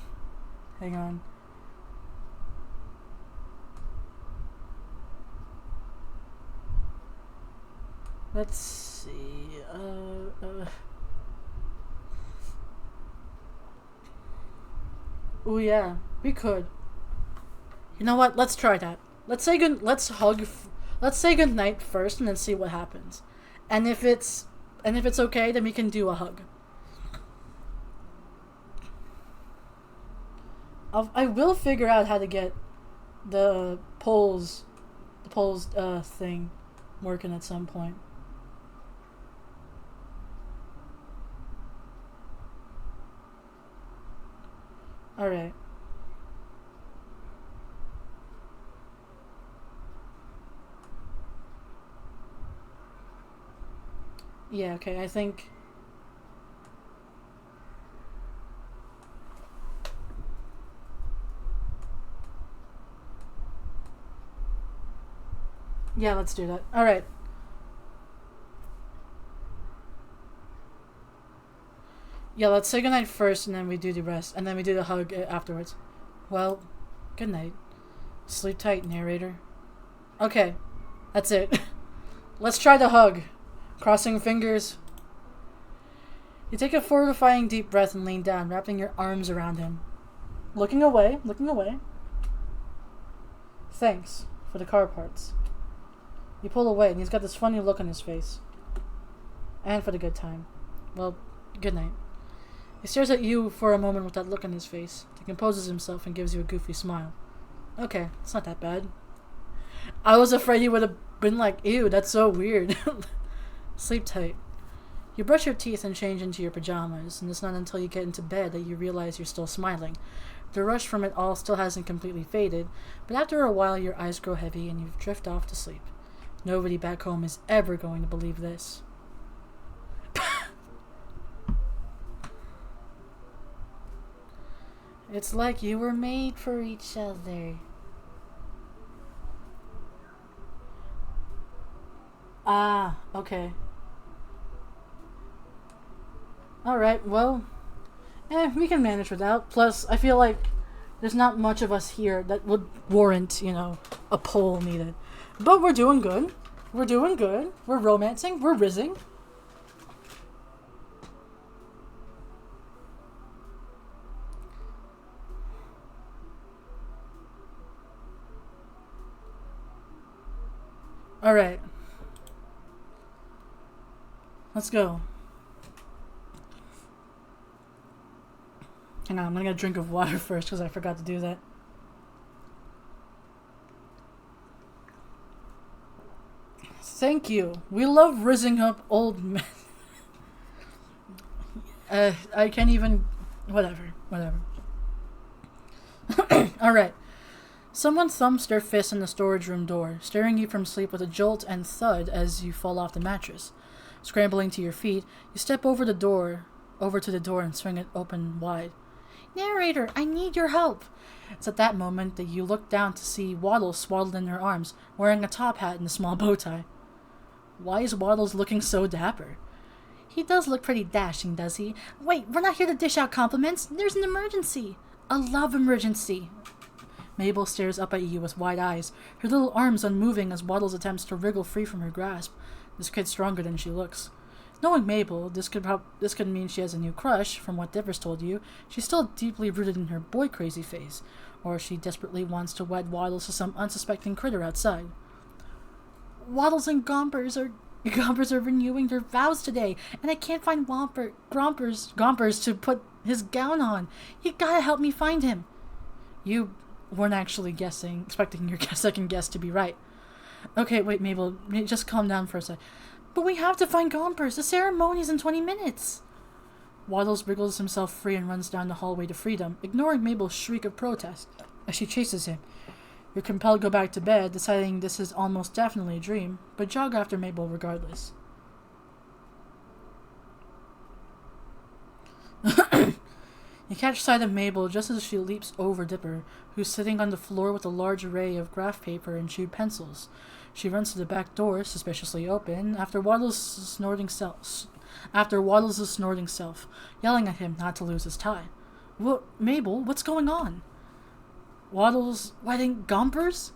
Hang on. Let's see. Oh yeah, we could. You know what? Let's try that. Let's say good night first and then see what happens. And if it's okay, then we can do a hug. I will figure out how to get the polls thing working at some point. Alright. Yeah, okay, I think... Yeah, let's do that. Alright. Yeah, let's say goodnight first and then we do the rest. And then we do the hug afterwards. Well, good night. Sleep tight, narrator. Okay, that's it. Let's try the hug. Crossing fingers. You take a fortifying deep breath and lean down, wrapping your arms around him. Looking away. Thanks for the car parts. You pull away and he's got this funny look on his face. And for the good time. Well, good night. He stares at you for a moment with that look on his face, then composes himself and gives you a goofy smile. Okay, it's not that bad. I was afraid you would have been like, ew, that's so weird. Sleep tight. You brush your teeth and change into your pajamas, and it's not until you get into bed that you realize you're still smiling. The rush from it all still hasn't completely faded, but after a while your eyes grow heavy and you drift off to sleep. Nobody back home is ever going to believe this. It's like you were made for each other. Ah, okay. Alright, well, we can manage without. Plus, I feel like there's not much of us here that would warrant, you know, a poll needed. But we're doing good. We're doing good. We're romancing. We're rizzing. Alright. Let's go. Hang on, I'm gonna get a drink of water first because I forgot to do that. Thank you. We love rizzing up old men. I can't even... Whatever. Alright. Someone thumps their fist on the storage room door, stirring you from sleep with a jolt and thud as you fall off the mattress. Scrambling to your feet, you step over the door over to the door and swing it open wide. Narrator, I need your help. It's at that moment that you look down to see Waddles swaddled in her arms, wearing a top hat and a small bow tie. Why is Waddles looking so dapper? He does look pretty dashing, does he? Wait, we're not here to dish out compliments. There's an emergency. A love emergency. Mabel stares up at you with wide eyes, her little arms unmoving as Waddles attempts to wriggle free from her grasp. This kid's stronger than she looks. Knowing Mabel, this could mean she has a new crush. From what Dipper's told you, she's still deeply rooted in her boy-crazy phase, or she desperately wants to wed Waddles to some unsuspecting critter outside. Waddles and Gompers are renewing their vows today, and I can't find Gompers to put his gown on. You gotta help me find him. You weren't actually expecting your second guess to be right. Okay, wait, Mabel, just calm down for a sec. But we have to find Gompers. The ceremony's in 20 minutes. Waddles wriggles himself free and runs down the hallway to freedom, ignoring Mabel's shriek of protest as she chases him. You're compelled to go back to bed, deciding this is almost definitely a dream, but jog after Mabel regardless. You catch sight of Mabel just as she leaps over Dipper, who's sitting on the floor with a large array of graph paper and chewed pencils. She runs to the back door, suspiciously open, after Waddles' snorting self, yelling at him not to lose his tie. Mabel, what's going on? Waddles wedding Gompers?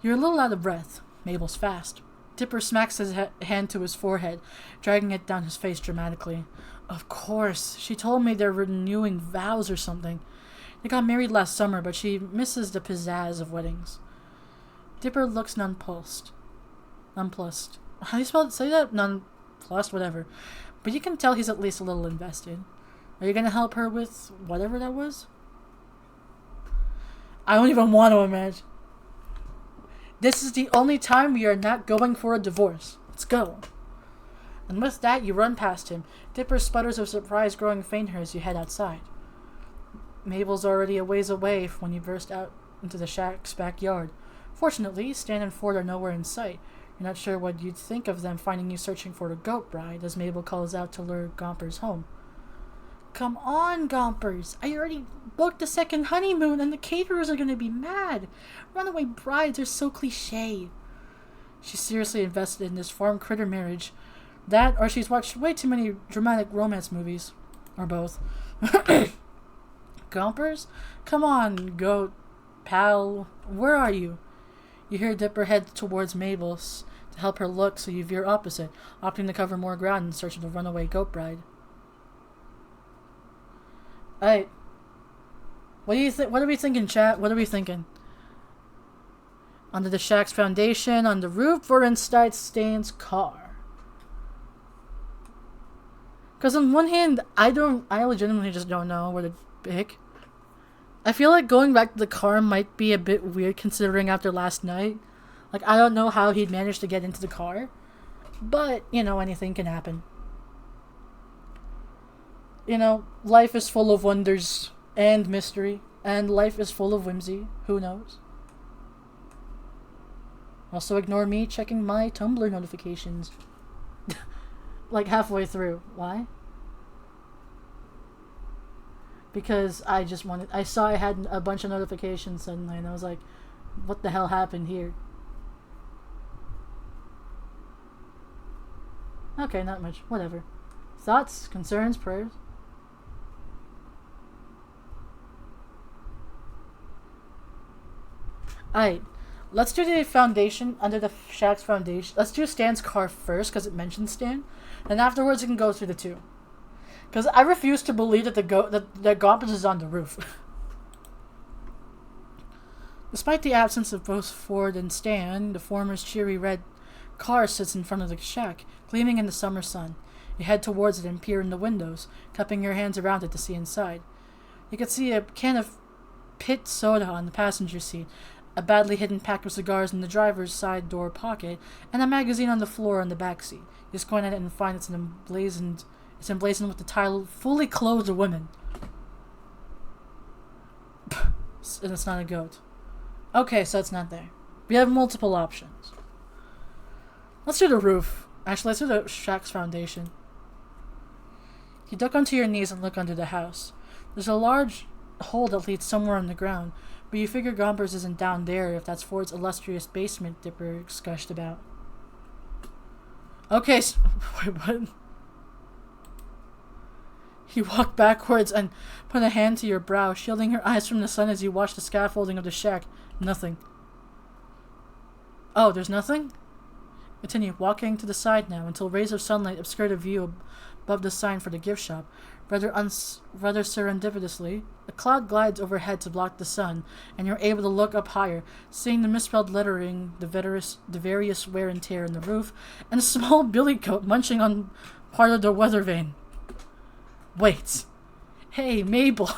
You're a little out of breath. Mabel's fast. Dipper smacks his hand to his forehead, dragging it down his face dramatically. Of course. She told me they're renewing vows or something. They got married last summer, but she misses the pizzazz of weddings. Dipper looks nonplussed. How do you spell it? Say that? Nonplussed, whatever. But you can tell he's at least a little invested. Are you going to help her with whatever that was? I don't even want to imagine. This is the only time we are not going for a divorce. Let's go. And with that, you run past him. Dipper's sputters of surprise growing fainter as you head outside. Mabel's already a ways away when you burst out into the shack's backyard. Fortunately, Stan and Ford are nowhere in sight. You're not sure what you'd think of them finding you searching for the goat bride as Mabel calls out to lure Gompers home. Come on, Gompers. I already booked the second honeymoon and the caterers are going to be mad. Runaway brides are so cliche. She's seriously invested in this farm critter marriage. That, or she's watched way too many dramatic romance movies. Or both. Gompers? Come on, goat pal. Where are you? You hear Dipper head towards Mabel's to help her look, so you veer opposite, opting to cover more ground in search of the runaway goat bride. Alright. What do you think? What are we thinking, chat? What are we thinking? Under the shack's foundation, on the roof, or inside Stan's car? Because on one hand, I legitimately just don't know where to pick. I feel like going back to the car might be a bit weird considering after last night. Like, I don't know how he'd managed to get into the car. But, you know, anything can happen. You know, life is full of wonders and mystery. And life is full of whimsy. Who knows? Also ignore me checking my Tumblr notifications. Like halfway through. Why? Because I saw I had a bunch of notifications suddenly and I was like, what the hell happened here? Okay, not much. Whatever. Thoughts, concerns, prayers? Alright. Let's do the foundation, under the shack's foundation. Let's do Stan's car first, because it mentions Stan. And afterwards, you can go through the two. Because I refuse to believe that that Gompers is on the roof. Despite the absence of both Ford and Stan, the former's cheery red car sits in front of the shack, gleaming in the summer sun. You head towards it and peer in the windows, cupping your hands around it to see inside. You can see a can of Pit soda on the passenger seat, a badly hidden pack of cigars in the driver's side door pocket, and a magazine on the floor in the back seat. You squint at it and find it's emblazoned with the title, Fully Clothed Women. And it's not a goat. Okay, so it's not there. We have multiple options. Let's do the roof. Actually, let's do the shack's foundation. You duck onto your knees and look under the house. There's a large hole that leads somewhere on the ground, but you figure Gompers isn't down there if that's Ford's illustrious basement Dipper gushed about. Okay, wait, what? You walk backwards and put a hand to your brow, shielding your eyes from the sun as you watch the scaffolding of the shack. Nothing. Oh, there's nothing? Continue walking to the side now until rays of sunlight obscure the view above the sign for the gift shop. Rather serendipitously, a cloud glides overhead to block the sun, and you're able to look up higher, seeing the misspelled lettering, the various wear and tear in the roof, and a small billygoat munching on part of the weather vane. Wait. Hey, Mabel.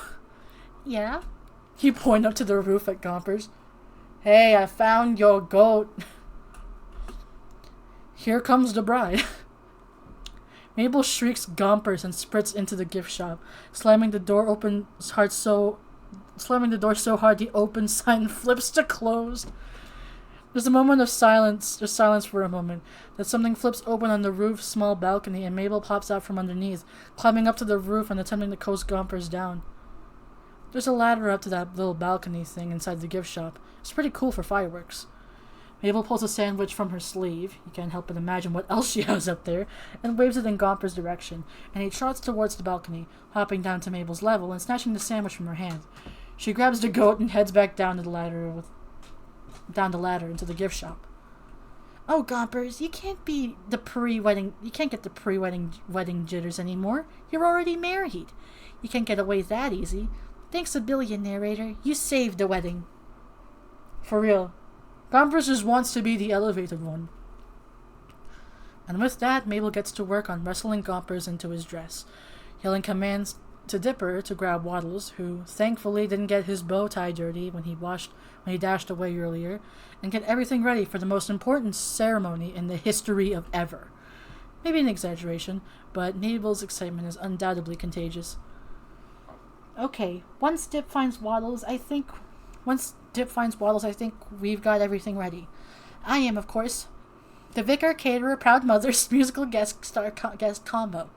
Yeah? You point up to the roof at Gompers. Hey, I found your goat. Here comes the bride. Mabel shrieks Gompers and sprints into the gift shop, slamming the door so hard the open sign flips to closed. There's a moment of silence. There's silence for a moment. Then something flips open on the roof's small balcony, and Mabel pops out from underneath, climbing up to the roof and attempting to coast Gompers down. There's a ladder up to that little balcony thing inside the gift shop. It's pretty cool for fireworks. Mabel pulls a sandwich from her sleeve, you can't help but imagine what else she has up there, and waves it in Gomper's direction, and he trots towards the balcony, hopping down to Mabel's level and snatching the sandwich from her hand. She grabs the goat and heads back down the ladder into the gift shop. Oh, Gompers, you can't get the pre-wedding jitters anymore. You're already married. You can't get away that easy. Thanks a billion, narrator. You saved the wedding. For real. Gompers just wants to be the elevated one. And with that, Mabel gets to work on wrestling Gompers into his dress, yelling commands to Dipper to grab Waddles, who thankfully didn't get his bow tie dirty when he dashed away earlier, and get everything ready for the most important ceremony in the history of ever. Maybe an exaggeration, but Mabel's excitement is undoubtedly contagious. Okay, once Dip finds Waddles, I think we've got everything ready. I am, of course, the Vicar, Caterer, Proud Mother's musical guest combo.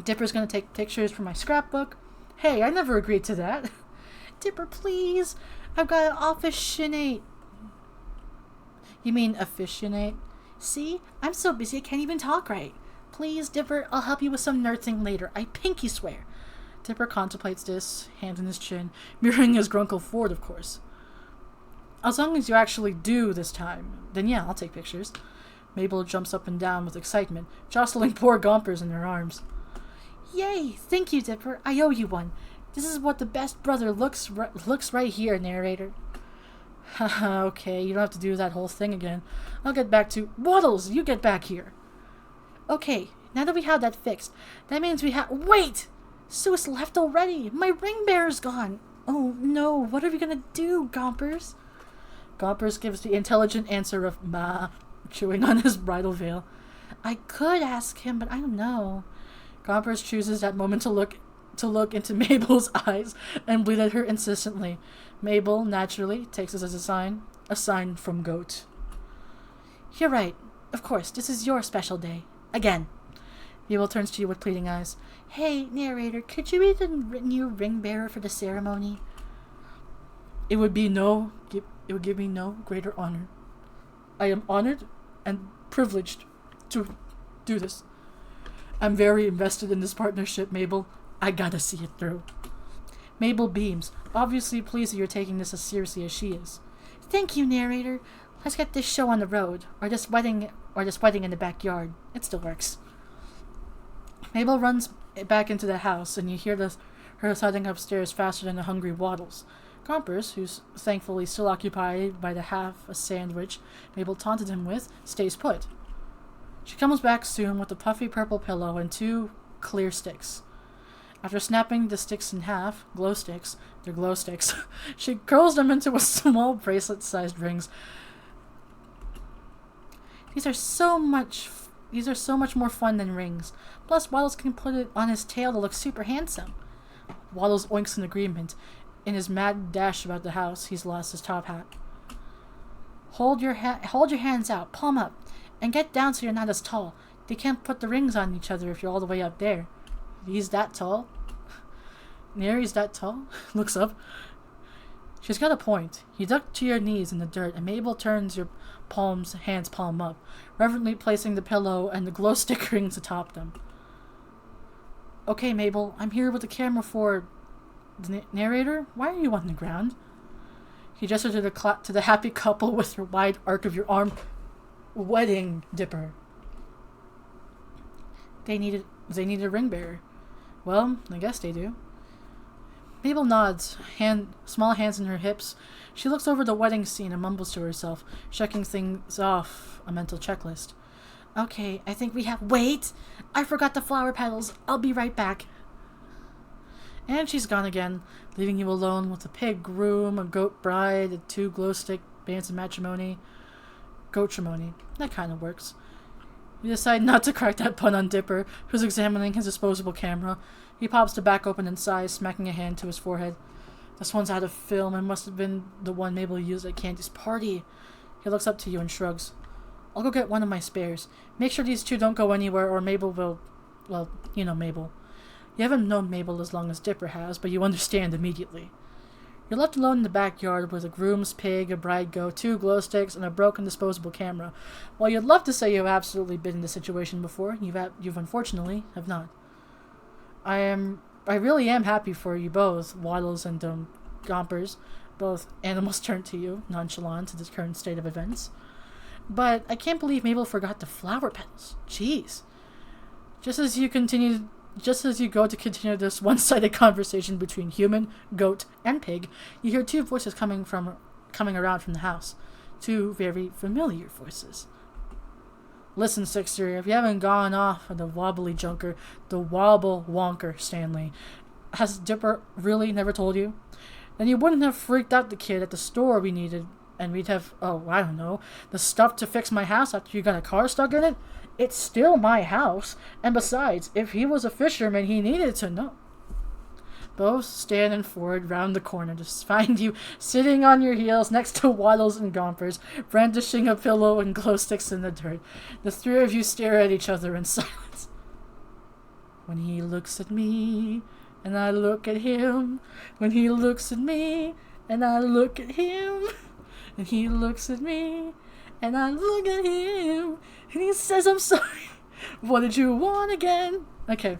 Dipper's gonna take pictures from my scrapbook. Hey, I never agreed to that. Dipper, please. I've got an officiate. You mean officiate? See? I'm so busy I can't even talk right. Please, Dipper, I'll help you with some nerd thing later. I pinky swear. Dipper contemplates this, hand in his chin, mirroring his Grunkle Ford, of course. As long as you actually do this time, then yeah, I'll take pictures. Mabel jumps up and down with excitement, jostling poor Gompers in her arms. Yay! Thank you, Dipper. I owe you one. This is what the best brother looks right here, narrator. Haha, okay, you don't have to do that whole thing again. I'll get back to... Waddles, you get back here! Okay, now that we have that fixed, that means we have... Wait! Sue's left already! My ring bearer's gone! Oh no, what are we gonna do, Gompers? Gompers gives the intelligent answer of "Ma," chewing on his bridal veil. I could ask him, but I don't know. Gompers chooses that moment to look into Mabel's eyes and bleat at her insistently. Mabel, naturally, takes this as a sign from Goat. You're right. Of course, this is your special day. Again. Mabel turns to you with pleading eyes. Hey, narrator, could you be the new ring bearer for the ceremony? It would give me no greater honor. I am honored and privileged to do this. I'm very invested in this partnership, Mabel. I gotta see it through. Mabel beams, obviously pleased that you're taking this as seriously as she is. Thank you, narrator. Let's get this show on the road, or this wedding in the backyard. It still works. Mabel runs back into the house, and you hear her thudding upstairs faster than the hungry Waddles. Gompers, who's thankfully still occupied by the half a sandwich Mabel taunted him with, stays put. She comes back soon with a puffy purple pillow and 2 clear sticks. After snapping the sticks in half, glow sticks, she curls them into a small bracelet-sized rings. These are so much more fun than rings. Plus, Waddles can put it on his tail to look super handsome. Waddles oinks in agreement. In his mad dash about the house, he's lost his top hat. Hold your hands out, palm up, and get down so you're not as tall. They can't put the rings on each other if you're all the way up there. He's that tall? Neri's that tall? Looks up. She's got a point. You duck to your knees in the dirt, and Mabel turns your hands palm up, reverently placing the pillow and the glow stick rings atop them. Okay, Mabel, I'm here with the camera for the narrator. Why are you on the ground? He gestured to the happy couple with your wide arc of your arm. Wedding dipper. They needed a ring bearer. Well, I guess they do. Mabel nods, small hands in her hips. She looks over the wedding scene and mumbles to herself, checking things off a mental checklist. Okay, I think we have— Wait! I forgot the flower petals. I'll be right back. And she's gone again, leaving you alone with a pig groom, a goat bride, and 2 glow stick bands of matrimony. Goatrimony. That kind of works. You decide not to crack that pun on Dipper, who's examining his disposable camera. He pops the back open and sighs, smacking a hand to his forehead. This one's out of film and must have been the one Mabel used at Candy's party. He looks up to you and shrugs. I'll go get one of my spares. Make sure these 2 don't go anywhere or Mabel will— Well, you know Mabel. You haven't known Mabel as long as Dipper has, but you understand immediately. You're left alone in the backyard with a groom's pig, a bride goat, 2 glow sticks, and a broken disposable camera. While you'd love to say you've absolutely been in this situation before, you've unfortunately have not. I really am happy for you both, Waddles and Gompers. Both animals turned to you, nonchalant to the current state of events. But I can't believe Mabel forgot the flower petals. Jeez. Just as you go to continue this one-sided conversation between human, goat, and pig, you hear 2 voices coming around from the house. 2 very familiar voices. Listen, Sixer, if you haven't gone off on the wobbly junker, the wobble wonker, Stanley, has Dipper really never told you? Then you wouldn't have freaked out the kid at the store we needed, and we'd have, I don't know, the stuff to fix my house after you got a car stuck in it? It's still my house, and besides, if he was a fisherman, he needed to know. Both standing forward round the corner to find you sitting on your heels next to Waddles and Gompers, brandishing a pillow and glow sticks in the dirt. The 3 of you stare at each other in silence. When he looks at me, and I look at him. When he looks at me, and I look at him. And he looks at me, and I look at him. And he says, I'm sorry. What did you want again? Okay.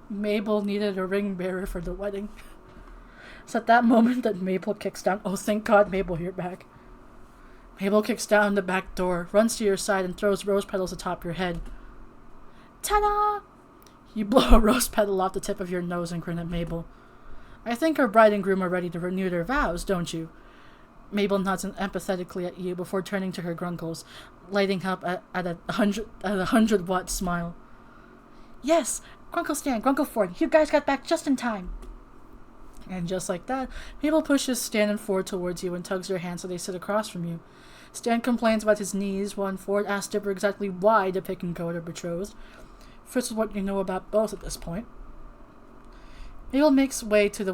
Mabel needed a ring bearer for the wedding. It's at that moment that Mabel kicks down— Oh, thank God Mabel here back. Mabel kicks down the back door, runs to your side, and throws rose petals atop your head. Ta-da! You blow a rose petal off the tip of your nose and grin at Mabel. I think our bride and groom are ready to renew their vows, don't you? Mabel nods empathetically at you before turning to her grunkles, lighting up at a 100-watt smile. Yes, Grunkle Stan, Grunkle Ford, you guys got back just in time. And just like that, Mabel pushes Stan and Ford towards you and tugs your hand so they sit across from you. Stan complains about his knees while Ford asks Dipper exactly why the pick and goat are betrothed. First is what you know about both at this point. Mabel makes way with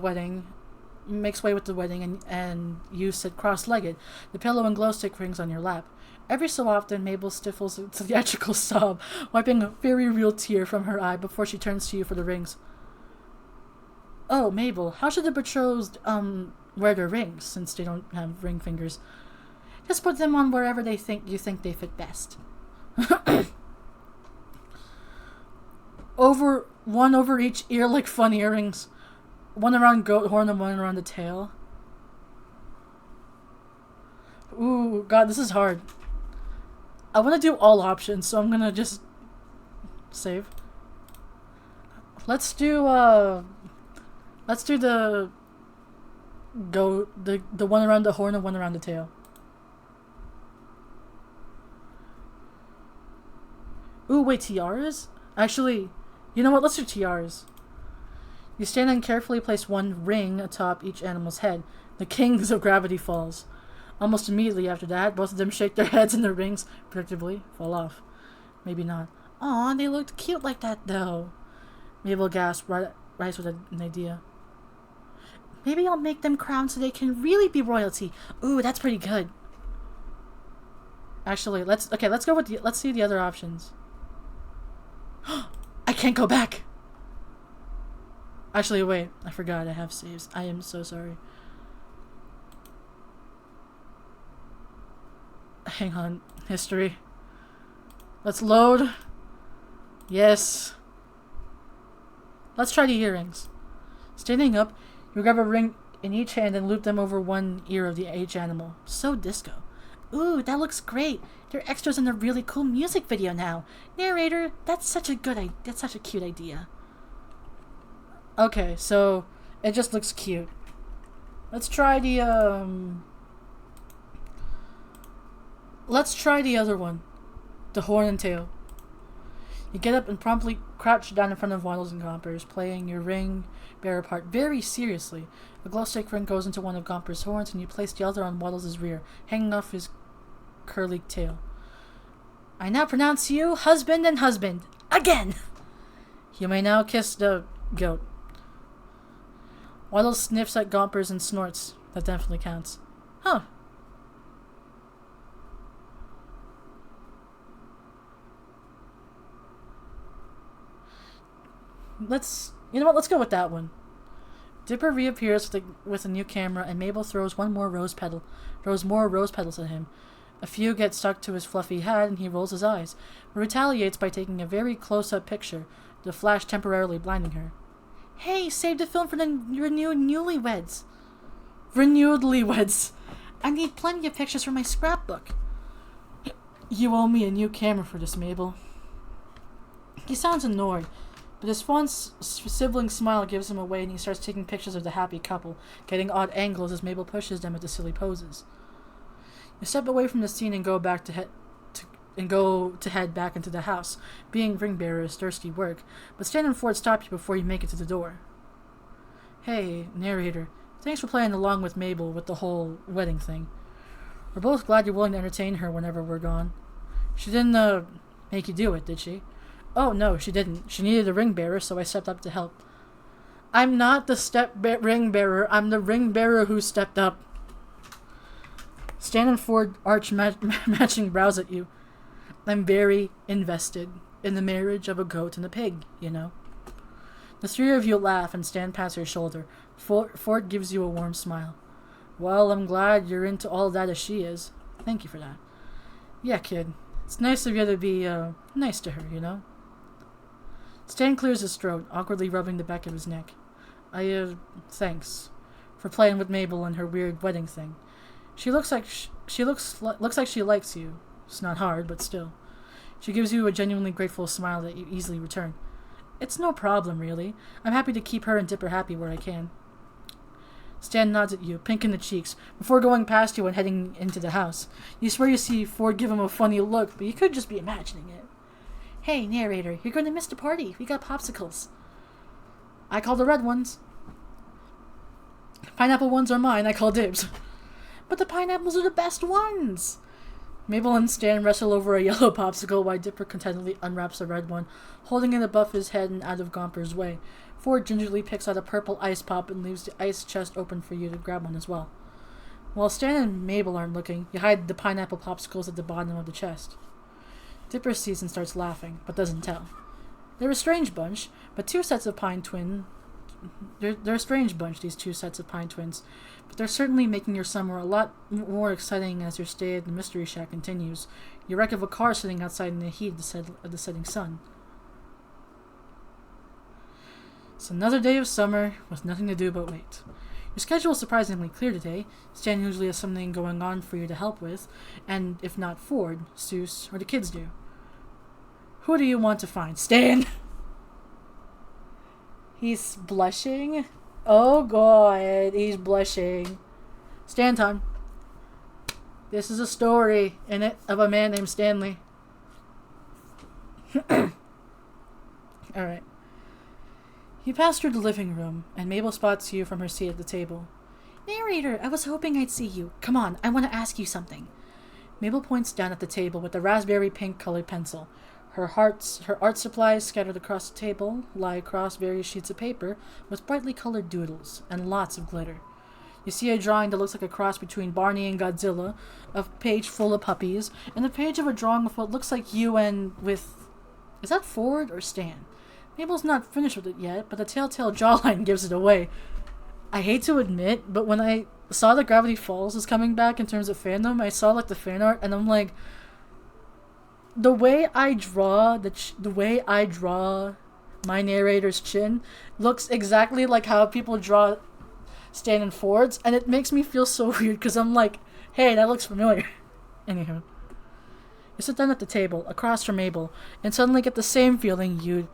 the wedding, and you sit cross-legged, the pillow and glow stick rings on your lap. Every so often, Mabel stifles a theatrical sob, wiping a very real tear from her eye before she turns to you for the rings. Oh, Mabel, how should the betrothed, wear their rings, since they don't have ring fingers? Just put them on wherever you think they fit best. One over each ear like fun earrings. One around goat horn and one around the tail. Ooh, God, this is hard. I want to do all options, so I'm gonna just save. Let's do the one around the horn and one around the tail. Ooh, wait, tiaras? Actually, you know what? Let's do tiaras. You stand and carefully place one ring atop each animal's head. The kings of gravity falls. Almost immediately after that, both of them shake their heads and the rings, predictably, fall off. Maybe not. Aw, they looked cute like that, though. Mabel gasps, right with an idea. Maybe I'll make them crowns so they can really be royalty. Ooh, that's pretty good. Actually, let's see the other options. I can't go back. Actually, wait. I forgot I have saves. I am so sorry. Hang on. History. Let's load. Yes. Let's try the earrings. Standing up, you grab a ring in each hand and loop them over one ear of each animal. So disco. Ooh, that looks great. They're extras in a really cool music video now. Narrator, that's such a cute idea. Okay, so it just looks cute. Let's try the other one. The horn and tail. You get up and promptly crouch down in front of Waddles and Gompers, playing your ring bearer part very seriously. A glow stick ring goes into one of Gomper's horns, and you place the other on Waddles' rear, hanging off his curly tail. I now pronounce you husband and husband. Again! You may now kiss the goat. Waddles sniffs at Gompers and snorts. That definitely counts. Huh. You know what? Let's go with that one. Dipper reappears with a new camera, and Mabel throws more rose petals at him. A few get stuck to his fluffy hat, and he rolls his eyes, but retaliates by taking a very close-up picture, the flash temporarily blinding her. Hey, save the film for the renewed newlyweds. Renewedlyweds. I need plenty of pictures for my scrapbook. You owe me a new camera for this, Mabel. He sounds annoyed, but his fond sibling smile gives him away, and he starts taking pictures of the happy couple, getting odd angles as Mabel pushes them into silly poses. You step away from the scene and go to head back into the house. Being ring bearer is thirsty work, but Stan and Ford stop you before you make it to the door. Hey, narrator, thanks for playing along with Mabel with the whole wedding thing. We're both glad you're willing to entertain her whenever we're gone. She didn't, make you do it, did she? Oh, no, she didn't. She needed a ring bearer, so I stepped up to help. I'm not the ring bearer. I'm the ring bearer who stepped up. Stan and Ford arch matching brows at you. I'm very invested in the marriage of a goat and a pig, you know. The three of you laugh and Stan pats your shoulder. Ford gives you a warm smile. Well, I'm glad you're into all that as she is. Thank you for that. Yeah, kid. It's nice of you to be, nice to her, you know? Stan clears his throat, awkwardly rubbing the back of his neck. Thanks for playing with Mabel and her weird wedding thing. She looks like she likes you. It's not hard, but still. She gives you a genuinely grateful smile that you easily return. It's no problem, really. I'm happy to keep her and Dipper happy where I can. Stan nods at you, pink in the cheeks, before going past you and heading into the house. You swear you see Ford give him a funny look, but you could just be imagining it. Hey, narrator, you're going to miss the party. We got popsicles. I call the red ones. Pineapple ones are mine. I call dibs. But the pineapples are the best ones. Mabel and Stan wrestle over a yellow popsicle while Dipper contentedly unwraps a red one, holding it above his head and out of Gomper's way. Ford gingerly picks out a purple ice pop and leaves the ice chest open for you to grab one as well. While Stan and Mabel aren't looking, you hide the pineapple popsicles at the bottom of the chest. Dipper sees and starts laughing, but doesn't tell. They're a strange bunch, but two sets of pine twin... They're a strange bunch, these two sets of pine twins, but they're certainly making your summer a lot more exciting as your stay at the Mystery Shack continues. You wreck of a car sitting outside in the heat of the setting sun. It's another day of summer with nothing to do but wait. Your schedule is surprisingly clear today. Stan usually has something going on for you to help with, and if not Ford, Seuss, or the kids do. Who do you want to find? Stan! He's blushing. Oh god, he's blushing. Stan time. This is a story in it of a man named Stanley. Alright. You pass through the living room, and Mabel spots you from her seat at the table. Narrator, I was hoping I'd see you. Come on, I want to ask you something. Mabel points down at the table with a raspberry pink colored pencil. Her art supplies scattered across the table lie across various sheets of paper with brightly colored doodles and lots of glitter. You see a drawing that looks like a cross between Barney and Godzilla, a page full of puppies, and a page of a drawing of what looks like you and with... Is that Ford or Stan? Mabel's not finished with it yet, but the telltale jawline gives it away. I hate to admit, but when I saw that Gravity Falls is coming back in terms of fandom, I saw like the fan art, and I'm like, the way I draw my narrator's chin looks exactly like how people draw Stan and Ford's, and it makes me feel so weird because I'm like, hey, that looks familiar. Anywho, you sit down at the table across from Mabel and suddenly get the same feeling you'd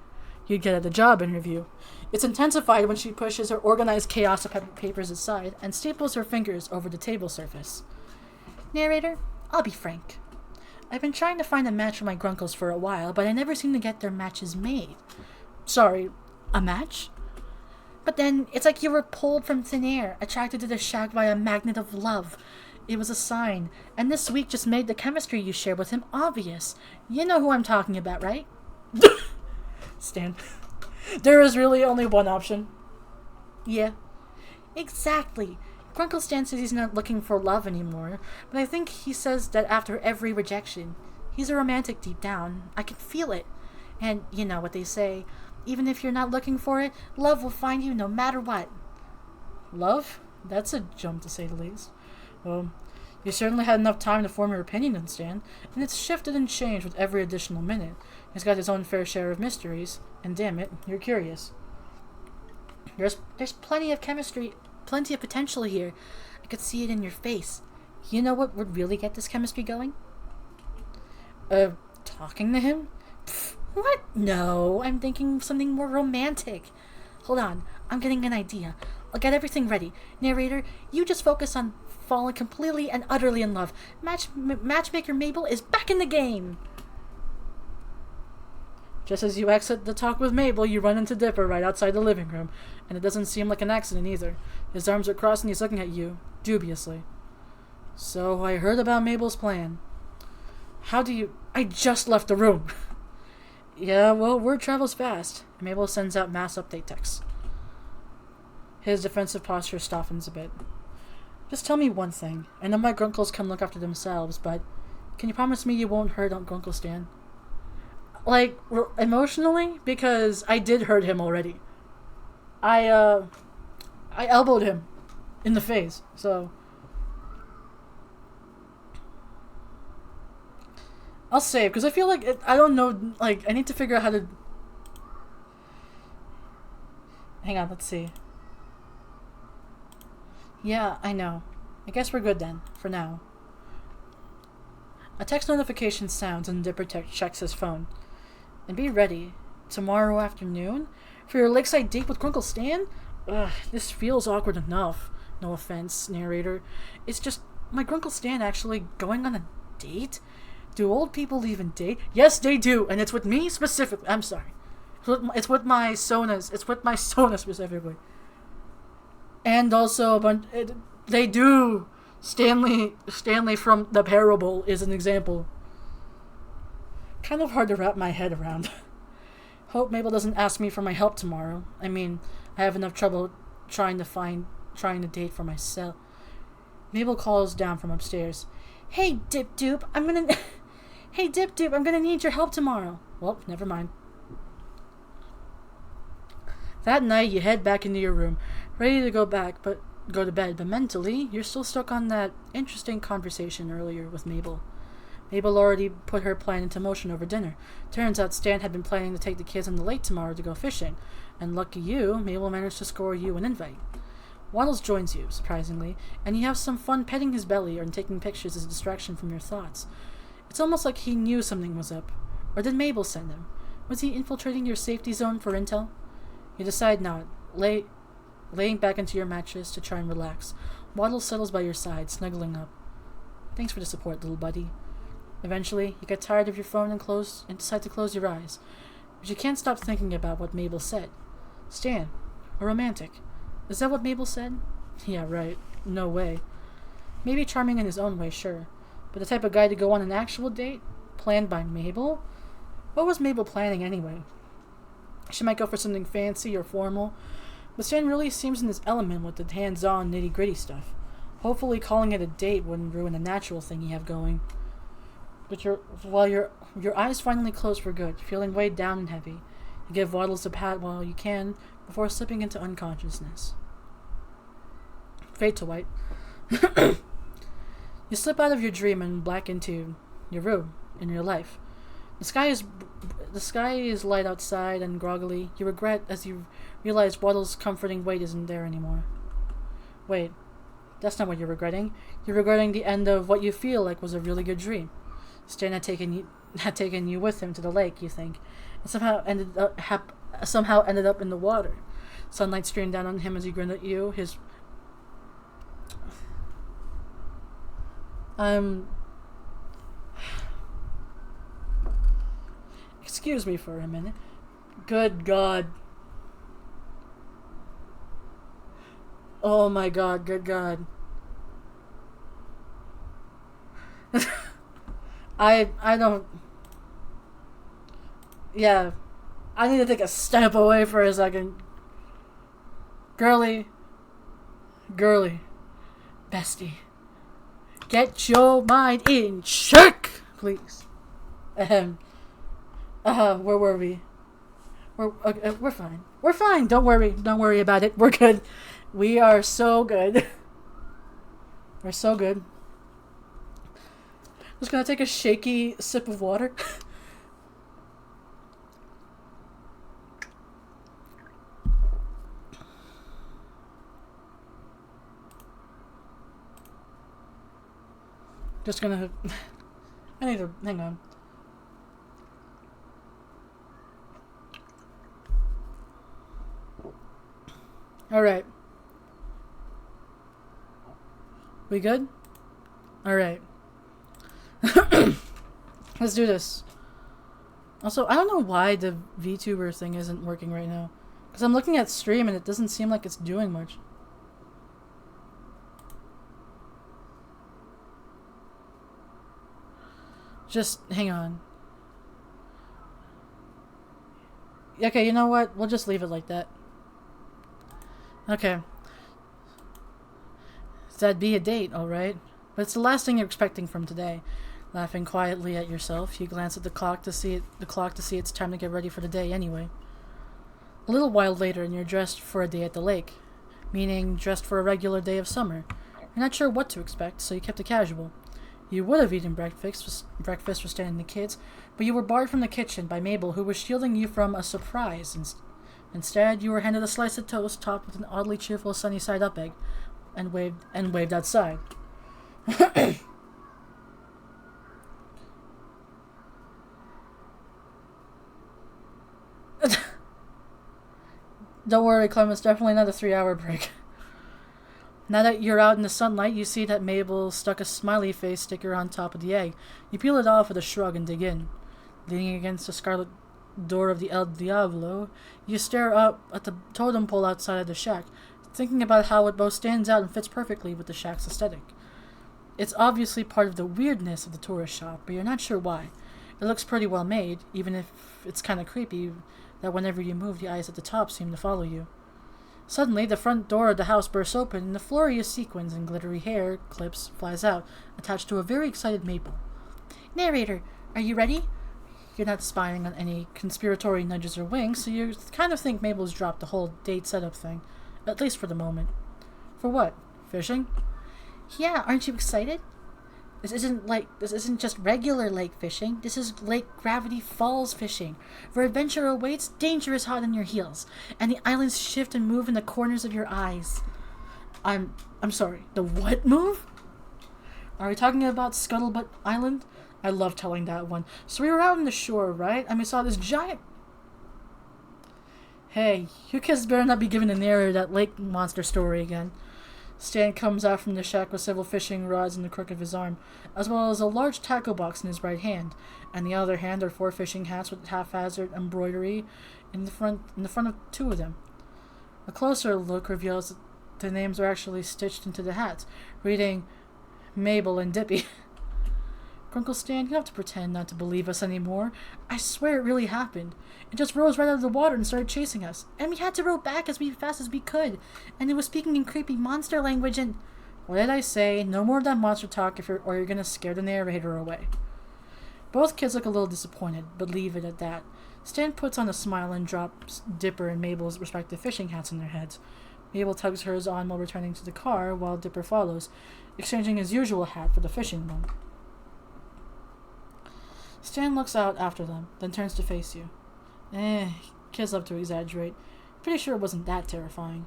get at the job interview. It's intensified when she pushes her organized chaos of papers aside and staples her fingers over the table surface. Narrator, I'll be frank. I've been trying to find a match for my Grunkles for a while, but I never seem to get their matches made. Sorry, a match? But then, it's like you were pulled from thin air, attracted to the shack by a magnet of love. It was a sign, and this week just made the chemistry you share with him obvious. You know who I'm talking about, right? Stan. There is really only one option. Yeah. Exactly. Grunkle Stan says he's not looking for love anymore, but I think he says that after every rejection. He's a romantic deep down. I can feel it. And you know what they say. Even if you're not looking for it, love will find you no matter what. Love? That's a jump to say the least. Well, you certainly had enough time to form your opinion on Stan, and it's shifted and changed with every additional minute. He's got his own fair share of mysteries, and damn it, you're curious. There's plenty of chemistry, plenty of potential here. I could see it in your face. You know what would really get this chemistry going? Talking to him? Pfft, what? No, I'm thinking of something more romantic. Hold on, I'm getting an idea. I'll get everything ready. Narrator, you just focus on falling completely and utterly in love. Matchmaker Mabel is back in the game! Just as you exit the talk with Mabel, you run into Dipper right outside the living room, and it doesn't seem like an accident either. His arms are crossed and he's looking at you, dubiously. So, I heard about Mabel's plan. How do you... I just left the room! Yeah, well, word travels fast. Mabel sends out mass update texts. His defensive posture softens a bit. Just tell me one thing. I know my Grunkles can look after themselves, but can you promise me you won't hurt Grunkle Stan? Like, emotionally? Because I did hurt him already. I elbowed him in the face, so... I'll save, because I feel like, I don't know, like, I need to figure out how to... Hang on, let's see. Yeah, I know. I guess we're good then, for now. A text notification sounds and Dipper checks his phone. And be ready. Tomorrow afternoon? For your lakeside date with Grunkle Stan? Ugh, this feels awkward enough. No offense, narrator. It's just, my Grunkle Stan actually going on a date? Do old people even date? Yes, they do, and it's with me specifically. I'm sorry. It's with my Sonas. It's with my Sona specifically. And also, they do. Stanley from The Parable is an example. Kind of hard to wrap my head around. Hope Mabel doesn't ask me for my help tomorrow. I mean, I have enough trouble trying to date for myself. Mabel calls down from upstairs. Hey, Dip Doop, I'm gonna need your help tomorrow. Well, never mind. That night, you head back into your room, ready to go to bed, but mentally, you're still stuck on that interesting conversation earlier with Mabel. Mabel already put her plan into motion over dinner. Turns out Stan had been planning to take the kids on the lake tomorrow to go fishing, and lucky you, Mabel managed to score you an invite. Waddles joins you, surprisingly, and you have some fun petting his belly and taking pictures as a distraction from your thoughts. It's almost like he knew something was up. Or did Mabel send him? Was he infiltrating your safety zone for intel? You decide not, laying back into your mattress to try and relax. Waddles settles by your side, snuggling up. Thanks for the support, little buddy. Eventually, you get tired of your phone and decide to close your eyes. But you can't stop thinking about what Mabel said. Stan, a romantic. Is that what Mabel said? Yeah, right. No way. Maybe charming in his own way, sure. But the type of guy to go on an actual date? Planned by Mabel? What was Mabel planning anyway? She might go for something fancy or formal, but Stan really seems in his element with the hands-on, nitty-gritty stuff. Hopefully calling it a date wouldn't ruin the natural thing you have going. But while your eyes finally close for good, feeling weighed down and heavy, You give Waddles a pat while you can before slipping into unconsciousness. Fade to white. You slip out of your dream and back into your room in your life. The sky is light outside and groggily. You regret as you realize Waddle's comforting weight isn't there anymore. Wait, that's not what you're regretting. You're regretting the end of what you feel like was a really good dream. Stan had taken you with him to the lake, you think, and somehow ended up in the water. Sunlight streamed down on him as he grinned at you. Excuse me for a minute. Good God. Oh my God, good God. I don't... Yeah. I need to take a step away for a second. Girly. Bestie. Get your mind in check, please. Where were we? We're fine. We're fine. Don't worry about it. We're good. We are so good. We're so good. Just gonna take a shaky sip of water. Just gonna... I need to... Hang on. Alright. We good? Alright. Let's do this. Also, I don't know why the VTuber thing isn't working right now. Because I'm looking at stream and it doesn't seem like it's doing much. Just hang on. Okay, you know what? We'll just leave it like that. Okay. That'd be a date, alright. But it's the last thing you're expecting from today. Laughing quietly at yourself, you glance at the clock to see it's time to get ready for the day anyway. A little while later, and you're dressed for a day at the lake. Meaning, dressed for a regular day of summer. You're not sure what to expect, so you kept it casual. You would have eaten breakfast for Stan and the kids, but you were barred from the kitchen by Mabel, who was shielding you from a surprise. Instead, you were handed a slice of toast topped with an oddly cheerful sunny side up egg, and waved outside. Don't worry, Clem, it's definitely not a 3-hour break. Now that you're out in the sunlight, you see that Mabel stuck a smiley face sticker on top of the egg. You peel it off with a shrug and dig in. Leaning against the scarlet door of the El Diablo, you stare up at the totem pole outside of the shack, thinking about how it both stands out and fits perfectly with the shack's aesthetic. It's obviously part of the weirdness of the tourist shop, but you're not sure why. It looks pretty well made, even if it's kind of creepy that whenever you move, the eyes at the top seem to follow you. Suddenly, the front door of the house bursts open, and a flurry of sequins and glittery hair clips flies out, attached to a very excited Mabel. Narrator, are you ready? You're not spying on any conspiratory nudges or winks, so you kind of think Mabel's dropped the whole date setup thing, at least for the moment. For what? Fishing? Yeah, aren't you excited? This isn't just regular lake fishing. This is Lake Gravity Falls fishing, where adventure awaits, danger is hot on your heels, and the islands shift and move in the corners of your eyes. I'm sorry, the what move? Are we talking about Scuttlebutt Island? I love telling that one. So we were out on the shore, right? And we saw this giant... Hey, you kids better not be giving the narrator that lake monster story again. Stan comes out from the shack with several fishing rods in the crook of his arm, as well as a large tackle box in his right hand, and in the other hand are 4 fishing hats with haphazard embroidery in the front of 2 of them. A closer look reveals that the names are actually stitched into the hats, reading Mabel and Dippy. Grunkle, Stan, you don't have to pretend not to believe us anymore. I swear it really happened. It just rose right out of the water and started chasing us. And we had to row back as fast as we could. And it was speaking in creepy monster language and... What did I say? No more of that monster talk or you're gonna scare the narrator away. Both kids look a little disappointed, but leave it at that. Stan puts on a smile and drops Dipper and Mabel's respective fishing hats on their heads. Mabel tugs hers on while returning to the car, while Dipper follows, exchanging his usual hat for the fishing one. Stan looks out after them, then turns to face you. Kids love to exaggerate. Pretty sure it wasn't that terrifying.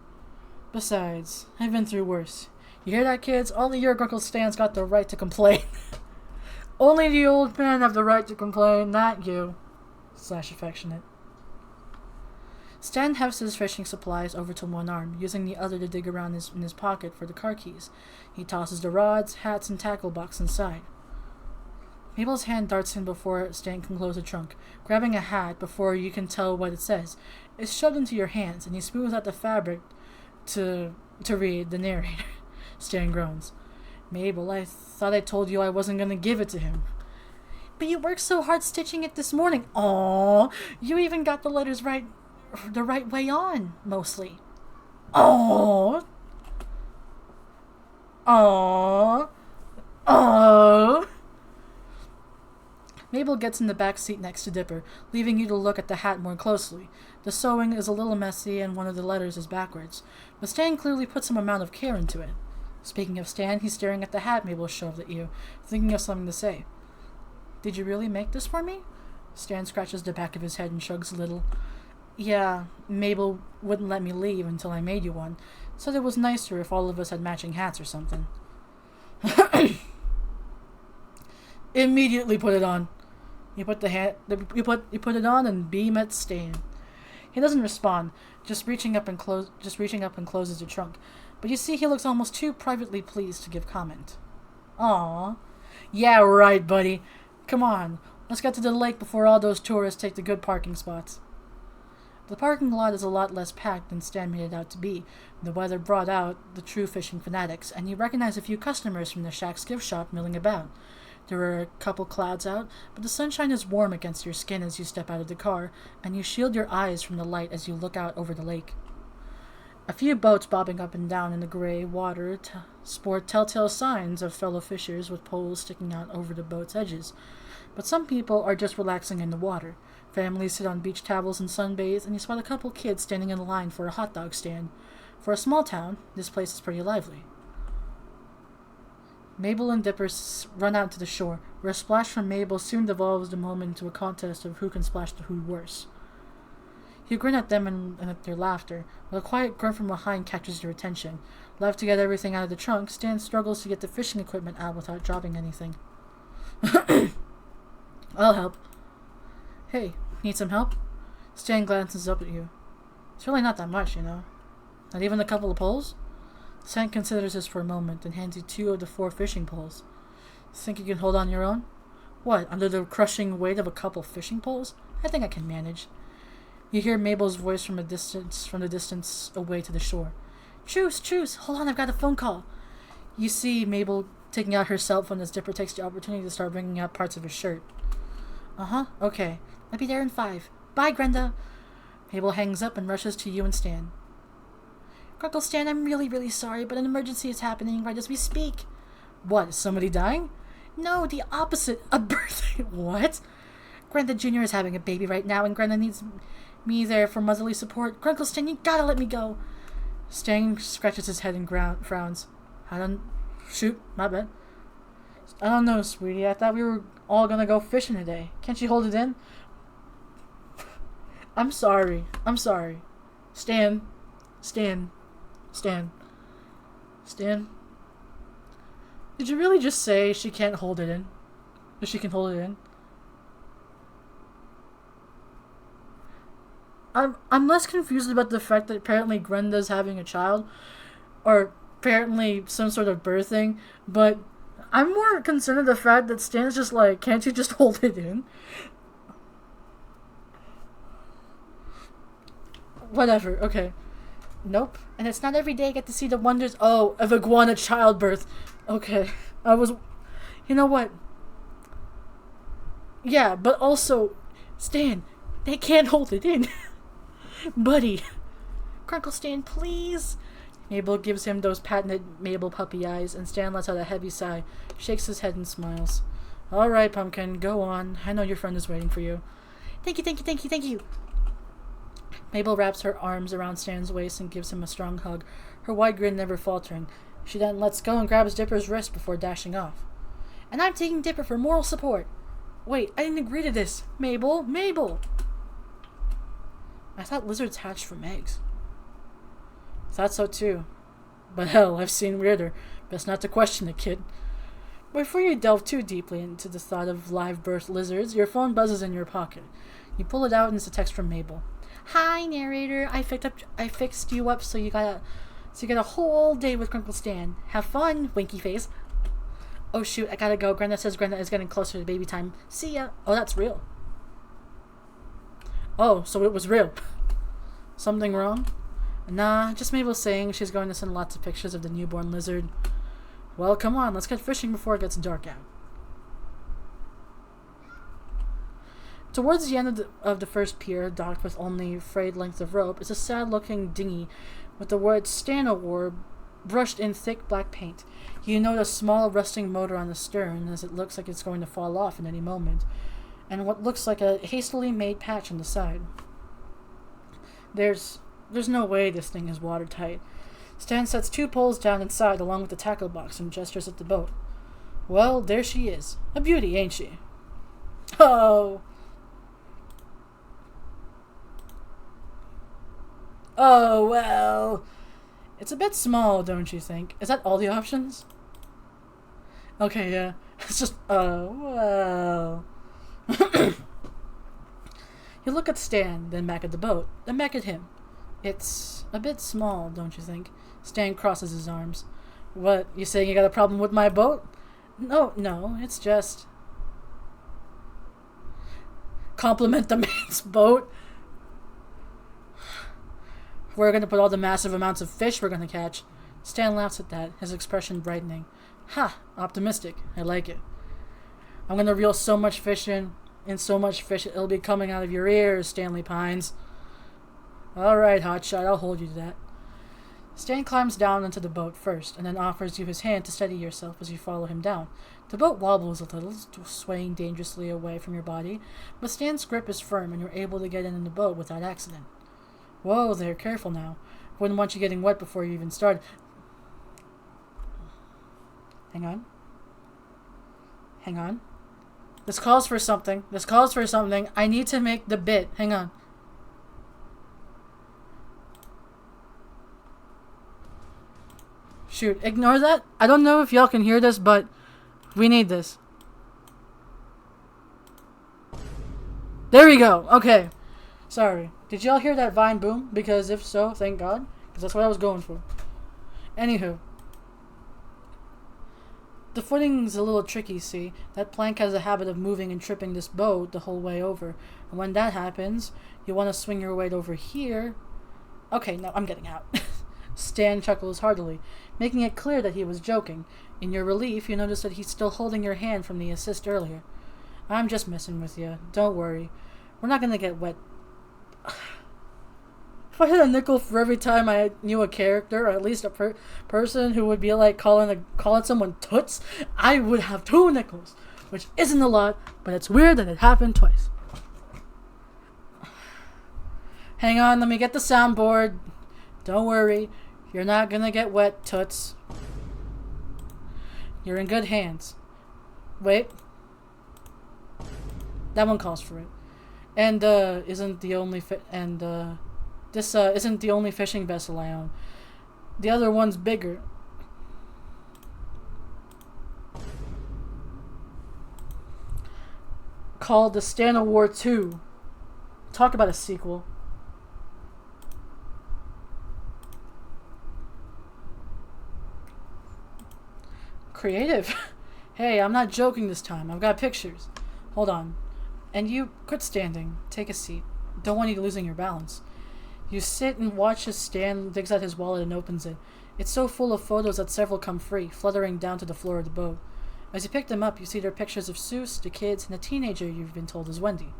Besides, I've been through worse. You hear that, kids? Only your Grunkle Stan's got the right to complain. Only the old men have the right to complain, not you. / affectionate. Stan hefts his fishing supplies over to one arm, using the other to dig around in his pocket for the car keys. He tosses the rods, hats, and tackle box inside. Mabel's hand darts in before Stan can close the trunk, grabbing a hat before you can tell what it says. It's shoved into your hands, and you smooth out the fabric to read the narrator. Stan groans. Mabel, I thought I told you I wasn't going to give it to him. But you worked so hard stitching it this morning. Aww, you even got the letters the right way on, mostly. Aww. Aww. Aww. Mabel gets in the back seat next to Dipper, leaving you to look at the hat more closely. The sewing is a little messy and one of the letters is backwards, but Stan clearly put some amount of care into it. Speaking of Stan, he's staring at the hat Mabel shoved at you, thinking of something to say. Did you really make this for me? Stan scratches the back of his head and shrugs a little. Yeah, Mabel wouldn't let me leave until I made you one. Said it was nicer if all of us had matching hats or something. Immediately put it on. You put it on and beam at Stan. He doesn't respond, just reaching up and closes the trunk. But you see he looks almost too privately pleased to give comment. Aww. Yeah, right, buddy. Come on, let's get to the lake before all those tourists take the good parking spots. The parking lot is a lot less packed than Stan made it out to be. The weather brought out the true fishing fanatics, and you recognize a few customers from the Shack's gift shop milling about. There are a couple clouds out, but the sunshine is warm against your skin as you step out of the car, and you shield your eyes from the light as you look out over the lake. A few boats bobbing up and down in the gray water sport telltale signs of fellow fishers with poles sticking out over the boat's edges. But some people are just relaxing in the water. Families sit on beach towels and sunbathe, and you spot a couple kids standing in line for a hot dog stand. For a small town, this place is pretty lively. Mabel and Dipper run out to the shore, where a splash from Mabel soon devolves the moment into a contest of who can splash the who worse. You grin at them and at their laughter, but a quiet grunt from behind catches your attention. Left to get everything out of the trunk, Stan struggles to get the fishing equipment out without dropping anything. I'll help. Hey, need some help? Stan glances up at you. It's really not that much, you know. Not even a couple of poles? Stan considers this for a moment and hands you 2 of the 4 fishing poles. Think you can hold on your own? What, under the crushing weight of a couple fishing poles? I think I can manage. You hear Mabel's voice from the distance away to the shore. Truce, hold on, I've got a phone call. You see Mabel taking out her cell phone as Dipper takes the opportunity to start bringing out parts of his shirt. Okay. I'll be there in 5. Bye, Grenda. Mabel hangs up and rushes to you and Stan. Grunkle Stan, I'm really, really sorry, but an emergency is happening right as we speak. What, is somebody dying? No, the opposite. A birthday. What? Grenda Jr. is having a baby right now, and Grenda needs me there for motherly support. Grunkle Stan, you gotta let me go. Stan scratches his head and frowns. Shoot, my bad. I don't know, sweetie. I thought we were all gonna go fishing today. Can't you hold it in? I'm sorry. Stan. Did you really just say she can't hold it in? That she can hold it in? I'm less confused about the fact that apparently Grenda's having a child, or apparently some sort of birthing, but I'm more concerned with the fact that Stan's just like, can't you just hold it in? Whatever, okay. Nope. And it's not every day I get to see the wonders, of iguana childbirth. Okay. You know what? Yeah, but also, Stan, they can't hold it in. Buddy. Grunkle Stan, please. Mabel gives him those patented Mabel puppy eyes, and Stan lets out a heavy sigh, shakes his head and smiles. Alright, Pumpkin, go on. I know your friend is waiting for you. Thank you, thank you, thank you, thank you. Mabel wraps her arms around Stan's waist and gives him a strong hug, her wide grin never faltering. She then lets go and grabs Dipper's wrist before dashing off. And I'm taking Dipper for moral support. Wait, I didn't agree to this. Mabel, Mabel! I thought lizards hatched from eggs. Thought so too. But hell, I've seen weirder. Best not to question it, kid. Before you delve too deeply into the thought of live birth lizards, your phone buzzes in your pocket. You pull it out and it's a text from Mabel. Hi, narrator. I fixed you up so you get a whole day with Grunkle Stan. Have fun, winky face. Oh shoot, I gotta go. Grandma says Grandma is getting closer to baby time. See ya. Oh, that's real. Oh, so it was real. Something wrong? Nah, just Mabel saying she's going to send lots of pictures of the newborn lizard. Well, come on, let's get fishing before it gets dark out. Towards the end of the first pier, docked with only frayed length of rope, is a sad-looking dinghy with the word Stan Award brushed in thick black paint. You note a small rusting motor on the stern as it looks like it's going to fall off in any moment, and what looks like a hastily made patch on the side. There's no way this thing is watertight. Stan sets 2 poles down inside along with the tackle box and gestures at the boat. Well, there she is. A beauty, ain't she? Oh! Oh, well. It's a bit small, don't you think? Is that all the options? Okay, yeah. It's just, oh, well. You look at Stan, then back at the boat, then back at him. It's a bit small, don't you think? Stan crosses his arms. What, you saying you got a problem with my boat? No, it's just... Compliment the man's boat? We're gonna put all the massive amounts of fish we're gonna catch. Stan laughs at that, his expression brightening. Ha! Optimistic. I like it. I'm gonna reel so much fish in, and so much fish it'll be coming out of your ears, Stanley Pines. Alright, hotshot, I'll hold you to that. Stan climbs down into the boat first, and then offers you his hand to steady yourself as you follow him down. The boat wobbles a little, swaying dangerously away from your body, but Stan's grip is firm and you're able to get in the boat without accident. Whoa there, careful now. Wouldn't want you getting wet before you even started. Hang on. This calls for something. I need to make the bit. Hang on. Shoot, ignore that. I don't know if y'all can hear this, but we need this. There we go. Okay. Sorry. Did y'all hear that vine boom? Because if so, thank God. Because that's what I was going for. Anywho. The footing's a little tricky, see? That plank has a habit of moving and tripping this boat the whole way over. And when that happens, you want to swing your weight over here. Okay, no, I'm getting out. Stan chuckles heartily, making it clear that he was joking. In your relief, you notice that he's still holding your hand from the assist earlier. I'm just messing with you. Don't worry. We're not gonna get wet. If I had a nickel for every time I knew a character, or at least a person who would be like calling someone toots, I would have 2 nickels, which isn't a lot, but it's weird that it happened twice. Hang on, let me get the soundboard. Don't worry, you're not gonna get wet, toots. You're in good hands. Wait. That one calls for it. And isn't the only this isn't the only fishing vessel I own. The other one's bigger. Called the Stan Award 2. Talk about a sequel. Creative. Hey, I'm not joking this time. I've got pictures. Hold on. And you, quit standing. Take a seat. Don't want you losing your balance. You sit and watch as Stan digs out his wallet and opens it. It's so full of photos that several come free, fluttering down to the floor of the boat. As you pick them up, you see there are pictures of Seuss, the kids, and a teenager you've been told is Wendy.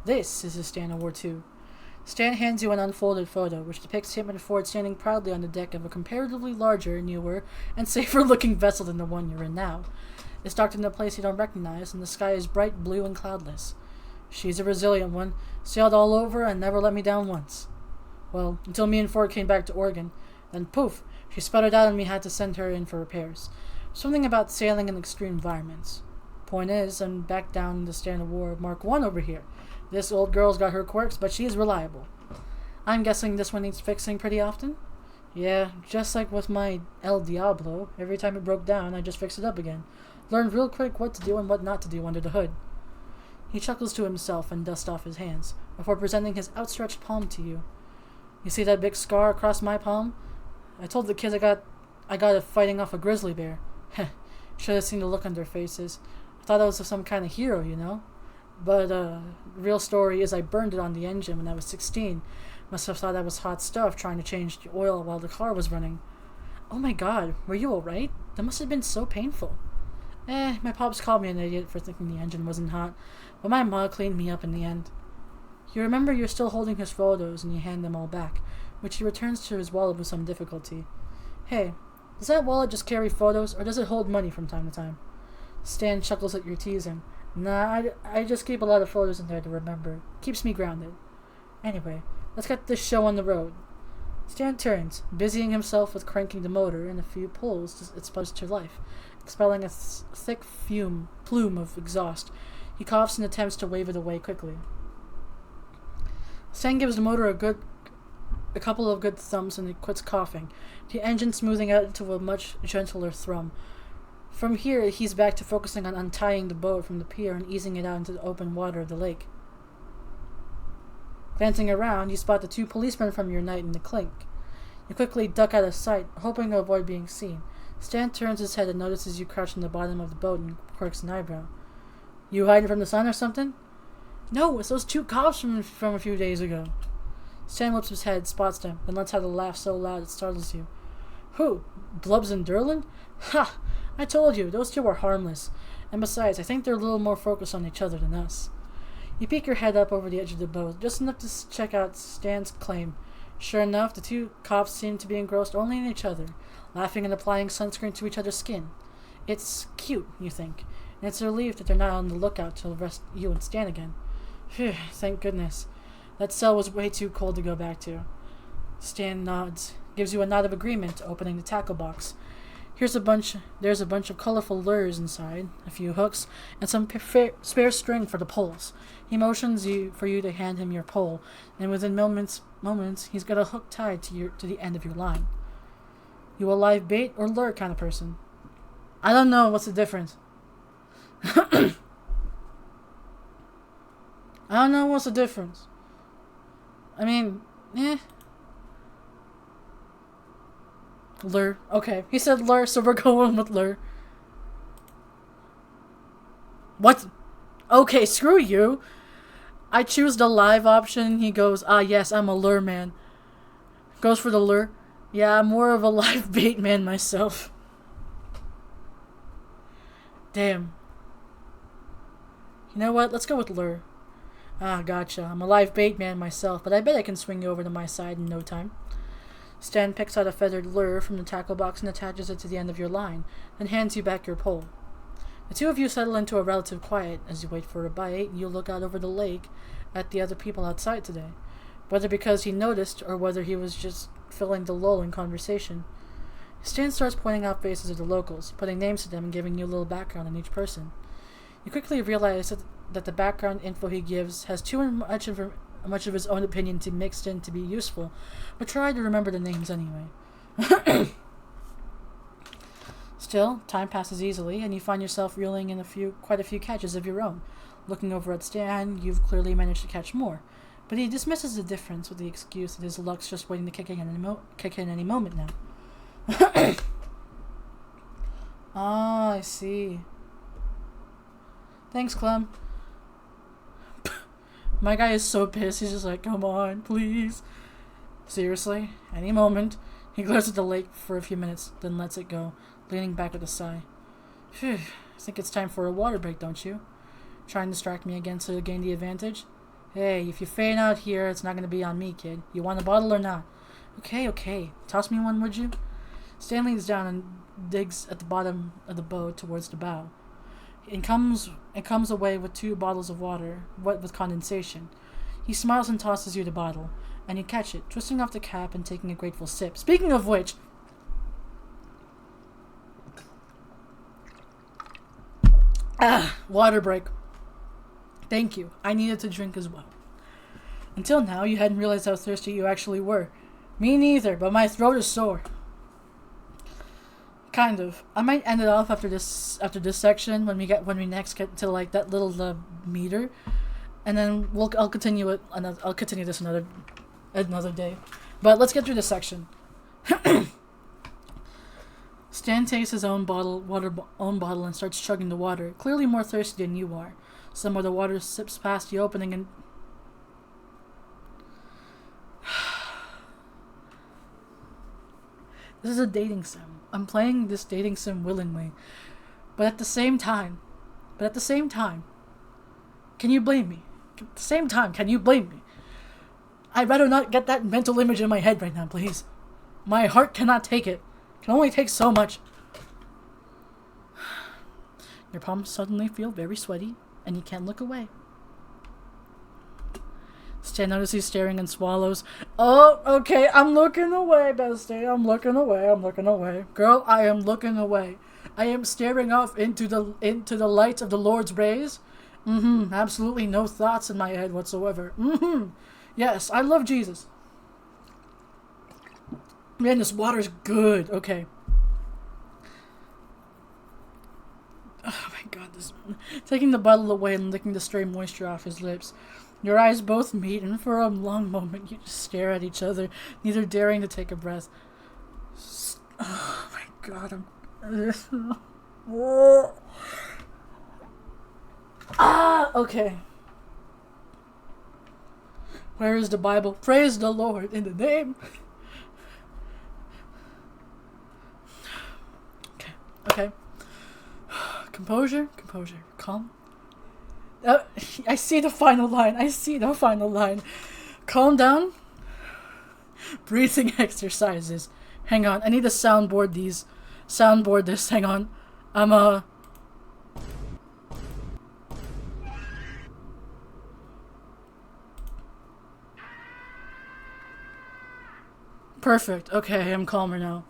This is his Stan Award 2. Stan hands you an unfolded photo, which depicts him and Ford standing proudly on the deck of a comparatively larger, newer, and safer-looking vessel than the one you're in now. It's docked in a place you don't recognize, and the sky is bright blue and cloudless. She's a resilient one. Sailed all over and never let me down once. Well, until me and Ford came back to Oregon. Then poof, she sputtered out and we had to send her in for repairs. Something about sailing in extreme environments. Point is, I'm back down in the Standard War Mark 1 over here. This old girl's got her quirks, but she's reliable. I'm guessing this one needs fixing pretty often? Yeah, just like with my El Diablo. Every time it broke down, I just fixed it up again. Learned real quick what to do and what not to do under the hood. He chuckles to himself and dusts off his hands, before presenting his outstretched palm to you. You see that big scar across my palm? I told the kids I got it fighting off a grizzly bear. Heh, should have seen the look on their faces. I thought I was some kind of hero, you know? But, real story is I burned it on the engine when I was 16. Must have thought I was hot stuff trying to change the oil while the car was running. Oh my god, were you alright? That must have been so painful. My pops called me an idiot for thinking the engine wasn't hot, but my ma cleaned me up in the end. You remember you're still holding his photos and you hand them all back, which he returns to his wallet with some difficulty. Hey, does that wallet just carry photos, or does it hold money from time to time? Stan chuckles at your teasing. Nah, I just keep a lot of photos in there to remember. Keeps me grounded. Anyway, let's get this show on the road. Stan turns, busying himself with cranking the motor, and a few pulls it sputters to life, expelling a thick plume of exhaust. He coughs and attempts to wave it away quickly. Stan gives the motor a couple of good thumps and it quits coughing, the engine smoothing out into a much gentler thrum. From here, he's back to focusing on untying the boat from the pier and easing it out into the open water of the lake. Glancing around, you spot the 2 policemen from your night in the clink. You quickly duck out of sight, hoping to avoid being seen. Stan turns his head and notices you crouched in the bottom of the boat and quirks an eyebrow. You hiding from the sun or something? No, it's those 2 cops from a few days ago. Stan whips his head, spots them, then lets out a laugh so loud it startles you. Who? Blubs and Derlin? Ha! I told you, those 2 are harmless. And besides, I think they're a little more focused on each other than us. You peek your head up over the edge of the boat, just enough to check out Stan's claim. Sure enough, the 2 cops seem to be engrossed only in each other, laughing and applying sunscreen to each other's skin. It's cute, you think, and it's a relief that they're not on the lookout to arrest you and Stan again. Phew, thank goodness. That cell was way too cold to go back to. Stan nods, gives you a nod of agreement, opening the tackle box. There's a bunch of colorful lures inside, a few hooks, and some spare string for the poles. He motions for you to hand him your pole, and within moments, he's got a hook tied to the end of your line. You a live bait or lure kind of person? I don't know. What's the difference? I don't know what's the difference. I mean, Lure. Okay. He said lure, so we're going with lure. What? Okay, screw you. I choose the live option. He goes, yes, I'm a lure man. Goes for the lure. Yeah, I'm more of a live bait man myself. Damn. You know what? Let's go with lure. Gotcha. I'm a live bait man myself, but I bet I can swing you over to my side in no time. Stan picks out a feathered lure from the tackle box and attaches it to the end of your line, then hands you back your pole. The 2 of you settle into a relative quiet as you wait for a bite, and you look out over the lake at the other people outside today, whether because he noticed or whether he was just filling the lull in conversation. Stan starts pointing out faces of the locals, putting names to them and giving you a little background on each person. You quickly realize that the background info he gives has too much of his own opinion to mixed in to be useful, but try to remember the names anyway. Still, time passes easily, and you find yourself reeling in quite a few catches of your own. Looking over at Stan, you've clearly managed to catch more, but he dismisses the difference with the excuse that his luck's just waiting to kick in any moment now. I see. Thanks, Clem. My guy is so pissed, he's just like, come on, please. Seriously, any moment. He glares at the lake for a few minutes, then lets it go, leaning back with a sigh. Phew, I think it's time for a water break, don't you? Trying to distract me again to gain the advantage? Hey, if you faint out here, it's not going to be on me, kid. You want a bottle or not? Okay. Toss me one, would you? Stan leans down and digs at the bottom of the boat towards the bow. It comes away with 2 bottles of water, wet with condensation. He smiles and tosses you the bottle, and you catch it, twisting off the cap and taking a grateful sip. Speaking of which, water break. Thank you. I needed to drink as well. Until now, you hadn't realized how thirsty you actually were. Me neither, but my throat is sore. Kind of. I might end it off after this section when we next get to like that little meter, and then I'll continue it. I'll continue this another day. But let's get through this section. Stan takes his own bottle and starts chugging the water, clearly more thirsty than you are. Some of the water sips past the opening and this is a dating sim. I'm playing this dating sim willingly. But at the same time, can you blame me? At the same time, can you blame me? I'd rather not get that mental image in my head right now, please. My heart cannot take it. It can only take so much. Your palms suddenly feel very sweaty, and you can't look away. Stan notices you staring and swallows. Oh, okay, I'm looking away, bestie. I'm looking away. Girl, I am looking away. I am staring off into the light of the Lord's rays. Absolutely no thoughts in my head whatsoever. Yes, I love Jesus. Man, this water's good. Okay. Oh my god, taking the bottle away and licking the stray moisture off his lips. Your eyes both meet, and for a long moment you just stare at each other, neither daring to take a breath. Oh my god, okay. Where is the Bible? Praise the Lord in the name. Okay. Composure. Calm. I see the final line. Calm down. Breathing exercises. Hang on, I need to soundboard this. Hang on. Perfect. Okay, I'm calmer now.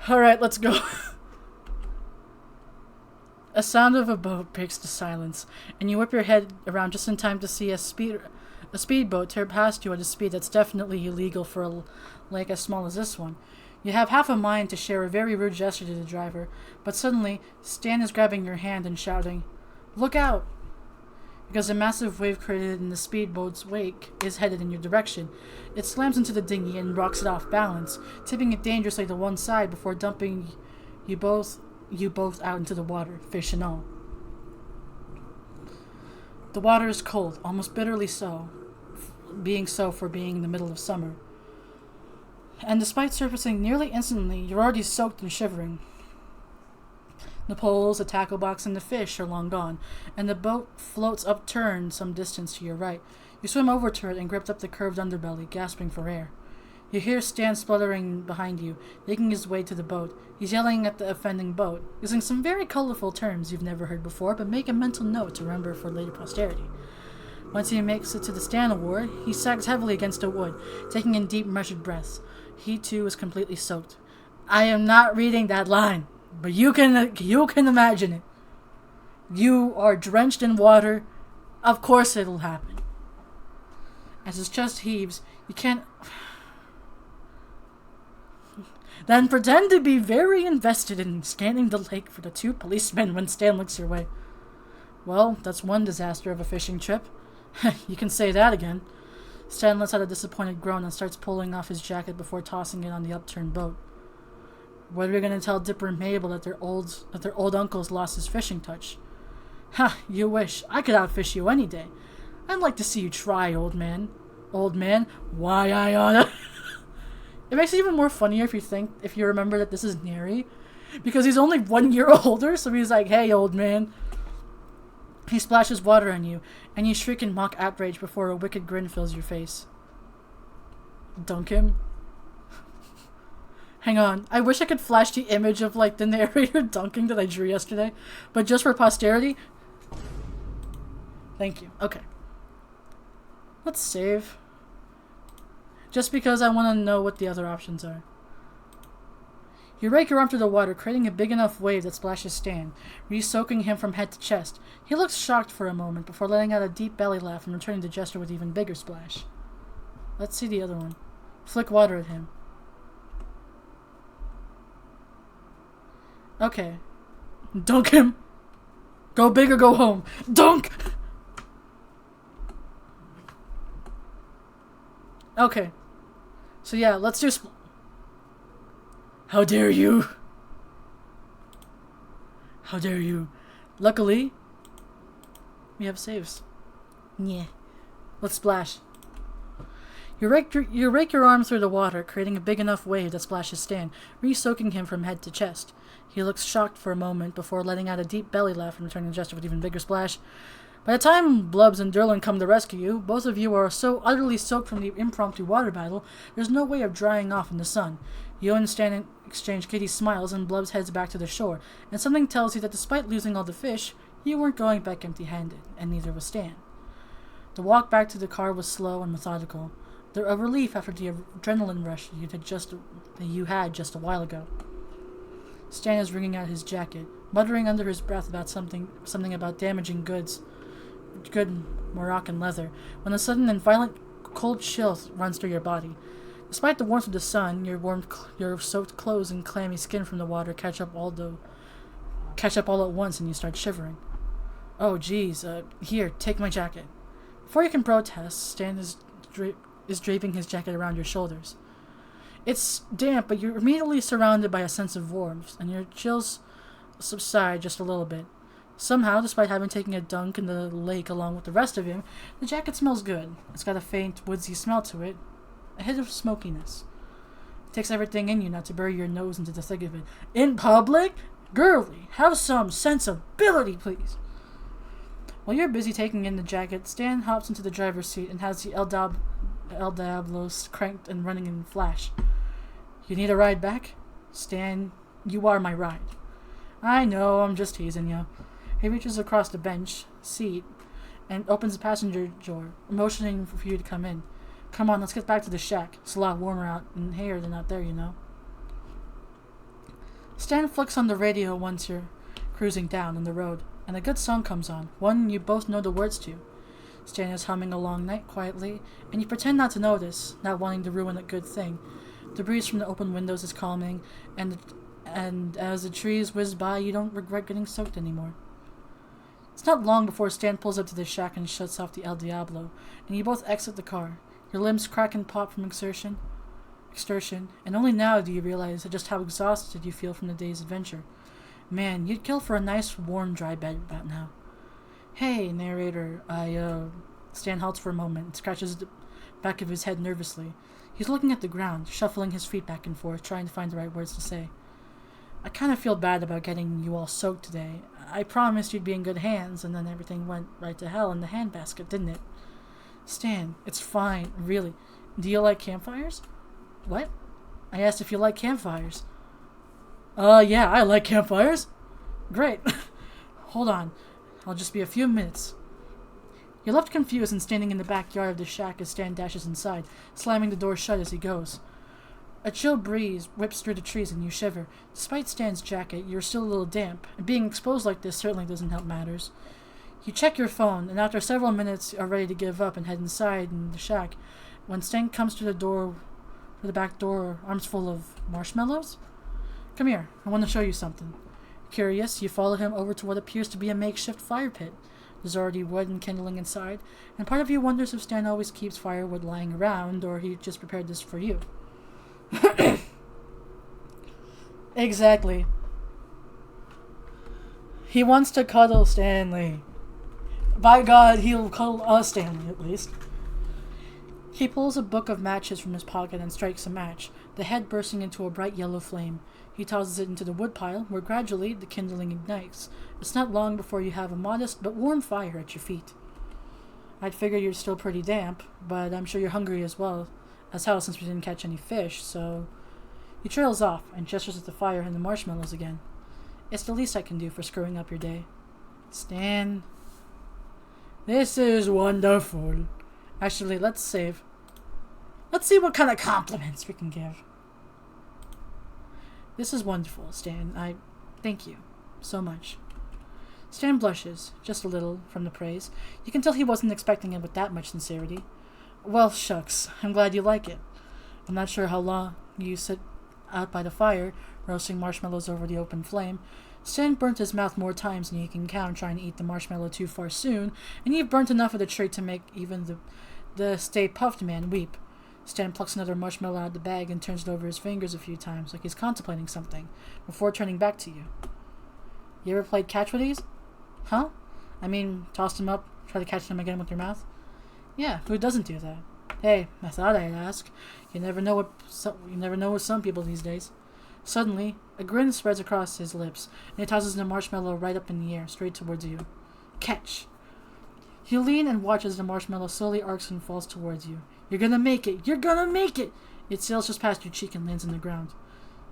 Alright, let's go. A sound of a boat breaks the silence, and you whip your head around just in time to see a speedboat tear past you at a speed that's definitely illegal for a lake as small as this one. You have half a mind to share a very rude gesture to the driver, but suddenly, Stan is grabbing your hand and shouting, "Look out!" Because a massive wave created in the speedboat's wake is headed in your direction. It slams into the dinghy and rocks it off balance, tipping it dangerously to one side before dumping you both out into the water, fish and all. The water is cold, almost bitterly so, for being in the middle of summer. And despite surfacing nearly instantly, you're already soaked and shivering. The poles, the tackle box, and the fish are long gone, and the boat floats upturned some distance to your right. You swim over to it and grip up the curved underbelly, gasping for air. You hear Stan spluttering behind you, making his way to the boat. He's yelling at the offending boat, using some very colorful terms you've never heard before, but make a mental note to remember for later posterity. Once he makes it to the Stan Award, he sags heavily against a wood, taking in deep, measured breaths. He, too, is completely soaked. I am not reading that line, but you can imagine it. You are drenched in water. Of course it'll happen. As his chest heaves, you can't... Then pretend to be very invested in scanning the lake for the 2 policemen when Stan looks your way. Well, that's one disaster of a fishing trip. You can say that again. Stan lets out a disappointed groan and starts pulling off his jacket before tossing it on the upturned boat. What are we going to tell Dipper and Mabel that their old uncle's lost his fishing touch? Ha, you wish. I could outfish you any day. I'd like to see you try, old man. Old man? Why I oughta... It makes it even more funnier if you remember that this is Neri. Because he's only 1 year older, so he's like, hey, old man. He splashes water on you, and you shriek in mock outrage before a wicked grin fills your face. Dunk him? Hang on. I wish I could flash the image of, like, the narrator dunking that I drew yesterday. But just for posterity. Thank you. Okay. Let's save. Just because I want to know what the other options are. You rake your arm through the water, creating a big enough wave that splashes Stan, re-soaking him from head to chest. He looks shocked for a moment before letting out a deep belly laugh and returning to gesture with even bigger splash. Let's see the other one. Flick water at him. Okay. Dunk him! Go big or go home. Dunk! Okay. So yeah, let's do How dare you? How dare you? Luckily, we have saves. Yeah. Let's splash. You rake your arm through the water, creating a big enough wave that splashes Stan, re-soaking him from head to chest. He looks shocked for a moment before letting out a deep belly laugh and returning to gesture with even bigger splash. By the time Blubs and Durlin come to rescue you, both of you are so utterly soaked from the impromptu water battle, there's no way of drying off in the sun. You and Stan exchange giddy smiles, and Blubs heads back to the shore, and something tells you that despite losing all the fish, you weren't going back empty-handed, and neither was Stan. The walk back to the car was slow and methodical, a relief after the adrenaline rush you had just a while ago. Stan is wringing out his jacket, muttering under his breath about something about damaging good Moroccan leather, when a sudden and violent cold chill runs through your body. Despite the warmth of the sun, your soaked clothes and clammy skin from the water catch up all at once, and you start shivering. Oh, geez. Here, take my jacket. Before you can protest, Stan is draping his jacket around your shoulders. It's damp, but you're immediately surrounded by a sense of warmth, and your chills subside just a little bit. Somehow, despite having taken a dunk in the lake along with the rest of him, the jacket smells good. It's got a faint, woodsy smell to it, a hint of smokiness. It takes everything in you not to bury your nose into the thick of it. In public? Girly, have some sensibility, please. While you're busy taking in the jacket, Stan hops into the driver's seat and has the El Diablos cranked and running in flash. You need a ride back? Stan, you are my ride. I know, I'm just teasing you. He reaches across the bench seat and opens the passenger door, motioning for you to come in. Come on, let's get back to the shack. It's a lot warmer out in here than out there, you know. Stan flicks on the radio once you're cruising down on the road, and a good song comes on, one you both know the words to. Stan is humming along quietly, and you pretend not to notice, not wanting to ruin a good thing. The breeze from the open windows is calming, and as the trees whiz by, you don't regret getting soaked anymore. It's not long before Stan pulls up to the shack and shuts off the El Diablo, and you both exit the car. Your limbs crack and pop from exertion, and only now do you realize just how exhausted you feel from the day's adventure. Man, you'd kill for a nice, warm, dry bed about now. Hey, narrator, Stan halts for a moment and scratches the back of his head nervously. He's looking at the ground, shuffling his feet back and forth, trying to find the right words to say. I kind of feel bad about getting you all soaked today. I promised you'd be in good hands, and then everything went right to hell in the handbasket, didn't it? Stan, it's fine, really. Do you like campfires? What? I asked if you like campfires. Yeah, I like campfires. Great. Hold on. I'll just be a few minutes. You're left confused and standing in the backyard of the shack as Stan dashes inside, slamming the door shut as he goes. A chill breeze whips through the trees and you shiver. Despite Stan's jacket, you're still a little damp, and being exposed like this certainly doesn't help matters. You check your phone, and after several minutes are ready to give up and head inside in the shack, when Stan comes to the back door, arms full of marshmallows. Come here, I want to show you something. Curious, you follow him over to what appears to be a makeshift fire pit. There's already wood and kindling inside, and part of you wonders if Stan always keeps firewood lying around, or he just prepared this for you. Exactly. He wants to cuddle Stanley. By God, he'll cuddle us, Stanley, at least. He pulls a book of matches from his pocket and strikes a match, the head bursting into a bright yellow flame. He tosses it into the woodpile, where gradually the kindling ignites. It's not long before you have a modest but warm fire at your feet. I'd figure you're still pretty damp, but I'm sure you're hungry as well as hell since we didn't catch any fish, so He trails off and gestures at the fire and the marshmallows again. It's the least I can do for screwing up your day. Stan. This is wonderful. Actually, let's save. Let's see what kind of compliments we can give. This is wonderful, Stan. I thank you so much. Stan blushes, just a little, from the praise. You can tell he wasn't expecting it with that much sincerity. Well, shucks. I'm glad you like it. I'm not sure how long you sit out by the fire, roasting marshmallows over the open flame. Stan burnt his mouth more times than he can count trying to eat the marshmallow too far soon, and you've burnt enough of the trait to make even the Stay Puffed Man weep. Stan plucks another marshmallow out of the bag and turns it over his fingers a few times, like he's contemplating something, before turning back to you. You ever played catch with these? Huh? I mean, toss them up, try to catch them again with your mouth? Yeah, who doesn't do that? Hey, I thought I'd ask. You never know with some people these days. Suddenly, a grin spreads across his lips, and he tosses the marshmallow right up in the air, straight towards you. Catch! You lean and watch as the marshmallow slowly arcs and falls towards you. You're gonna make it! You're gonna make it! It sails just past your cheek and lands on the ground.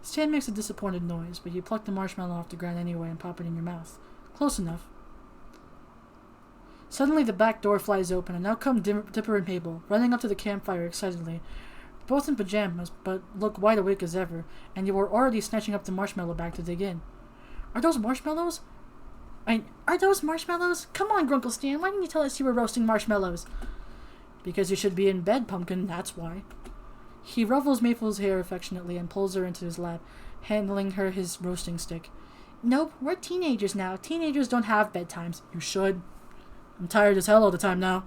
Stan makes a disappointed noise, but you pluck the marshmallow off the ground anyway and pop it in your mouth. Close enough. Suddenly the back door flies open, and out come Dipper and Mabel, running up to the campfire excitedly. Both in pajamas, but look wide awake as ever, and you were already snatching up the marshmallow bag to dig in. Are those marshmallows? Are those marshmallows? Come on, Grunkle Stan, why didn't you tell us you were roasting marshmallows? Because you should be in bed, Pumpkin, that's why. He ruffles Maple's hair affectionately and pulls her into his lap, handling her his roasting stick. Nope, we're teenagers now. Teenagers don't have bedtimes. You should. I'm tired as hell all the time now.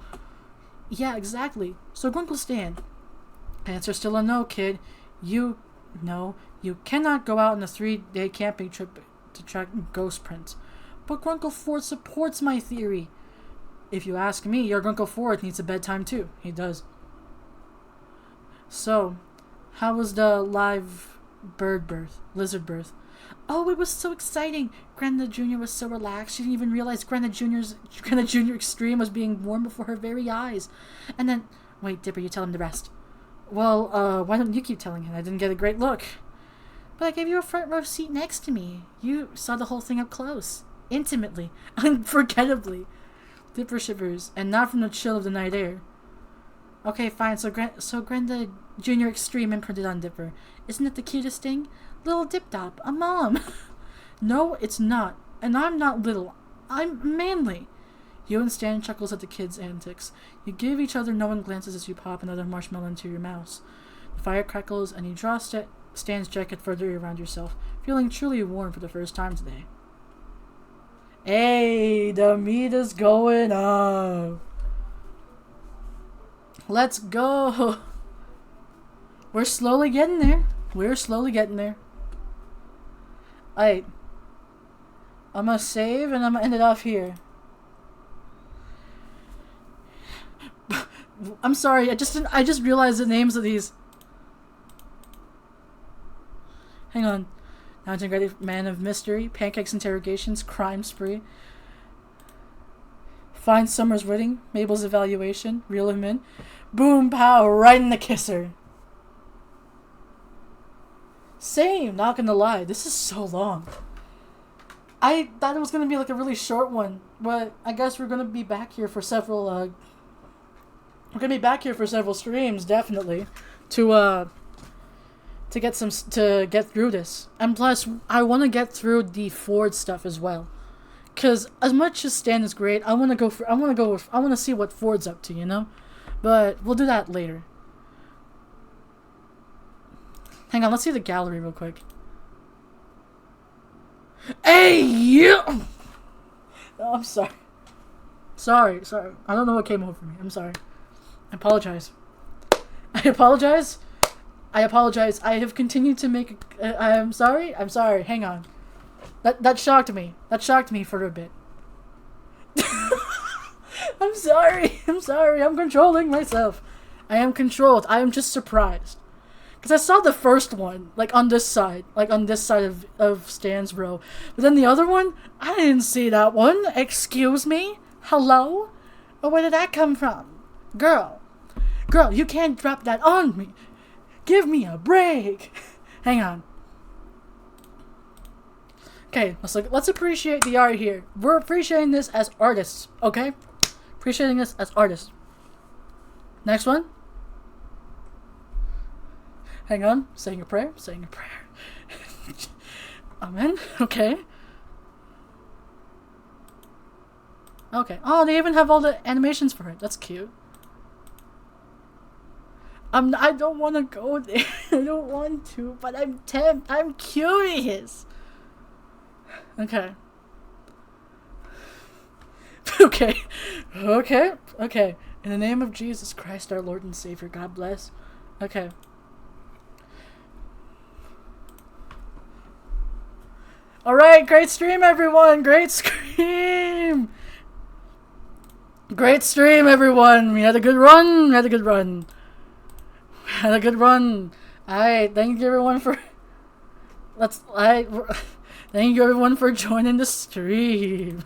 Yeah, exactly. So, Grunkle Stan. Answer still a no, kid. You cannot go out on a 3-day camping trip to track ghost prints. But Grunkle Ford supports my theory. If you ask me, your Grunkle Ford needs a bedtime too. He does. So, how was the live lizard birth? Oh, it was so exciting. Granda Jr. was so relaxed. She didn't even realize Granda Jr. Extreme was being born before her very eyes. And then, wait, Dipper, you tell him the rest. Well, why don't you keep telling him? I didn't get a great look. But I gave you a front row seat next to me. You saw the whole thing up close. Intimately. Unforgettably. Dipper shivers, and not from the chill of the night air. Okay, fine, so Granda Jr. Extreme imprinted on Dipper. Isn't it the cutest thing? Little Dip-Dop, a mom. No, it's not. And I'm not little. I'm manly. You and Stan chuckles at the kids' antics. You give each other knowing glances as you pop another marshmallow into your mouths. The fire crackles, and you draw Stan's jacket further around yourself, feeling truly warm for the first time today. Hey, the meat is going up. Let's go. We're slowly getting there. Alright. I'm gonna save and I'm gonna end it off here. I'm sorry, I just realized the names of these. Hang on. Now integrated Man of Mystery, Pancakes Interrogations, Crime Spree. Find Summer's Wedding, Mabel's Evaluation, Reel Him In. Boom, pow, right in the kisser. Same, not gonna lie, this is so long. I thought it was gonna be like a really short one, but I guess we're gonna be back here for several, streams, definitely, to get through this. And plus, I want to get through the Ford stuff as well. Cause as much as Stan is great, I want to see what Ford's up to, you know? But we'll do that later. Hang on, let's see the gallery real quick. Hey, you! Oh, I'm sorry. Sorry. I don't know what came over me. I'm sorry. I apologize. I have continued to make. I'm sorry. Hang on. That shocked me. For a bit. I'm sorry. I'm controlling myself. I am controlled. I am just surprised. Because I saw the first one, on this side of Stan's row. But then the other one, I didn't see that one. Excuse me? Hello? Oh, where did that come from? Girl, you can't drop that on me. Give me a break. Hang on. Okay, let's appreciate the art here. We're appreciating this as artists, okay? Appreciating this as artists. Next one. Hang on. Saying a prayer. Saying a prayer. Amen. Okay. Okay. Oh, they even have all the animations for it. That's cute. I don't want to go there. I don't want to, but I'm curious. Okay. Okay. Okay. Okay. In the name of Jesus Christ, our Lord and Savior, God bless. Okay. Alright, great stream, everyone! Great stream! Great stream, everyone! We had a good run! We had a good run! We had a good run! Alright, thank you everyone for... Thank you everyone for joining the stream.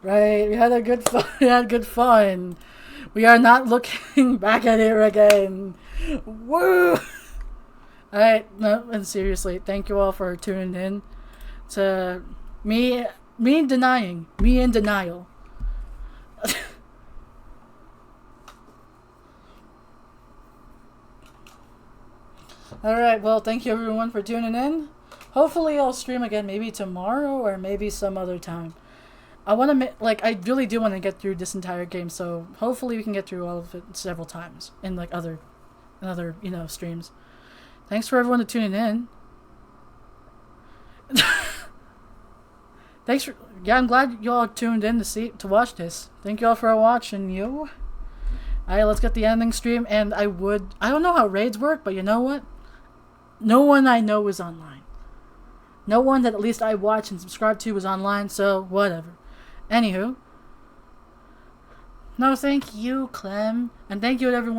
Right, we had a good fun. We had good fun. We are not looking back at it again. Woo! Alright, no, and seriously, thank you all for tuning in to me in denial. Alright, well, thank you everyone for tuning in. Hopefully I'll stream again maybe tomorrow or maybe some other time. I want to I really do want to get through this entire game, so hopefully we can get through all of it several times in other streams. Thanks for everyone to tuning in. I'm glad you all tuned in to watch this. Thank you all for watching. Alright, let's get the ending stream. And I don't know how raids work, but you know what? No one I know is online. No one that at least I watch and subscribe to is online, so whatever. Anywho. No, thank you, Clem. And thank you to everyone.